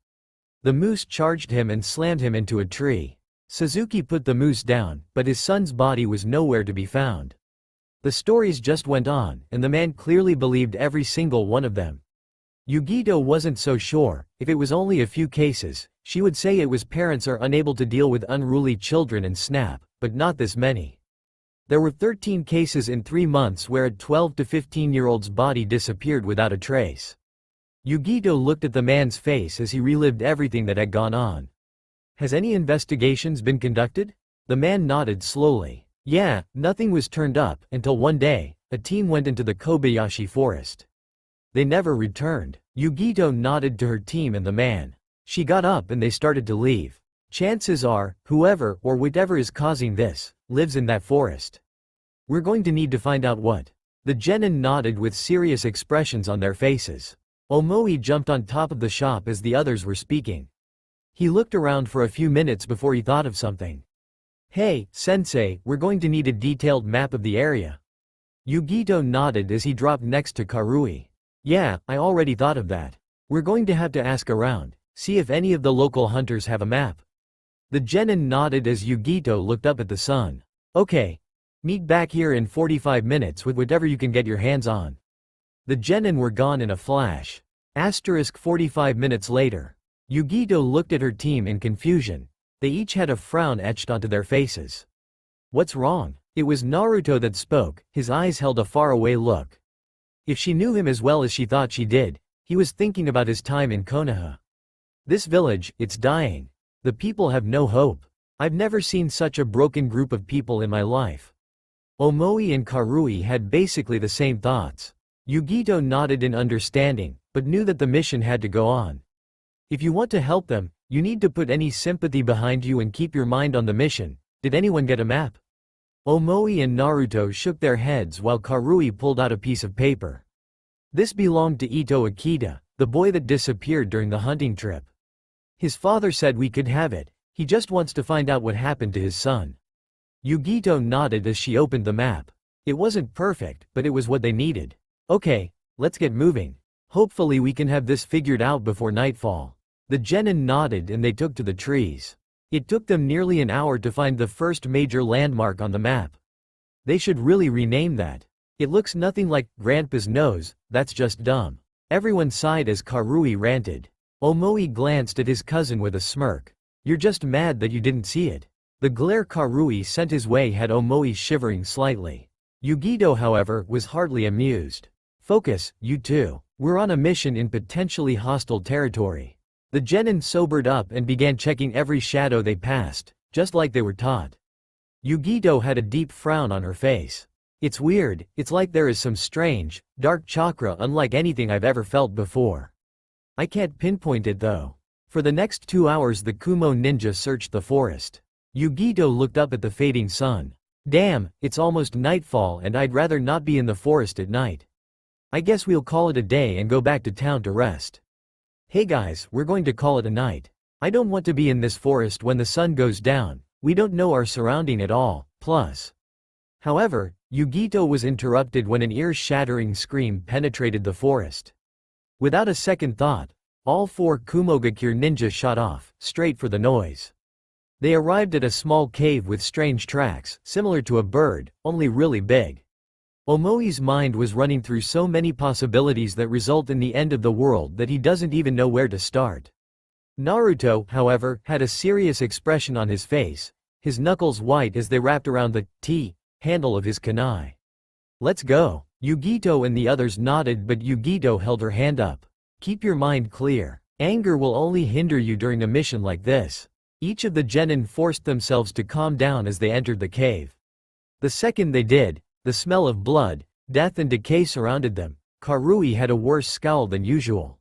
The moose charged him and slammed him into a tree. Suzuki put the moose down, but his son's body was nowhere to be found. The stories just went on, and the man clearly believed every single one of them. Yugito wasn't so sure. If it was only a few cases, she would say it was parents are unable to deal with unruly children and snap, but not this many. There were 13 cases in 3 months where a 12 to 15-year-old's body disappeared without a trace. Yugito looked at the man's face as he relived everything that had gone on. Has any investigations been conducted? The man nodded slowly. Yeah, nothing was turned up, until one day, a team went into the Kobayashi forest. They never returned. Yugito nodded to her team and the man. She got up and they started to leave. Chances are, whoever or whatever is causing this, lives in that forest. We're going to need to find out what. The genin nodded with serious expressions on their faces. Omoi jumped on top of the shop as the others were speaking. He looked around for a few minutes before he thought of something. Hey, sensei, we're going to need a detailed map of the area. Yugito nodded as he dropped next to Karui. Yeah, I already thought of that. We're going to have to ask around, See if any of the local hunters have a map. The genin nodded as Yugito looked up at the sun. Okay. Meet back here in 45 minutes with whatever you can get your hands on. The genin were gone in a flash. 45 minutes later. Yugito looked at her team in confusion. They each had a frown etched onto their faces. What's wrong? It was Naruto that spoke, his eyes held a faraway look. If she knew him as well as she thought she did, he was thinking about his time in Konoha. This village, it's dying. The people have no hope. I've never seen such a broken group of people in my life. Omoi and Karui had basically the same thoughts. Yugito nodded in understanding, but knew that the mission had to go on. If you want to help them, you need to put any sympathy behind you and keep your mind on the mission. Did anyone get a map? Omoi and Naruto shook their heads while Karui pulled out a piece of paper. This belonged to Ito Akita, the boy that disappeared during the hunting trip. His father said we could have it, he just wants to find out what happened to his son. Yugito nodded as she opened the map. It wasn't perfect, but it was what they needed. Okay, let's get moving. Hopefully we can have this figured out before nightfall. The genin nodded and they took to the trees. It took them nearly an hour to find the first major landmark on the map. They should really rename that. It looks nothing like Grandpa's nose, that's just dumb. Everyone sighed as Karui ranted. Omoi glanced at his cousin with a smirk. You're just mad that you didn't see it. The glare Karui sent his way had Omoi shivering slightly. Yugito, however, was hardly amused. Focus, you two. We're on a mission in potentially hostile territory. The genin sobered up and began checking every shadow they passed, just like they were taught. Yugito had a deep frown on her face. It's weird, it's like there is some strange, dark chakra unlike anything I've ever felt before. I can't pinpoint it though. For the next 2 hours the Kumo ninja searched the forest. Yugito looked up at the fading sun. Damn, it's almost nightfall and I'd rather not be in the forest at night. I guess we'll call it a day and go back to town to rest. Hey guys, we're going to call it a night. I don't want to be in this forest when the sun goes down, we don't know our surrounding at all, plus. However, Yugito was interrupted when an ear-shattering scream penetrated the forest. Without a second thought, all 4 Kumogakure ninjas shot off, straight for the noise. They arrived at a small cave with strange tracks, similar to a bird, only really big. Omoi's mind was running through so many possibilities that result in the end of the world that he doesn't even know where to start. Naruto, however, had a serious expression on his face, his knuckles white as they wrapped around the T-handle of his kunai. Let's go. Yugito and the others nodded, but Yugito held her hand up. Keep your mind clear. Anger will only hinder you during a mission like this. Each of the genin forced themselves to calm down as they entered the cave. The second they did, the smell of blood, death and decay surrounded them. Karui had a worse scowl than usual.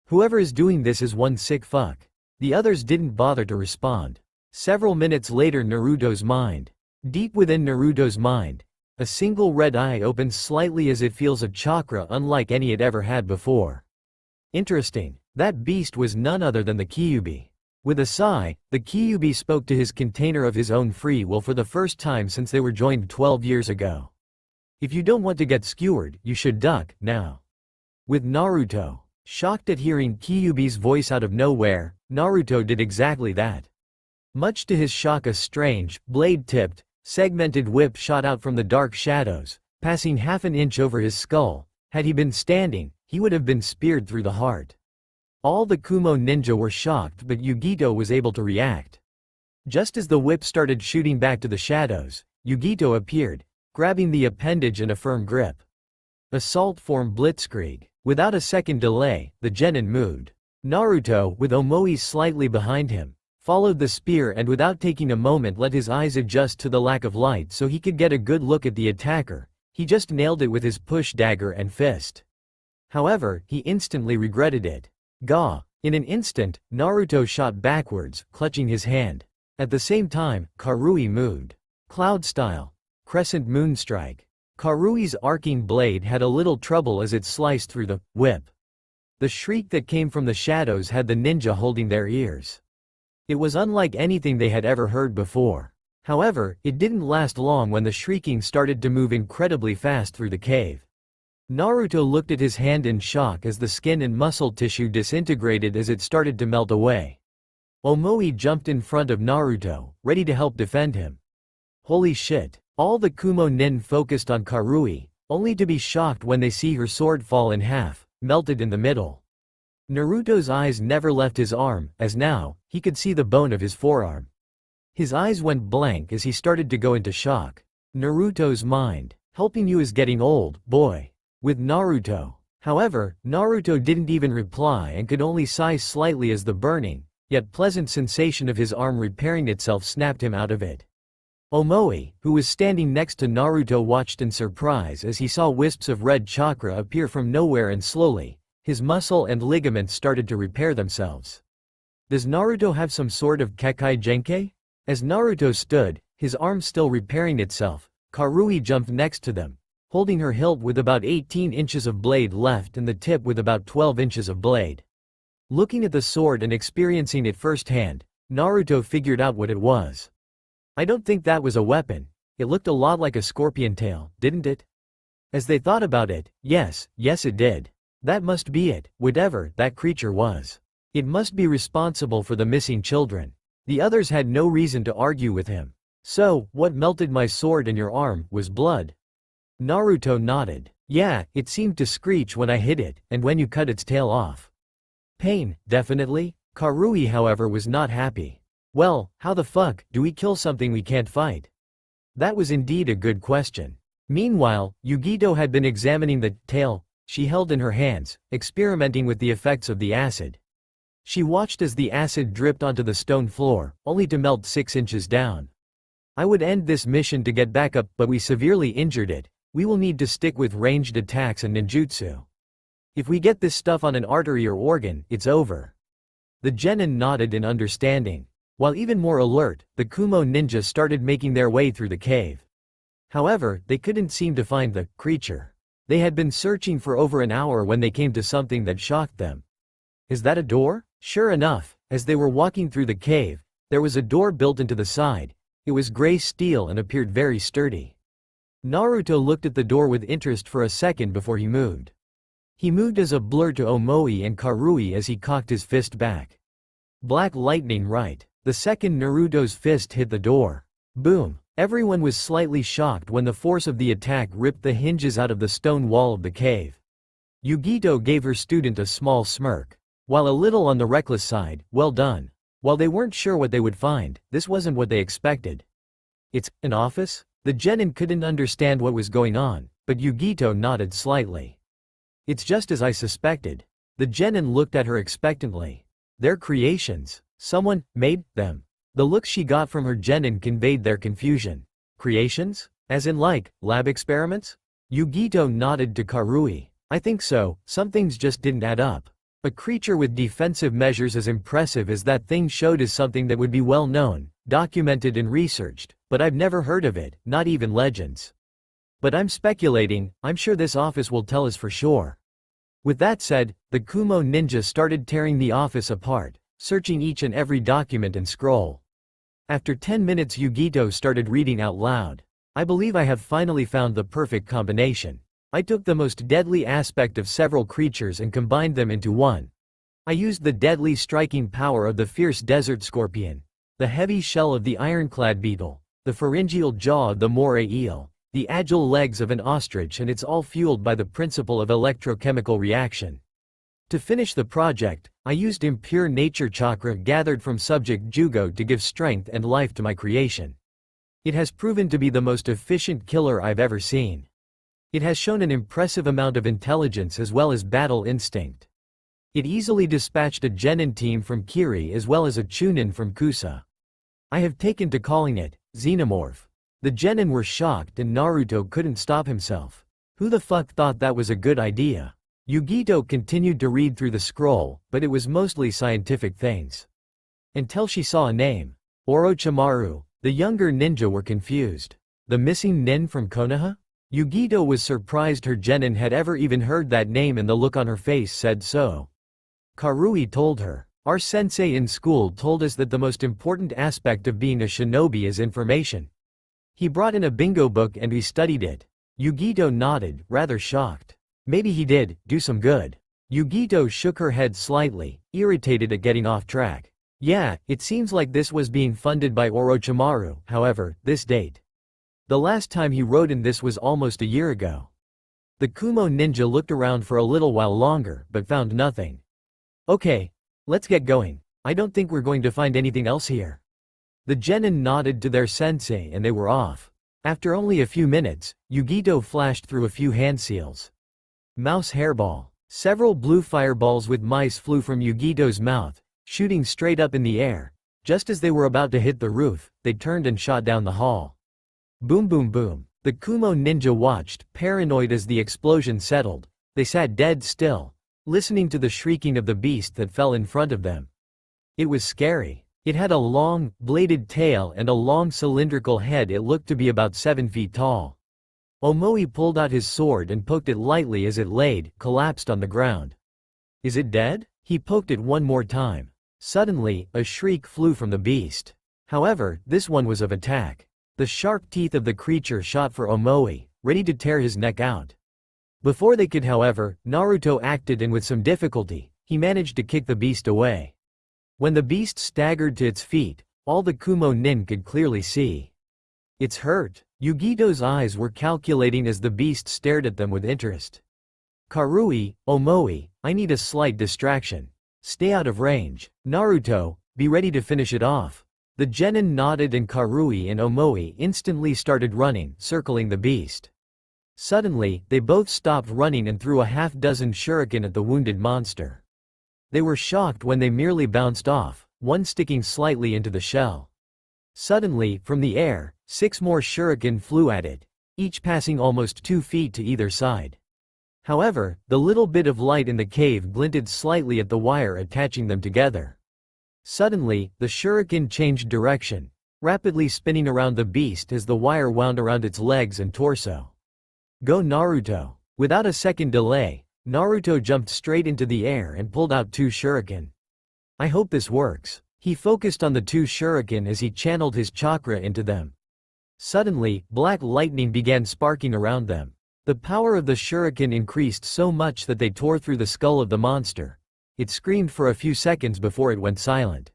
Whoever is doing this is one sick fuck. The others didn't bother to respond. Several minutes later, deep within Naruto's mind, a single red eye opens slightly as it feels a chakra unlike any it ever had before. Interesting, that beast was none other than the Kyuubi. With a sigh, the Kyuubi spoke to his container of his own free will for the first time since they were joined 12 years ago. If you don't want to get skewered, you should duck, now. With Naruto, shocked at hearing Kyuubi's voice out of nowhere, Naruto did exactly that. Much to his shock, a strange, blade-tipped, segmented whip shot out from the dark shadows, passing half an inch over his skull. Had he been standing, he would have been speared through the heart. All the Kumo ninja were shocked, but Yugito was able to react. Just as the whip started shooting back to the shadows, Yugito appeared, grabbing the appendage in a firm grip. Assault form blitzkrieg. Without a second delay, the genin moved. Naruto, with Omoi slightly behind him, followed the spear and without taking a moment let his eyes adjust to the lack of light so he could get a good look at the attacker. He just nailed it with his push dagger and fist. However, he instantly regretted it. Gah! In an instant, Naruto shot backwards, clutching his hand. At the same time, Karui moved. Cloud style. Crescent moonstrike. Karui's arcing blade had a little trouble as it sliced through the whip. The shriek that came from the shadows had the ninja holding their ears. It was unlike anything they had ever heard before. However, it didn't last long when the shrieking started to move incredibly fast through the cave. Naruto looked at his hand in shock as the skin and muscle tissue disintegrated as it started to melt away. Omoi jumped in front of Naruto, ready to help defend him. Holy shit. All the Kumo nin focused on Karui, only to be shocked when they see her sword fall in half, melted in the middle. Naruto's eyes never left his arm, as now, he could see the bone of his forearm. His eyes went blank as he started to go into shock. Naruto's mind. Helping you is getting old, boy. With Naruto. However, Naruto didn't even reply and could only sigh slightly as the burning, yet pleasant sensation of his arm repairing itself snapped him out of it. Omoi, who was standing next to Naruto, watched in surprise as he saw wisps of red chakra appear from nowhere and slowly, his muscle and ligaments started to repair themselves. Does Naruto have some sort of Kekkei Genkai? As Naruto stood, his arm still repairing itself, Karui jumped next to them, holding her hilt with about 18 inches of blade left and the tip with about 12 inches of blade. Looking at the sword and experiencing it firsthand, Naruto figured out what it was. I don't think that was a weapon. It looked a lot like a scorpion tail, didn't it? As they thought about it, yes it did. That must be it, whatever that creature was. It must be responsible for the missing children. The others had no reason to argue with him. So, what melted my sword in your arm was blood? Naruto nodded. Yeah, it seemed to screech when I hit it, and when you cut its tail off. Pain, definitely. Karui, however, was not happy. Well, how the fuck do we kill something we can't fight? That was indeed a good question. Meanwhile, Yugito had been examining the tail she held in her hands, experimenting with the effects of the acid. She watched as the acid dripped onto the stone floor, only to melt 6 inches down. I would end this mission to get back up, but we severely injured it. We will need to stick with ranged attacks and ninjutsu. If we get this stuff on an artery or organ, it's over. The genin nodded in understanding. While even more alert, the Kumo ninja started making their way through the cave. However, they couldn't seem to find the creature. They had been searching for over an hour when they came to something that shocked them. Is that a door? Sure enough, as they were walking through the cave, there was a door built into the side. It was gray steel and appeared very sturdy. Naruto looked at the door with interest for a second before he moved. He moved as a blur to Omoi and Karui as he cocked his fist back. Black lightning right. The second Naruto's fist hit the door. Boom. Everyone was slightly shocked when the force of the attack ripped the hinges out of the stone wall of the cave. Yugito gave her student a small smirk. While a little on the reckless side, well done. While they weren't sure what they would find, this wasn't what they expected. It's an office? The genin couldn't understand what was going on, but Yugito nodded slightly. It's just as I suspected. The genin looked at her expectantly. They're creations. Someone made them. The looks she got from her genin conveyed their confusion. Creations? As in like, lab experiments? Yugito nodded to Karui. I think so, some things just didn't add up. A creature with defensive measures as impressive as that thing showed is something that would be well known, documented and researched, but I've never heard of it, not even legends. But I'm speculating, I'm sure this office will tell us for sure. With that said, the Kumo ninja started tearing the office apart, searching each and every document and scroll. After 10 minutes Yugito started reading out loud. I believe I have finally found the perfect combination. I took the most deadly aspect of several creatures and combined them into one. I used the deadly striking power of the fierce desert scorpion, the heavy shell of the ironclad beetle, the pharyngeal jaw of the moray eel, the agile legs of an ostrich, and it's all fueled by the principle of electrochemical reaction. To finish the project, I used impure nature chakra gathered from subject Jugo to give strength and life to my creation. It has proven to be the most efficient killer I've ever seen. It has shown an impressive amount of intelligence as well as battle instinct. It easily dispatched a genin team from Kiri as well as a chunin from Kusa. I have taken to calling it Xenomorph. The genin were shocked and Naruto couldn't stop himself. Who the fuck thought that was a good idea? Yugito continued to read through the scroll, but it was mostly scientific things. Until she saw a name. Orochimaru. The younger ninja were confused. The missing nin from Konoha? Yugito was surprised her genin had ever even heard that name, and the look on her face said so. Karui told her, our sensei in school told us that the most important aspect of being a shinobi is information. He brought in a bingo book and we studied it. Yugito nodded, rather shocked. Maybe he did do some good. Yugito shook her head slightly, irritated at getting off track. Yeah, it seems like this was being funded by Orochimaru, however, this date. The last time he rode in this was almost a year ago. The Kumo ninja looked around for a little while longer, but found nothing. Okay, let's get going. I don't think we're going to find anything else here. The genin nodded to their sensei and they were off. After only a few minutes, Yugito flashed through a few hand seals. Mouse hairball. Several blue fireballs with mice flew from Yugito's mouth, shooting straight up in the air. Just as they were about to hit the roof, they turned and shot down the hall. Boom boom boom. The Kumo ninja watched, paranoid as the explosion settled. They sat dead still, listening to the shrieking of the beast that fell in front of them. It was scary. It had a long, bladed tail and a long cylindrical head. It looked to be about 7 feet tall. Omoi pulled out his sword and poked it lightly as it laid, collapsed on the ground. Is it dead? He poked it one more time. Suddenly, a shriek flew from the beast. However, this one was of attack. The sharp teeth of the creature shot for Omoi, ready to tear his neck out. Before they could, however, Naruto acted and with some difficulty, he managed to kick the beast away. When the beast staggered to its feet, all the Kumo nin could clearly see. It's hurt. Yugito's eyes were calculating as the beast stared at them with interest. Karui, Omoi, I need a slight distraction. Stay out of range. Naruto, be ready to finish it off. The genin nodded and Karui and Omoi instantly started running, circling the beast. Suddenly, they both stopped running and threw a half-dozen shuriken at the wounded monster. They were shocked when they merely bounced off, one sticking slightly into the shell. Suddenly, from the air, 6 more shuriken flew at it, each passing almost 2 feet to either side. However, the little bit of light in the cave glinted slightly at the wire attaching them together. Suddenly, the shuriken changed direction, rapidly spinning around the beast as the wire wound around its legs and torso. Go Naruto! Without a second delay, Naruto jumped straight into the air and pulled out 2 shuriken. I hope this works. He focused on the 2 shuriken as he channeled his chakra into them. Suddenly, black lightning began sparking around them. The power of the shuriken increased so much that they tore through the skull of the monster. It screamed for a few seconds before it went silent.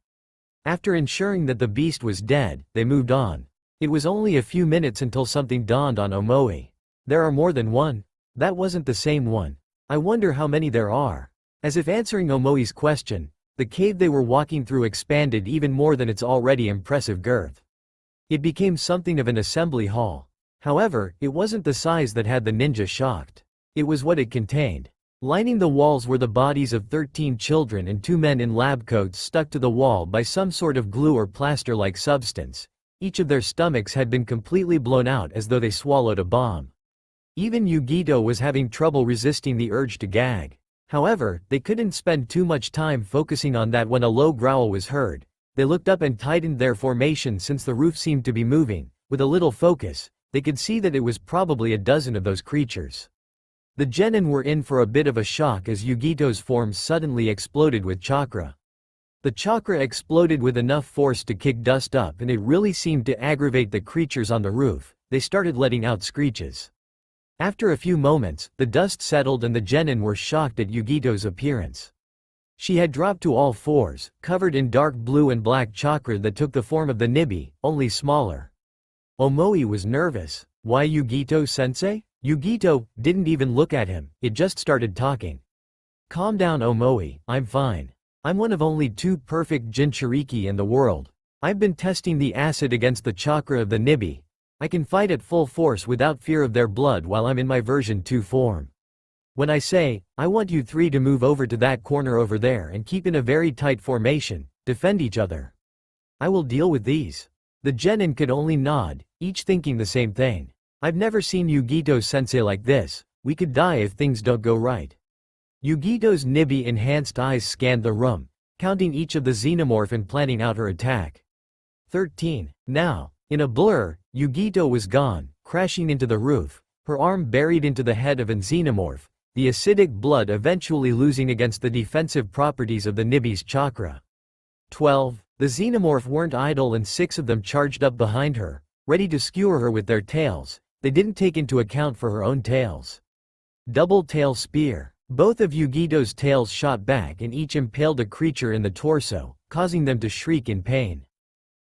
After ensuring that the beast was dead, they moved on. It was only a few minutes until something dawned on Omoi. There are more than one? That wasn't the same one. I wonder how many there are. As if answering Omoi's question, the cave they were walking through expanded even more than its already impressive girth. It became something of an assembly hall. However, it wasn't the size that had the ninja shocked. It was what it contained. Lining the walls were the bodies of 13 children and 2 men in lab coats stuck to the wall by some sort of glue or plaster-like substance. Each of their stomachs had been completely blown out as though they swallowed a bomb. Even Yugito was having trouble resisting the urge to gag. However, they couldn't spend too much time focusing on that when a low growl was heard. They looked up and tightened their formation since the roof seemed to be moving. With a little focus, they could see that it was probably a dozen of those creatures. The genin were in for a bit of a shock as Yugito's form suddenly exploded with chakra. The chakra exploded with enough force to kick dust up and it really seemed to aggravate the creatures on the roof. They started letting out screeches. After a few moments, the dust settled and the genin were shocked at Yugito's appearance. She had dropped to all fours, covered in dark blue and black chakra that took the form of the Nibi, only smaller. Omoi was nervous. Why Yugito-sensei? Yugito didn't even look at him, it just started talking. Calm down Omoi, I'm fine. I'm one of only 2 perfect Jinchuriki in the world. I've been testing the acid against the chakra of the Nibi. I can fight at full force without fear of their blood while I'm in my version 2 form. When I say, I want you 3 to move over to that corner over there and keep in a very tight formation, defend each other. I will deal with these. The genin could only nod, each thinking the same thing. I've never seen Yugito-sensei like this, we could die if things don't go right. Yugito's Nibi-enhanced eyes scanned the room, counting each of the Xenomorph and planning out her attack. 13. Now, in a blur, Yugito was gone, crashing into the roof, her arm buried into the head of an Xenomorph, the acidic blood eventually losing against the defensive properties of the Nibi's chakra. 12. The Xenomorph weren't idle and 6 of them charged up behind her, ready to skewer her with their tails. They didn't take into account for her own tails. Double tail spear. Both of Yugito's tails shot back and each impaled a creature in the torso, causing them to shriek in pain.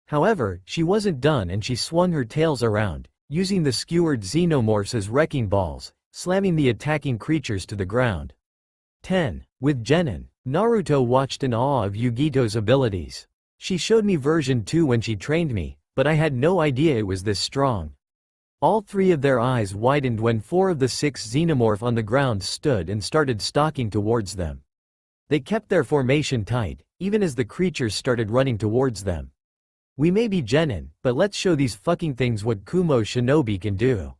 However, she wasn't done and she swung her tails around, using the skewered xenomorphs as wrecking balls, slamming the attacking creatures to the ground. 10. With genin. Naruto watched in awe of Yugito's abilities. She showed me version 2 when she trained me, but I had no idea it was this strong. All three of their eyes widened when 4 of the 6 xenomorph on the ground stood and started stalking towards them. They kept their formation tight, even as the creatures started running towards them. We may be genin, but let's show these fucking things what Kumo shinobi can do.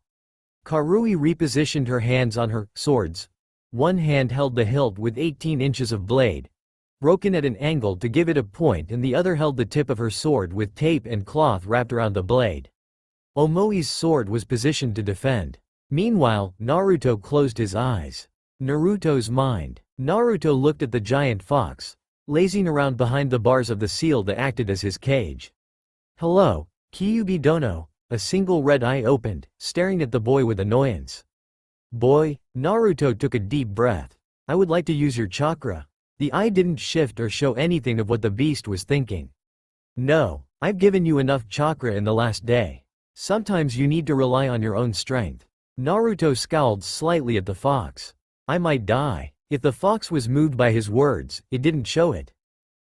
Karui repositioned her hands on her swords. One hand held the hilt with 18 inches of blade, broken at an angle to give it a point, and the other held the tip of her sword with tape and cloth wrapped around the blade. Omoi's sword was positioned to defend. Meanwhile, Naruto closed his eyes. Naruto's mind. Naruto looked at the giant fox, lazing around behind the bars of the seal that acted as his cage. Hello, Kyuubi Dono. A single red eye opened, staring at the boy with annoyance. Boy, Naruto took a deep breath. I would like to use your chakra. The eye didn't shift or show anything of what the beast was thinking. No, I've given you enough chakra in the last day. Sometimes you need to rely on your own strength. Naruto scowled slightly at the fox. I might die. If the fox was moved by his words, it didn't show it.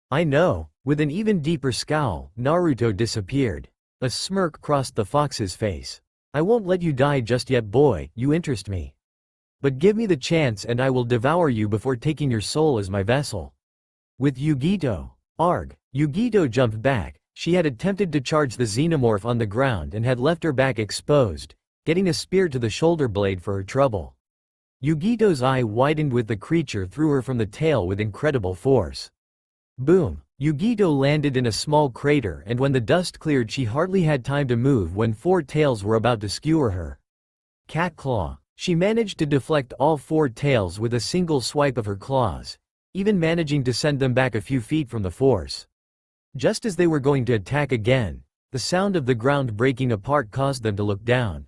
I know. With an even deeper scowl, Naruto disappeared. A smirk crossed the fox's face. I won't let you die just yet, boy, you interest me. But give me the chance and I will devour you before taking your soul as my vessel. With Yugito. Arg. Yugito jumped back. She had attempted to charge the xenomorph on the ground and had left her back exposed, getting a spear to the shoulder blade for her trouble. Yugito's eye widened with the creature threw her from the tail with incredible force. Boom. Yugito landed in a small crater, and when the dust cleared she hardly had time to move when 4 tails were about to skewer her. Cat claw. She managed to deflect all 4 tails with a single swipe of her claws, even managing to send them back a few feet from the force. Just as they were going to attack again, the sound of the ground breaking apart caused them to look down.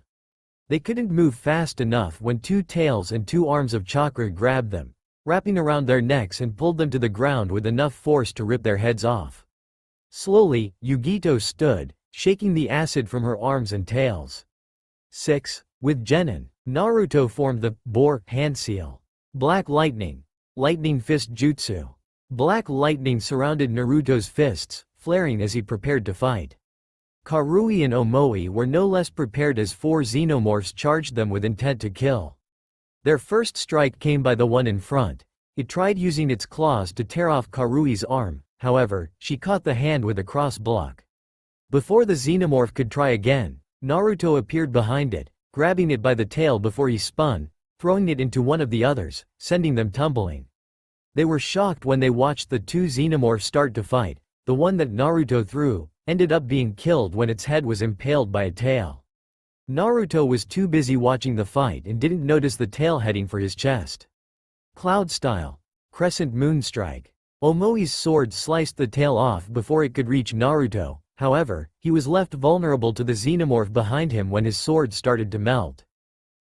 They couldn't move fast enough when 2 tails and 2 arms of chakra grabbed them, wrapping around their necks and pulled them to the ground with enough force to rip their heads off. Slowly, Yugito stood, shaking the acid from her arms and tails. 6. With genin. Naruto formed the boar hand seal. Black lightning. Lightning fist jutsu. Black lightning surrounded Naruto's fists, flaring as he prepared to fight. Karui and Omoi were no less prepared as 4 xenomorphs charged them with intent to kill. Their first strike came by the one in front. It tried using its claws to tear off Karui's arm, however, she caught the hand with a cross block. Before the xenomorph could try again, Naruto appeared behind it, grabbing it by the tail before he spun, throwing it into one of the others, sending them tumbling. They were shocked when they watched the 2 xenomorphs start to fight. The one that Naruto threw ended up being killed when its head was impaled by a tail. Naruto was too busy watching the fight and didn't notice the tail heading for his chest. Cloud style. Crescent moon strike. Omoi's sword sliced the tail off before it could reach Naruto. However, he was left vulnerable to the xenomorph behind him when his sword started to melt.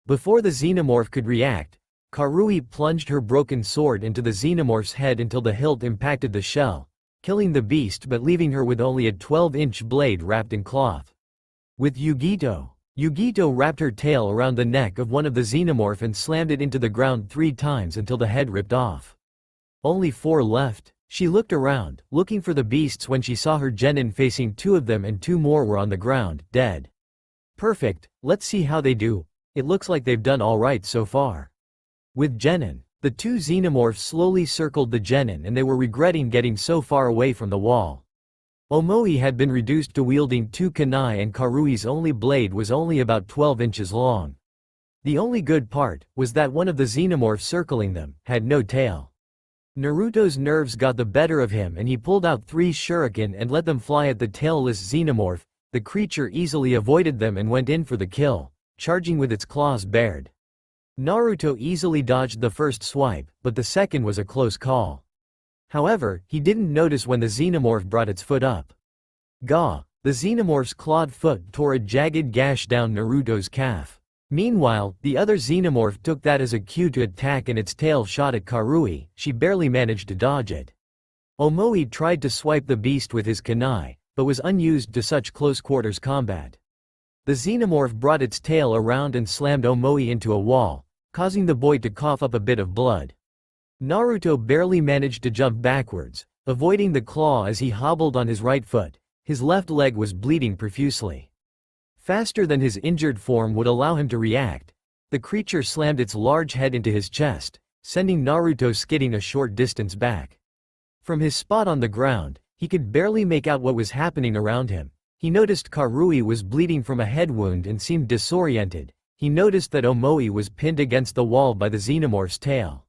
Before the xenomorph could react, Karui plunged her broken sword into the xenomorph's head until the hilt impacted the shell, killing the beast but leaving her with only a 12-inch blade wrapped in cloth. With Yugito. Yugito wrapped her tail around the neck of one of the xenomorph and slammed it into the ground 3 times until the head ripped off. Only 4 left. She looked around, looking for the beasts when she saw her genin facing 2 of them and 2 more were on the ground, dead. Perfect, let's see how they do. It looks like they've done alright so far. With genin. The 2 xenomorphs slowly circled the genin and they were regretting getting so far away from the wall. Omoi had been reduced to wielding 2 kunai and Karui's only blade was only about 12 inches long. The only good part was that one of the xenomorphs circling them had no tail. Naruto's nerves got the better of him and he pulled out 3 shuriken and let them fly at the tailless xenomorph. The creature easily avoided them and went in for the kill, charging with its claws bared. Naruto easily dodged the first swipe, but the second was a close call. However, he didn't notice when the xenomorph brought its foot up. Gah! The xenomorph's clawed foot tore a jagged gash down Naruto's calf. Meanwhile, the other xenomorph took that as a cue to attack and its tail shot at Karui. She barely managed to dodge it. Omoi tried to swipe the beast with his kunai, but was unused to such close-quarters combat. The xenomorph brought its tail around and slammed Omoi into a wall, causing the boy to cough up a bit of blood. Naruto barely managed to jump backwards, avoiding the claw as he hobbled on his right foot. His left leg was bleeding profusely. Faster than his injured form would allow him to react, the creature slammed its large head into his chest, sending Naruto skidding a short distance back. From his spot on the ground, he could barely make out what was happening around him. He noticed Karui was bleeding from a head wound and seemed disoriented. He noticed that Omoi was pinned against the wall by the xenomorph's tail.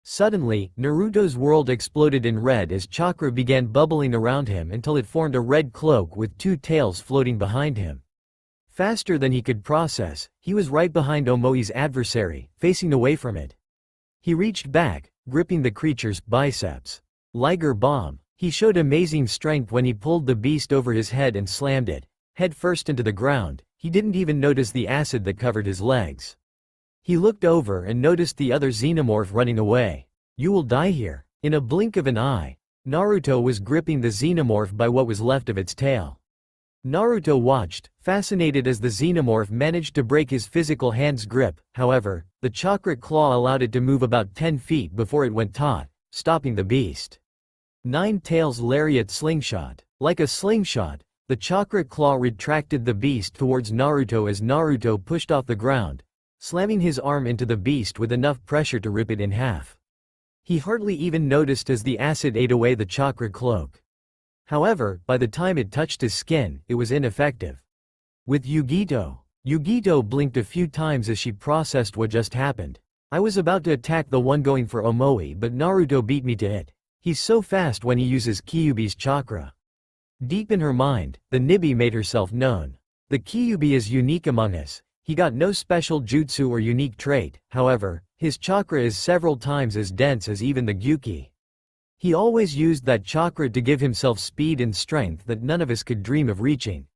Suddenly, Naruto's world exploded in red as chakra began bubbling around him until it formed a red cloak with two tails floating behind him. Faster than he could process, he was right behind Omoi's adversary, facing away from it. He reached back, gripping the creature's biceps. Liger bomb. He showed amazing strength when he pulled the beast over his head and slammed it, head first into the ground. He didn't even notice the acid that covered his legs. He looked over and noticed the other xenomorph running away. You will die here. In a blink of an eye, Naruto was gripping the xenomorph by what was left of its tail. Naruto watched, fascinated as the xenomorph managed to break his physical hand's grip. However, the chakra claw allowed it to move about 10 feet before it went taut, stopping the beast. Nine Tails Lariat Slingshot. Like a slingshot, the chakra claw retracted the beast towards Naruto as Naruto pushed off the ground, slamming his arm into the beast with enough pressure to rip it in half. He hardly even noticed as the acid ate away the chakra cloak. However, by the time it touched his skin, it was ineffective. With Yugito. Yugito blinked a few times as she processed what just happened. I was about to attack the one going for Omoi, but Naruto beat me to it. He's so fast when he uses Kyuubi's chakra. Deep in her mind, the Nibi made herself known. The Kyuubi is unique among us. He got no special jutsu or unique trait. However, his chakra is several times as dense as even the Gyuki. He always used that chakra to give himself speed and strength that none of us could dream of reaching.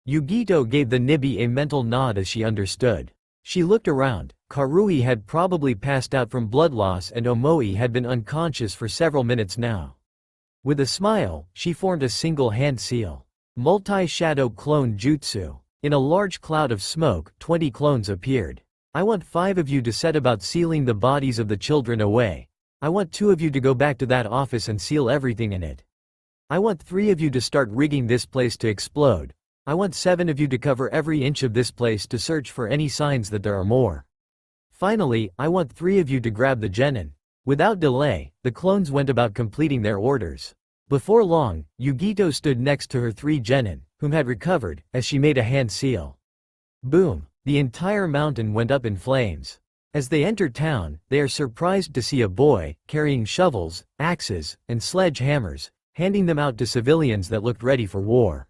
Yugito gave the Nibi a mental nod as she understood. She looked around. Karui had probably passed out from blood loss and Omoi had been unconscious for several minutes now. With a smile, she formed a single hand seal. Multi-shadow clone jutsu. In a large cloud of smoke, 20 clones appeared. I want 5 of you to set about sealing the bodies of the children away. I want 2 of you to go back to that office and seal everything in it. I want 3 of you to start rigging this place to explode. I want 7 of you to cover every inch of this place to search for any signs that there are more. Finally, I want 3 of you to grab the genin. Without delay, the clones went about completing their orders. Before long, Yugito stood next to her 3 genin, whom had recovered, as she made a hand seal. Boom! The entire mountain went up in flames. As they enter town, they are surprised to see a boy, carrying shovels, axes, and sledgehammers, handing them out to civilians that looked ready for war.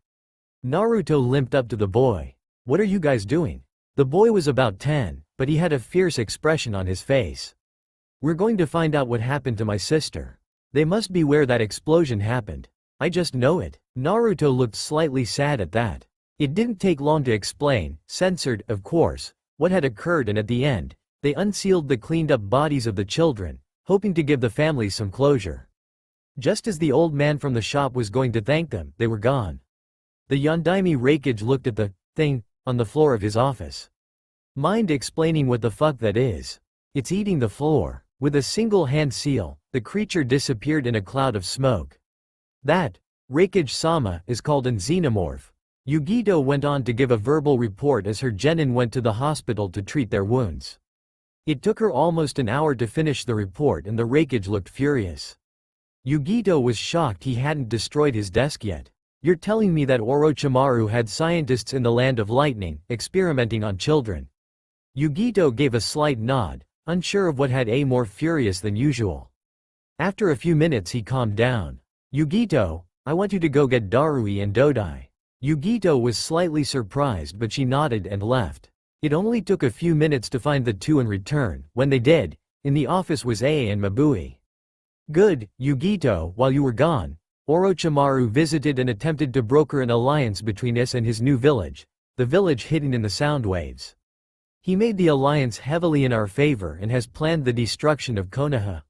Naruto limped up to the boy. What are you guys doing? The boy was about 10, but he had a fierce expression on his face. We're going to find out what happened to my sister. They must be where that explosion happened. I just know it. Naruto looked slightly sad at that. It didn't take long to explain, censored, of course, what had occurred, and at the end, they unsealed the cleaned up bodies of the children, hoping to give the families some closure. Just as the old man from the shop was going to thank them, they were gone. The Yondaime Reikage looked at the thing on the floor of his office. Mind explaining what the fuck that is? It's eating the floor. With a single hand seal, the creature disappeared in a cloud of smoke. That Reikage-sama is called an Xenomorph. Yugito went on to give a verbal report as her genin went to the hospital to treat their wounds. It took her almost an hour to finish the report and the Reikage looked furious. Yugito was shocked he hadn't destroyed his desk yet. You're telling me that Orochimaru had scientists in the Land of Lightning, experimenting on children? Yugito gave a slight nod, unsure of what had A more furious than usual. After a few minutes he calmed down. Yugito, I want you to go get Darui and Dodai. Yugito was slightly surprised but she nodded and left. It only took a few minutes to find the two and return. When they did, in the office was A and Mabui. Good, Yugito, while you were gone, Orochimaru visited and attempted to broker an alliance between us and his new village, the village hidden in the sound waves. He made the alliance heavily in our favor and has planned the destruction of Konoha.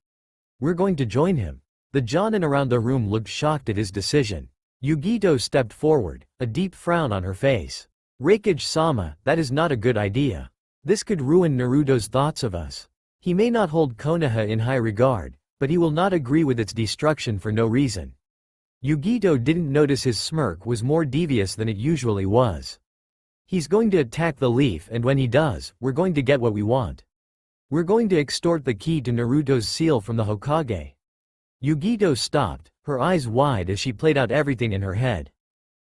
We're going to join him. The Jonin around the room looked shocked at his decision. Yugito stepped forward, a deep frown on her face. Reikage-sama, that is not a good idea. This could ruin Naruto's thoughts of us. He may not hold Konoha in high regard, but he will not agree with its destruction for no reason. Yugito didn't notice his smirk was more devious than it usually was. He's going to attack the leaf, and when he does, we're going to get what we want. We're going to extort the key to Naruto's seal from the Hokage. Yugito stopped, her eyes wide as she played out everything in her head.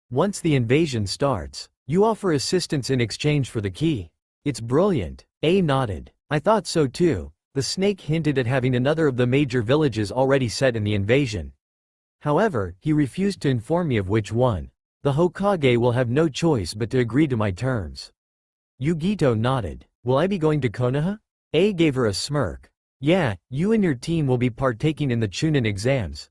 Once the invasion starts, you offer assistance in exchange for the key. It's brilliant. A nodded. I thought so too. The snake hinted at having another of the major villages already set in the invasion. However, he refused to inform me of which one. The Hokage will have no choice but to agree to my terms. Yugito nodded. Will I be going to Konoha? A gave her a smirk. Yeah, you and your team will be partaking in the Chunin exams.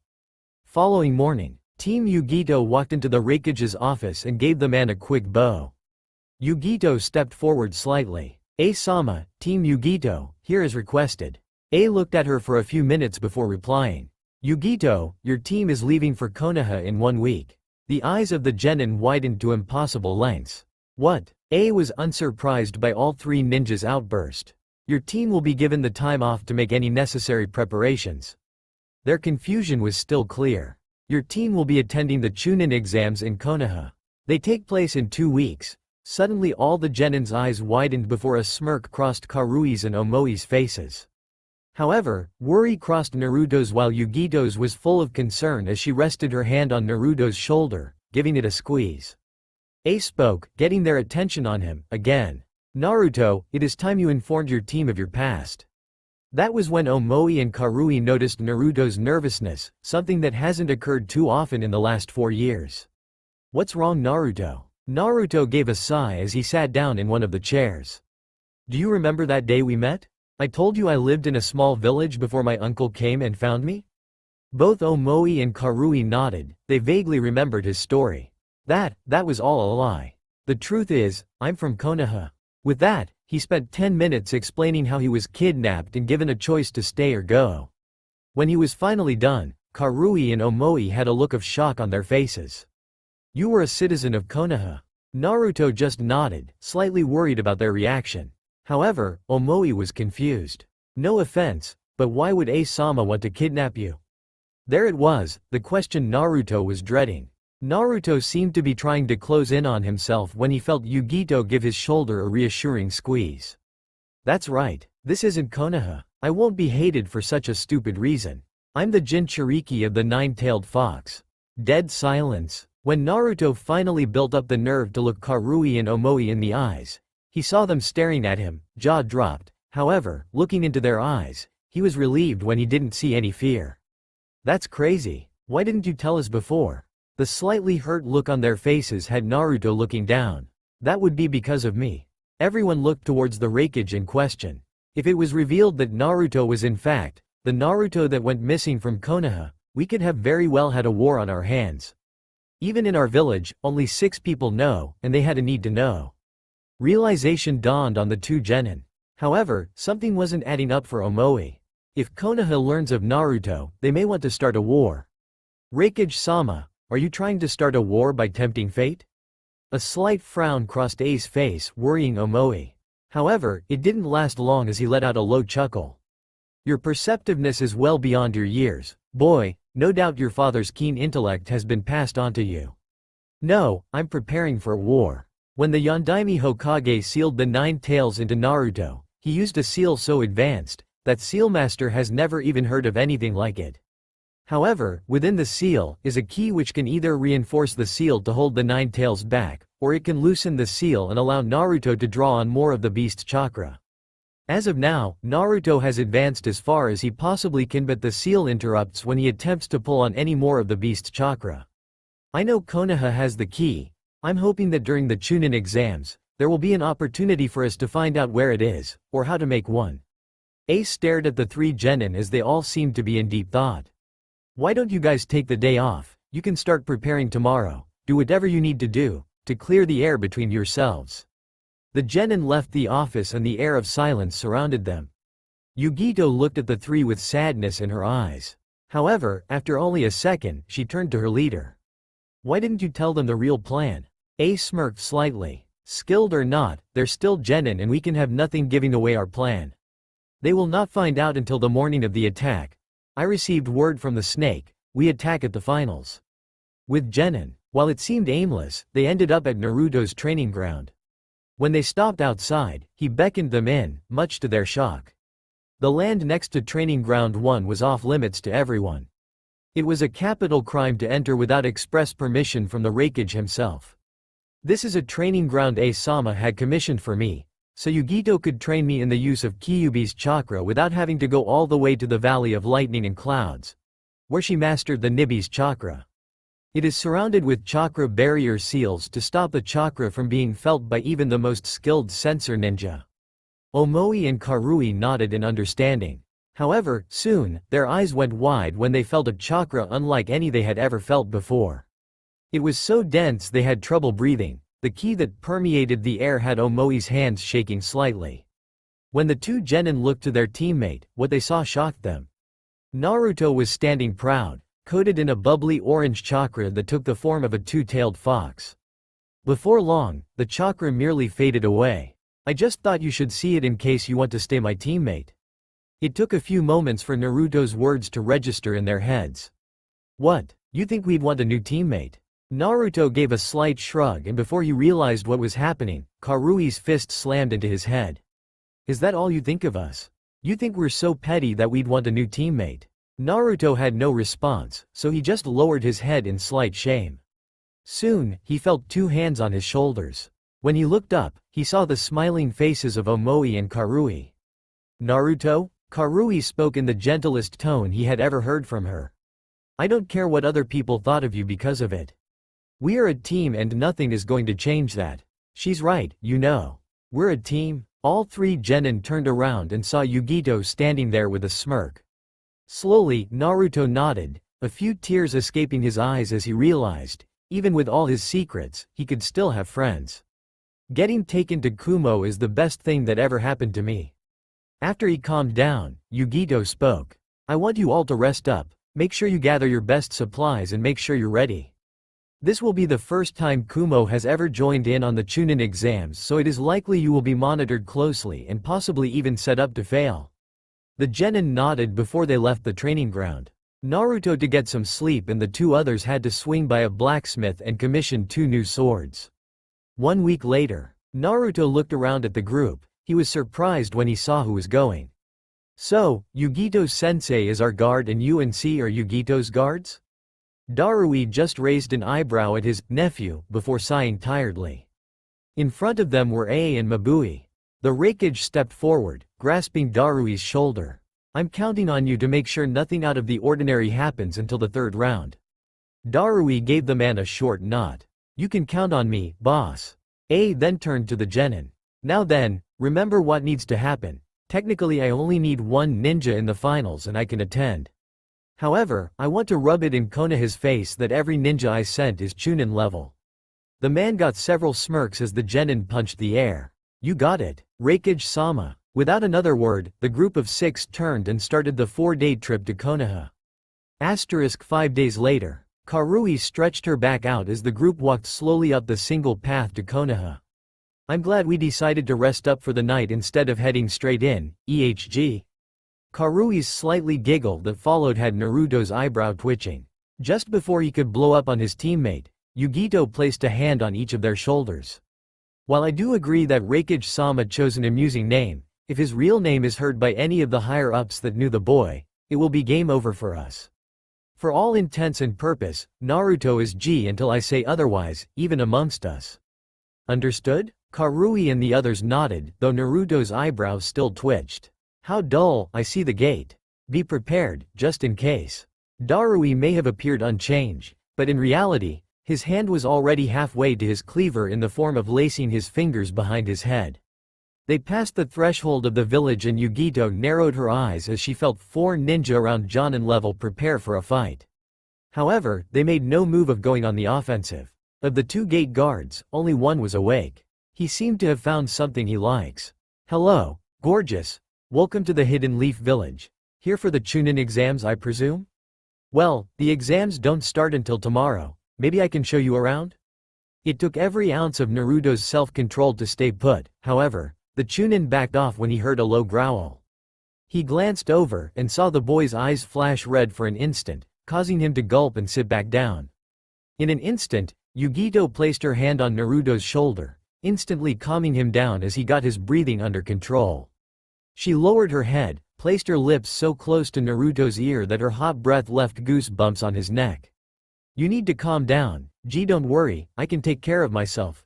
Following morning, Team Yugito walked into the Reikage's office and gave the man a quick bow. Yugito stepped forward slightly. A-sama, Team Yugito, here as requested. A looked at her for a few minutes before replying. Yugito, your team is leaving for Konoha in 1 week. The eyes of the genin widened to impossible lengths. What? A was unsurprised by all three ninjas' outburst. Your team will be given the time off to make any necessary preparations. Their confusion was still clear. Your team will be attending the Chunin exams in Konoha. They take place in 2 weeks. Suddenly all the genin's eyes widened before a smirk crossed Karui's and Omoi's faces. However, worry crossed Naruto's while Yugito's was full of concern as she rested her hand on Naruto's shoulder, giving it a squeeze. A spoke, getting their attention on him, again. Naruto, it is time you informed your team of your past. That was when Omoi and Karui noticed Naruto's nervousness, something that hasn't occurred too often in the last 4 years. What's wrong, Naruto? Naruto gave a sigh as he sat down in one of the chairs. Do you remember that day we met? I told you I lived in a small village before my uncle came and found me? Both Omoi and Karui nodded, they vaguely remembered his story. That was all a lie. The truth is, I'm from Konoha. With that, he spent 10 minutes explaining how he was kidnapped and given a choice to stay or go. When he was finally done, Karui and Omoi had a look of shock on their faces. You were a citizen of Konoha. Naruto just nodded, slightly worried about their reaction. However, Omoi was confused. No offense, but why would A-sama want to kidnap you? There it was, the question Naruto was dreading. Naruto seemed to be trying to close in on himself when he felt Yugito give his shoulder a reassuring squeeze. That's right, this isn't Konoha. I won't be hated for such a stupid reason. I'm the Jinchuriki of the nine-tailed fox. Dead silence. When Naruto finally built up the nerve to look Karui and Omoi in the eyes, he saw them staring at him, jaw dropped. However, looking into their eyes, he was relieved when he didn't see any fear. That's crazy. Why didn't you tell us before? The slightly hurt look on their faces had Naruto looking down. That would be because of me. Everyone looked towards the Reikage in question. If it was revealed that Naruto was in fact the Naruto that went missing from Konoha, we could have very well had a war on our hands. Even in our village, only 6 people know, and they had a need to know. Realization dawned on the two genin. However, something wasn't adding up for Omoi. If Konoha learns of Naruto, they may want to start a war. Reikage-sama, are you trying to start a war by tempting fate? A slight frown crossed A's face, worrying Omoi. However, it didn't last long as he let out a low chuckle. Your perceptiveness is well beyond your years, boy. No doubt your father's keen intellect has been passed on to you. No, I'm preparing for war. When the Yondaime Hokage sealed the 9 tails into Naruto, he used a seal so advanced that Sealmaster has never even heard of anything like it. However, within the seal is a key which can either reinforce the seal to hold the 9 tails back, or it can loosen the seal and allow Naruto to draw on more of the beast's chakra. As of now, Naruto has advanced as far as he possibly can, but the seal interrupts when he attempts to pull on any more of the beast's chakra. I know Konoha has the key. I'm hoping that during the Chunin exams, there will be an opportunity for us to find out where it is, or how to make one. Ace stared at the 3 genin as they all seemed to be in deep thought. Why don't you guys take the day off? You can start preparing tomorrow. Do whatever you need to do, to clear the air between yourselves. The genin left the office and the air of silence surrounded them. Yugito looked at the three with sadness in her eyes. However, after only a second, she turned to her leader. "Why didn't you tell them the real plan?" A smirked slightly. "Skilled or not, they're still genin and we can have nothing giving away our plan. They will not find out until the morning of the attack. I received word from the snake, we attack at the finals." With genin, while it seemed aimless, they ended up at Naruto's training ground. When they stopped outside, he beckoned them in, much to their shock. The land next to Training Ground 1 was off limits to everyone. It was a capital crime to enter without express permission from the Raikage himself. "This is a training ground A-sama had commissioned for me, so Yugito could train me in the use of Kyuubi's chakra without having to go all the way to the Valley of Lightning and Clouds, where she mastered the Nibi's chakra. It is surrounded with chakra barrier seals to stop the chakra from being felt by even the most skilled sensor ninja." Omoi and Karui nodded in understanding. However, soon, their eyes went wide when they felt a chakra unlike any they had ever felt before. It was so dense they had trouble breathing. The ki that permeated the air had Omoi's hands shaking slightly. When the two genin looked to their teammate, what they saw shocked them. Naruto was standing proud, coated in a bubbly orange chakra that took the form of a two-tailed fox. Before long, the chakra merely faded away. "I just thought you should see it in case you want to stay my teammate." It took a few moments for Naruto's words to register in their heads. "What, you think we'd want a new teammate?" Naruto gave a slight shrug, and before he realized what was happening, Karui's fist slammed into his head. "Is that all you think of us? You think we're so petty that we'd want a new teammate?" Naruto had no response, so he just lowered his head in slight shame. Soon, he felt two hands on his shoulders. When he looked up, he saw the smiling faces of Omoi and Karui. "Naruto?" Karui spoke in the gentlest tone he had ever heard from her. "I don't care what other people thought of you because of it. We are a team and nothing is going to change that. She's right, you know. We're a team." All three genin turned around and saw Yugito standing there with a smirk. Slowly, Naruto nodded, a few tears escaping his eyes as he realized, even with all his secrets, he could still have friends. "Getting taken to Kumo is the best thing that ever happened to me." After he calmed down, Yugito spoke. "I want you all to rest up, make sure you gather your best supplies and make sure you're ready. This will be the first time Kumo has ever joined in on the Chunin exams, so it is likely you will be monitored closely and possibly even set up to fail." The genin nodded before they left the training ground. Naruto to get some sleep and the two others had to swing by a blacksmith and commission 2 new swords. 1 week later, Naruto looked around at the group. He was surprised when he saw who was going. "So, Yugito-sensei is our guard and you and C are Yugito's guards?" Darui just raised an eyebrow at his nephew before sighing tiredly. In front of them were A and Mabui. The Raikage stepped forward, grasping Darui's shoulder. "I'm counting on you to make sure nothing out of the ordinary happens until the 3rd round." Darui gave the man a short nod. "You can count on me, boss." A then turned to the genin. "Now then, remember what needs to happen. Technically I only need 1 ninja in the finals and I can attend. However, I want to rub it in Konoha's face that every ninja I sent is Chunin level." The man got several smirks as the genin punched the air. "You got it, Raikage-sama." Without another word, the group of 6 turned and started the 4-day trip to Konoha. 5 days later, Karui stretched her back out as the group walked slowly up the single path to Konoha. "I'm glad we decided to rest up for the night instead of heading straight in, EHG." Karui's slightly giggle that followed had Naruto's eyebrow twitching. Just before he could blow up on his teammate, Yugito placed a hand on each of their shoulders. "While I do agree that Raikage-sama chose an amusing name, if his real name is heard by any of the higher-ups that knew the boy, it will be game over for us. For all intents and purpose, Naruto is G until I say otherwise, even amongst us. Understood?" Karui and the others nodded, though Naruto's eyebrows still twitched. "How dull, I see the gate. Be prepared, just in case." Darui may have appeared unchanged, but in reality, his hand was already halfway to his cleaver in the form of lacing his fingers behind his head. They passed the threshold of the village and Yugito narrowed her eyes as she felt 4 ninja around Jonin level prepare for a fight. However, they made no move of going on the offensive. Of the 2 gate guards, only one was awake. He seemed to have found something he likes. Hello, gorgeous. Welcome to the Hidden Leaf Village. Here for the Chunin exams, I presume? Well, the exams don't start until tomorrow. Maybe I can show you around? It took every ounce of Naruto's self-control to stay put. However, the Chunin backed off when he heard a low growl. He glanced over and saw the boy's eyes flash red for an instant, causing him to gulp and sit back down. In an instant, Yugito placed her hand on Naruto's shoulder, instantly calming him down as he got his breathing under control. She lowered her head, placed her lips so close to Naruto's ear that her hot breath left goosebumps on his neck. You need to calm down, G. Don't worry, I can take care of myself.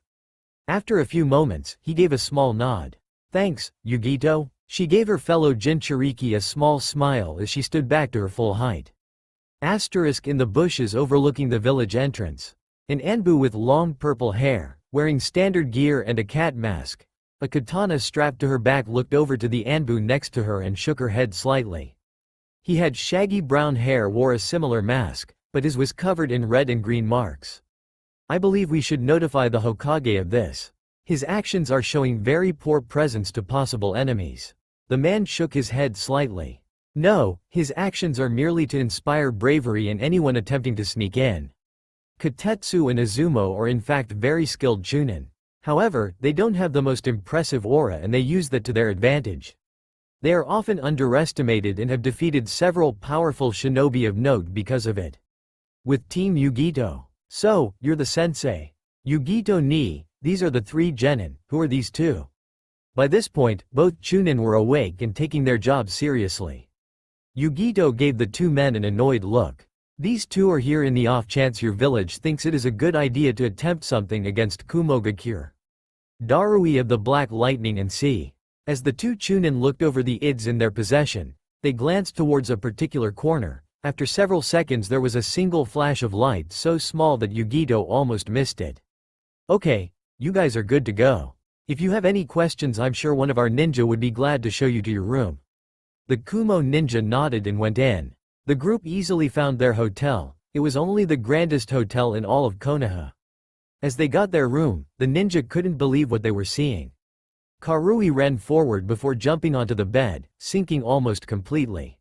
After a few moments, he gave a small nod. Thanks, Yugito. She gave her fellow Jinchuriki a small smile as she stood back to her full height. Asterisk in the bushes overlooking the village entrance. An Anbu with long purple hair, wearing standard gear and a cat mask, a katana strapped to her back, looked over to the Anbu next to her and shook her head slightly. He had shaggy brown hair, wore a similar mask, but his was covered in red and green marks. I believe we should notify the Hokage of this. His actions are showing very poor presence to possible enemies. The man shook his head slightly. No, his actions are merely to inspire bravery in anyone attempting to sneak in. Kotetsu and Izumo are in fact very skilled Chunin. However, they don't have the most impressive aura and they use that to their advantage. They are often underestimated and have defeated several powerful shinobi of note because of it. With Team Yugito. So, you're the sensei. Yugito ni, these are the three genin. Who are these two? By this point, both Chunin were awake and taking their job seriously. Yugito gave the two men an annoyed look. These two are here in the off chance your village thinks it is a good idea to attempt something against Kumo Gakure. Darui of the Black Lightning and Sea. As the two Chunin looked over the ids in their possession, they glanced towards a particular corner. After several seconds there was a single flash of light so small that Yugito almost missed it. Okay, you guys are good to go. If you have any questions, I'm sure one of our ninja would be glad to show you to your room. The Kumo ninja nodded and went in. The group easily found their hotel. It was only the grandest hotel in all of Konoha. As they got their room, the ninja couldn't believe what they were seeing. Karui ran forward before jumping onto the bed, sinking almost completely.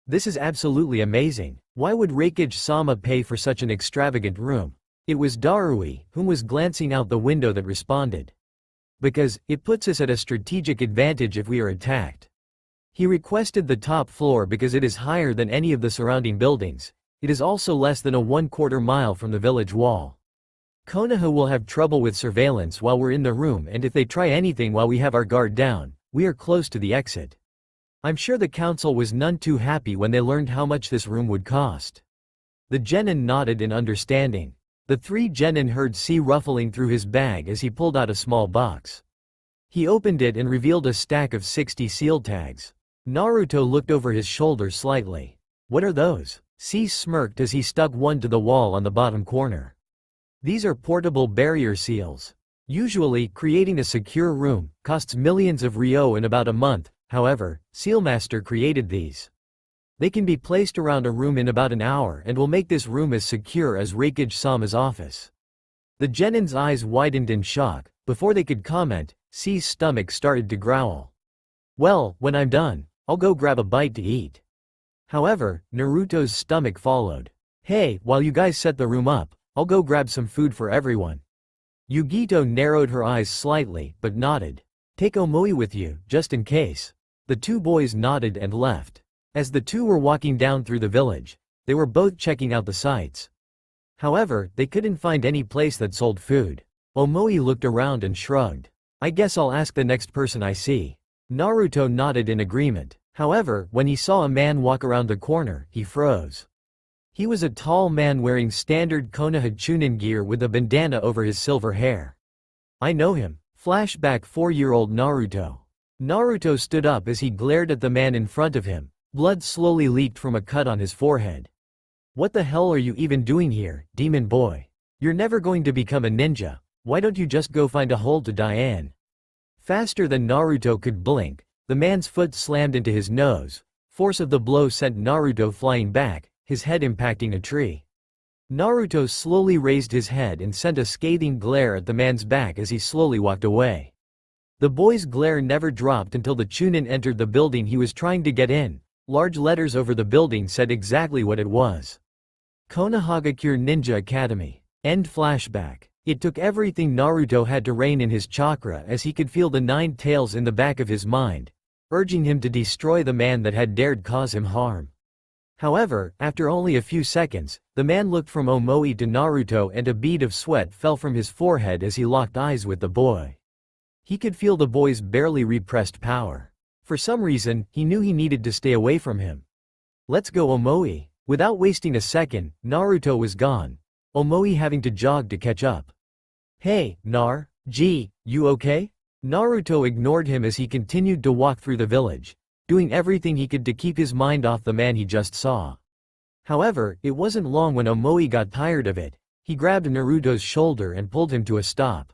This is absolutely amazing. Why would Reikage-sama pay for such an extravagant room? It was Darui, whom was glancing out the window, that responded. Because, it puts us at a strategic advantage if we are attacked. He requested the top floor because it is higher than any of the surrounding buildings. It is also less than a 1/4 mile from the village wall. Konoha will have trouble with surveillance while we're in the room, and if they try anything while we have our guard down, we are close to the exit. I'm sure the council was none too happy when they learned how much this room would cost. The genin nodded in understanding. The three genin heard C ruffling through his bag as he pulled out a small box. He opened it and revealed a stack of 60 seal tags. Naruto looked over his shoulder slightly. What are those? C smirked as he stuck one to the wall on the bottom corner. These are portable barrier seals. Usually, creating a secure room costs millions of ryo in about a month. However, Sealmaster created these. They can be placed around a room in about an hour and will make this room as secure as Reikage-sama's office. The genin's eyes widened in shock. Before they could comment, C's stomach started to growl. Well, when I'm done, I'll go grab a bite to eat. However, Naruto's stomach followed. Hey, while you guys set the room up, I'll go grab some food for everyone. Yugito narrowed her eyes slightly, but nodded. Take Omoi with you, just in case. The two boys nodded and left. As the two were walking down through the village, they were both checking out the sights. However, they couldn't find any place that sold food. Omoi looked around and shrugged. I guess I'll ask the next person I see. Naruto nodded in agreement. However, when he saw a man walk around the corner, he froze. He was a tall man wearing standard Konoha Chunin gear with a bandana over his silver hair. I know him. Flashback 4-year-old Naruto. Naruto stood up as he glared at the man in front of him. Blood slowly leaked from a cut on his forehead. What the hell are you even doing here, demon boy? You're never going to become a ninja. Why don't you just go find a hole to die in? Faster than Naruto could blink, the man's foot slammed into his nose. Force of the blow sent Naruto flying back, his head impacting a tree. Naruto slowly raised his head and sent a scathing glare at the man's back as he slowly walked away. The boy's glare never dropped until the Chunin entered the building he was trying to get in. Large letters over the building said exactly what it was. Konohagakure Ninja Academy. End flashback. It took everything Naruto had to rein in his chakra as he could feel the 9 tails in the back of his mind, urging him to destroy the man that had dared cause him harm. However, after only a few seconds, the man looked from Omoi to Naruto and a bead of sweat fell from his forehead as he locked eyes with the boy. He could feel the boy's barely repressed power. For some reason, he knew he needed to stay away from him. Let's go, Omoi. Without wasting a second, Naruto was gone, Omoi having to jog to catch up. Hey, Gee, you okay? Naruto ignored him as he continued to walk through the village, doing everything he could to keep his mind off the man he just saw. However, it wasn't long when Omoi got tired of it. He grabbed Naruto's shoulder and pulled him to a stop.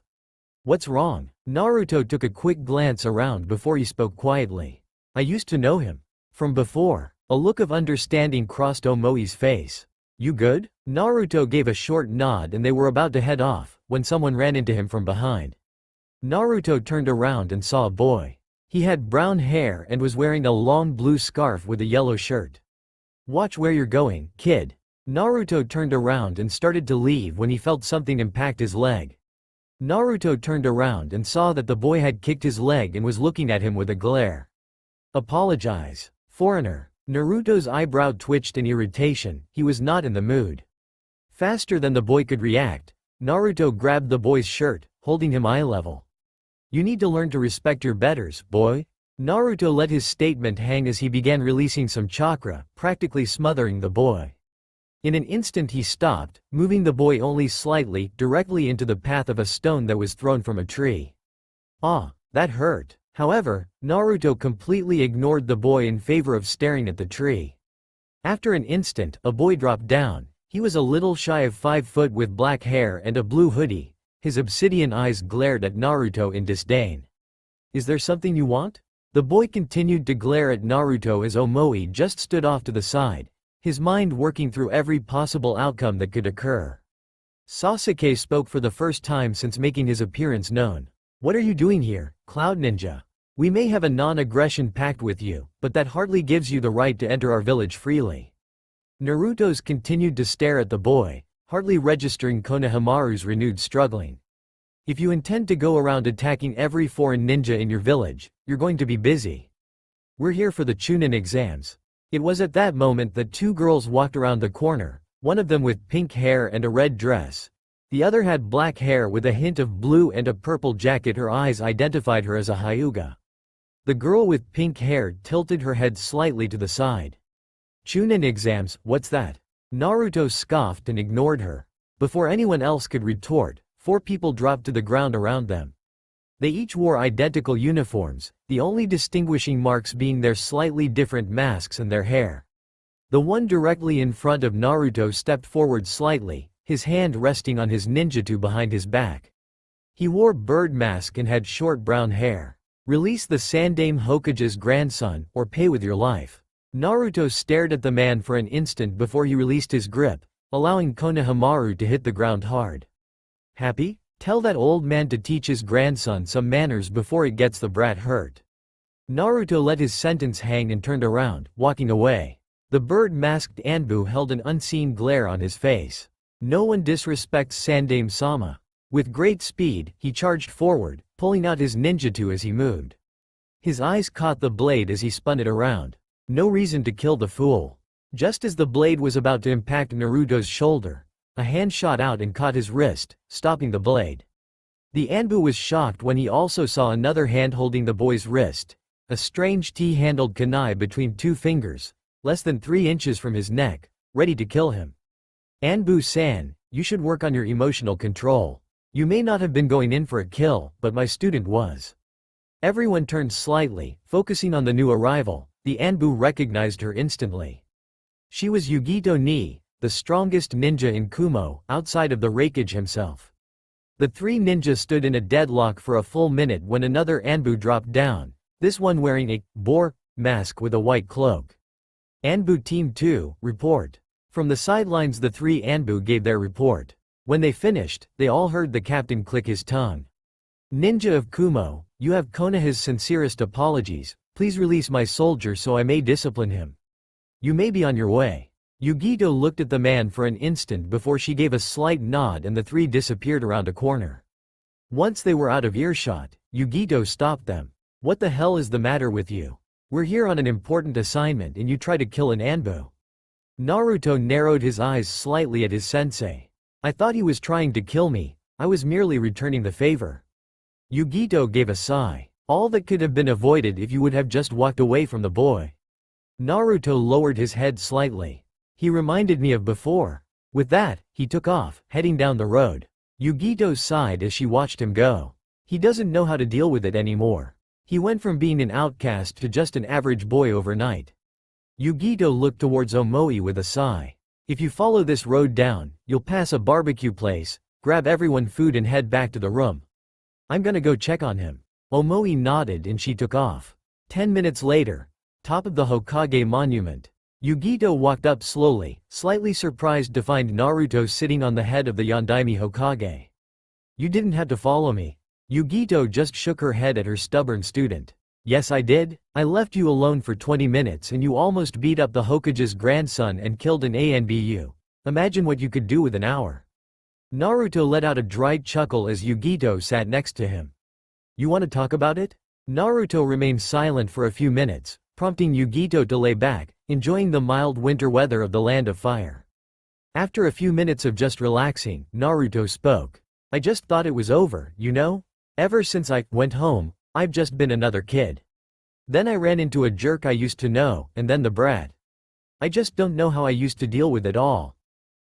What's wrong? Naruto took a quick glance around before he spoke quietly. I used to know him. From before. A look of understanding crossed Omoi's face. You good? Naruto gave a short nod and they were about to head off, when someone ran into him from behind. Naruto turned around and saw a boy. He had brown hair and was wearing a long blue scarf with a yellow shirt. Watch where you're going, kid. Naruto turned around and started to leave when he felt something impact his leg. Naruto turned around and saw that the boy had kicked his leg and was looking at him with a glare. Apologize, foreigner. Naruto's eyebrow twitched in irritation. He was not in the mood. Faster than the boy could react, Naruto grabbed the boy's shirt, holding him eye level. You need to learn to respect your betters, boy. Naruto let his statement hang as he began releasing some chakra, practically smothering the boy. In an instant he stopped, moving the boy only slightly, directly into the path of a stone that was thrown from a tree. Ah, that hurt. However, Naruto completely ignored the boy in favor of staring at the tree. After an instant, a boy dropped down. He was a little shy of 5 foot with black hair and a blue hoodie. His obsidian eyes glared at Naruto in disdain. Is there something you want? The boy continued to glare at Naruto as Omoi just stood off to the side, his mind working through every possible outcome that could occur. Sasuke spoke for the first time since making his appearance known. What are you doing here, Cloud Ninja? We may have a non-aggression pact with you, but that hardly gives you the right to enter our village freely. Naruto's continued to stare at the boy, hardly registering Konohamaru's renewed struggling. If you intend to go around attacking every foreign ninja in your village, you're going to be busy. We're here for the Chunin exams. It was at that moment that 2 girls walked around the corner, one of them with pink hair and a red dress. The other had black hair with a hint of blue and a purple jacket. Her eyes identified her as a Hyuga. The girl with pink hair tilted her head slightly to the side. Chunin exams, what's that? Naruto scoffed and ignored her. Before anyone else could retort, 4 people dropped to the ground around them. They each wore identical uniforms, the only distinguishing marks being their slightly different masks and their hair. The one directly in front of Naruto stepped forward slightly, his hand resting on his ninjutsu behind his back. He wore bird mask and had short brown hair. Release the Sandaime Hokage's grandson, or pay with your life. Naruto stared at the man for an instant before he released his grip, allowing Konohamaru to hit the ground hard. Happy? Tell that old man to teach his grandson some manners before it gets the brat hurt. Naruto let his sentence hang and turned around, walking away. The bird-masked Anbu held an unseen glare on his face. No one disrespects Sandaime-sama. With great speed, he charged forward, pulling out his ninjutsu as he moved. His eyes caught the blade as he spun it around. No reason to kill the fool. Just as the blade was about to impact Naruto's shoulder, a hand shot out and caught his wrist, stopping the blade. The Anbu was shocked when he also saw another hand holding the boy's wrist, a strange T-handled kunai between 2 fingers, less than 3 inches from his neck, ready to kill him. Anbu-san, you should work on your emotional control. You may not have been going in for a kill, but my student was. Everyone turned slightly, focusing on the new arrival. The Anbu recognized her instantly. She was Yugito Ni, the strongest ninja in Kumo, outside of the Raikage himself. The 3 ninjas stood in a deadlock for a full minute when another Anbu dropped down, this one wearing a boar mask with a white cloak. Anbu Team 2, report. From the sidelines the three Anbu gave their report. When they finished, they all heard the captain click his tongue. Ninja of Kumo, you have Konoha's sincerest apologies, please release my soldier so I may discipline him. You may be on your way. Yugito looked at the man for an instant before she gave a slight nod and the three disappeared around a corner. Once they were out of earshot, Yugito stopped them. What the hell is the matter with you? We're here on an important assignment and you try to kill an Anbu. Naruto narrowed his eyes slightly at his sensei. I thought he was trying to kill me, I was merely returning the favor. Yugito gave a sigh. All that could have been avoided if you would have just walked away from the boy. Naruto lowered his head slightly. He reminded me of before. With that, he took off, heading down the road. Yugito sighed as she watched him go. He doesn't know how to deal with it anymore. He went from being an outcast to just an average boy overnight. Yugito looked towards Omoi with a sigh. If you follow this road down, you'll pass a barbecue place, grab everyone food and head back to the room. I'm gonna go check on him. Omoi nodded and she took off. 10 minutes later, top of the Hokage monument. Yugito walked up slowly, slightly surprised to find Naruto sitting on the head of the Yondaime Hokage. You didn't have to follow me. Yugito just shook her head at her stubborn student. Yes I did, I left you alone for 20 minutes and you almost beat up the Hokage's grandson and killed an ANBU. Imagine what you could do with an hour. Naruto let out a dry chuckle as Yugito sat next to him. You want to talk about it? Naruto remained silent for a few minutes, prompting Yugito to lay back, enjoying the mild winter weather of the Land of Fire. After a few minutes of just relaxing, Naruto spoke. I just thought it was over, you know? Ever since I went home, I've just been another kid. Then I ran into a jerk I used to know, and then the brat. I just don't know how I used to deal with it all.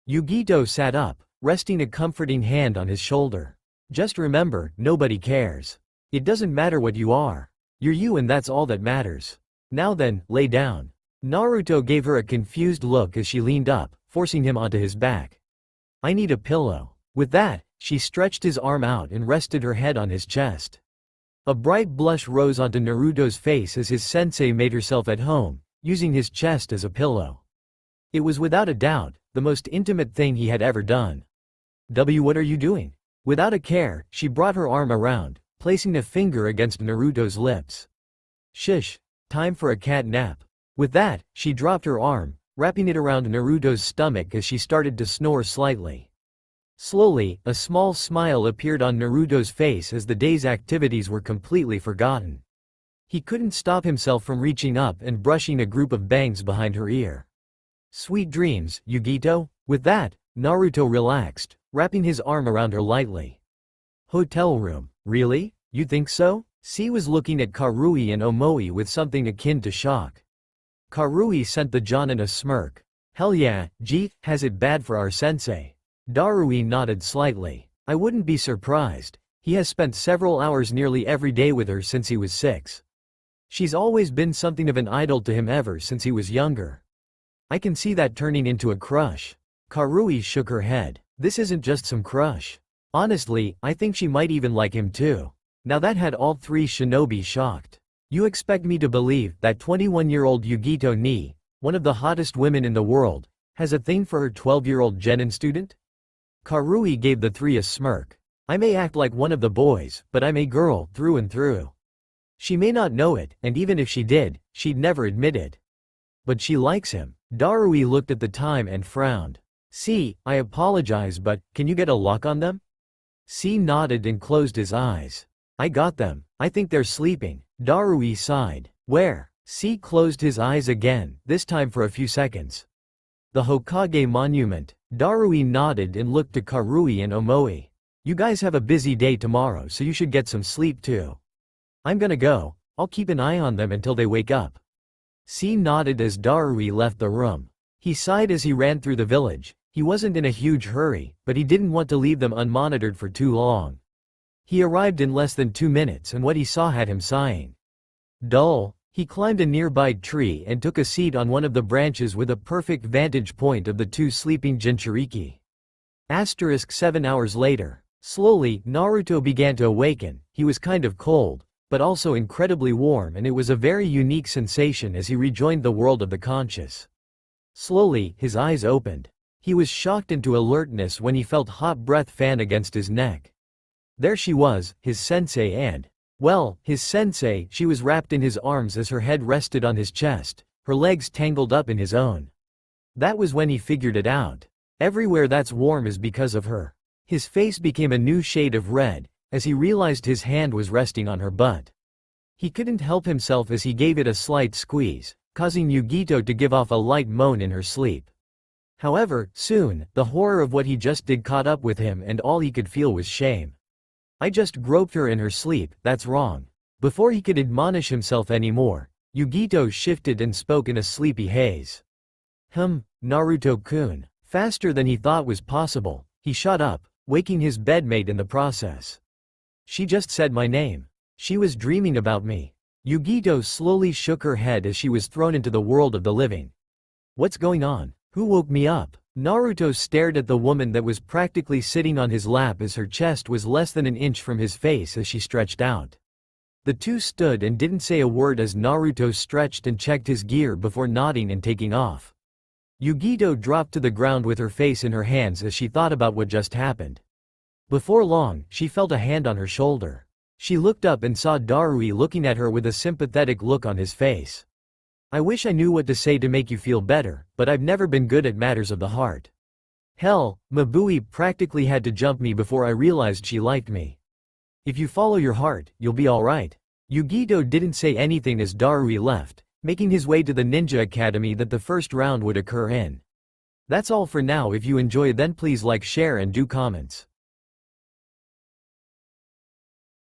Yugito sat up, resting a comforting hand on his shoulder. Just remember, nobody cares. It doesn't matter what you are. You're you and that's all that matters. Now then, lay down. Naruto gave her a confused look as she leaned up, forcing him onto his back. I need a pillow. With that, she stretched his arm out and rested her head on his chest. A bright blush rose onto Naruto's face as his sensei made herself at home, using his chest as a pillow. It was without a doubt, the most intimate thing he had ever done. What are you doing? Without a care, she brought her arm around, placing a finger against Naruto's lips. Shish, time for a cat nap. With that, she dropped her arm, wrapping it around Naruto's stomach as she started to snore slightly. Slowly, a small smile appeared on Naruto's face as the day's activities were completely forgotten. He couldn't stop himself from reaching up and brushing a group of bangs behind her ear. Sweet dreams, Yugito? With that, Naruto relaxed, wrapping his arm around her lightly. Hotel room, really? You think so? C was looking at Karui and Omoi with something akin to shock. Karui sent the Jonin a smirk. Hell yeah, G, has it bad for our sensei. Darui nodded slightly. I wouldn't be surprised. He has spent several hours nearly every day with her since he was 6. She's always been something of an idol to him ever since he was younger. I can see that turning into a crush. Karui shook her head. This isn't just some crush. Honestly, I think she might even like him too. Now that had all three shinobi shocked. You expect me to believe that 21-year-old Yugito Ni, one of the hottest women in the world, has a thing for her 12-year-old genin student? Karui gave the three a smirk. I may act like one of the boys, but I'm a girl through and through. She may not know it, and even if she did, she'd never admit it. But she likes him. Darui looked at the time and frowned. C, I apologize but, can you get a lock on them? C nodded and closed his eyes. I got them. I think they're sleeping. Darui sighed. Where? C closed his eyes again, this time for a few seconds. The Hokage monument. Darui nodded and looked to Karui and Omoi. You guys have a busy day tomorrow so you should get some sleep too. I'm gonna go. I'll keep an eye on them until they wake up. C nodded as Darui left the room. He sighed as he ran through the village. He wasn't in a huge hurry, but he didn't want to leave them unmonitored for too long. He arrived in less than 2 minutes and what he saw had him sighing. Dull. He climbed a nearby tree and took a seat on one of the branches with a perfect vantage point of the two sleeping Jinchuriki. 7 hours later. Slowly, Naruto began to awaken. He was kind of cold, but also incredibly warm and it was a very unique sensation as he rejoined the world of the conscious. Slowly, his eyes opened. He was shocked into alertness when he felt hot breath fan against his neck. There she was, his sensei and, well, his sensei. She was wrapped in his arms as her head rested on his chest, her legs tangled up in his own. That was when he figured it out. Everywhere that's warm is because of her. His face became a new shade of red, as he realized his hand was resting on her butt. He couldn't help himself as he gave it a slight squeeze, causing Yugito to give off a light moan in her sleep. However, soon, the horror of what he just did caught up with him and all he could feel was shame. I just groped her in her sleep, that's wrong. Before he could admonish himself anymore, Yugito shifted and spoke in a sleepy haze. Naruto-kun. Faster than he thought was possible, he shot up, waking his bedmate in the process. She just said my name. She was dreaming about me. Yugito slowly shook her head as she was thrown into the world of the living. What's going on? Who woke me up? Naruto stared at the woman that was practically sitting on his lap as her chest was less than an inch from his face as she stretched out. The two stood and didn't say a word as Naruto stretched and checked his gear before nodding and taking off. Yugito dropped to the ground with her face in her hands as she thought about what just happened. Before long, she felt a hand on her shoulder. She looked up and saw Darui looking at her with a sympathetic look on his face. I wish I knew what to say to make you feel better, but I've never been good at matters of the heart. Hell, Mabui practically had to jump me before I realized she liked me. If you follow your heart, you'll be alright. Yugito didn't say anything as Darui left, making his way to the ninja academy that the first round would occur in. That's all for now. If you enjoy, then please like, share and do comments.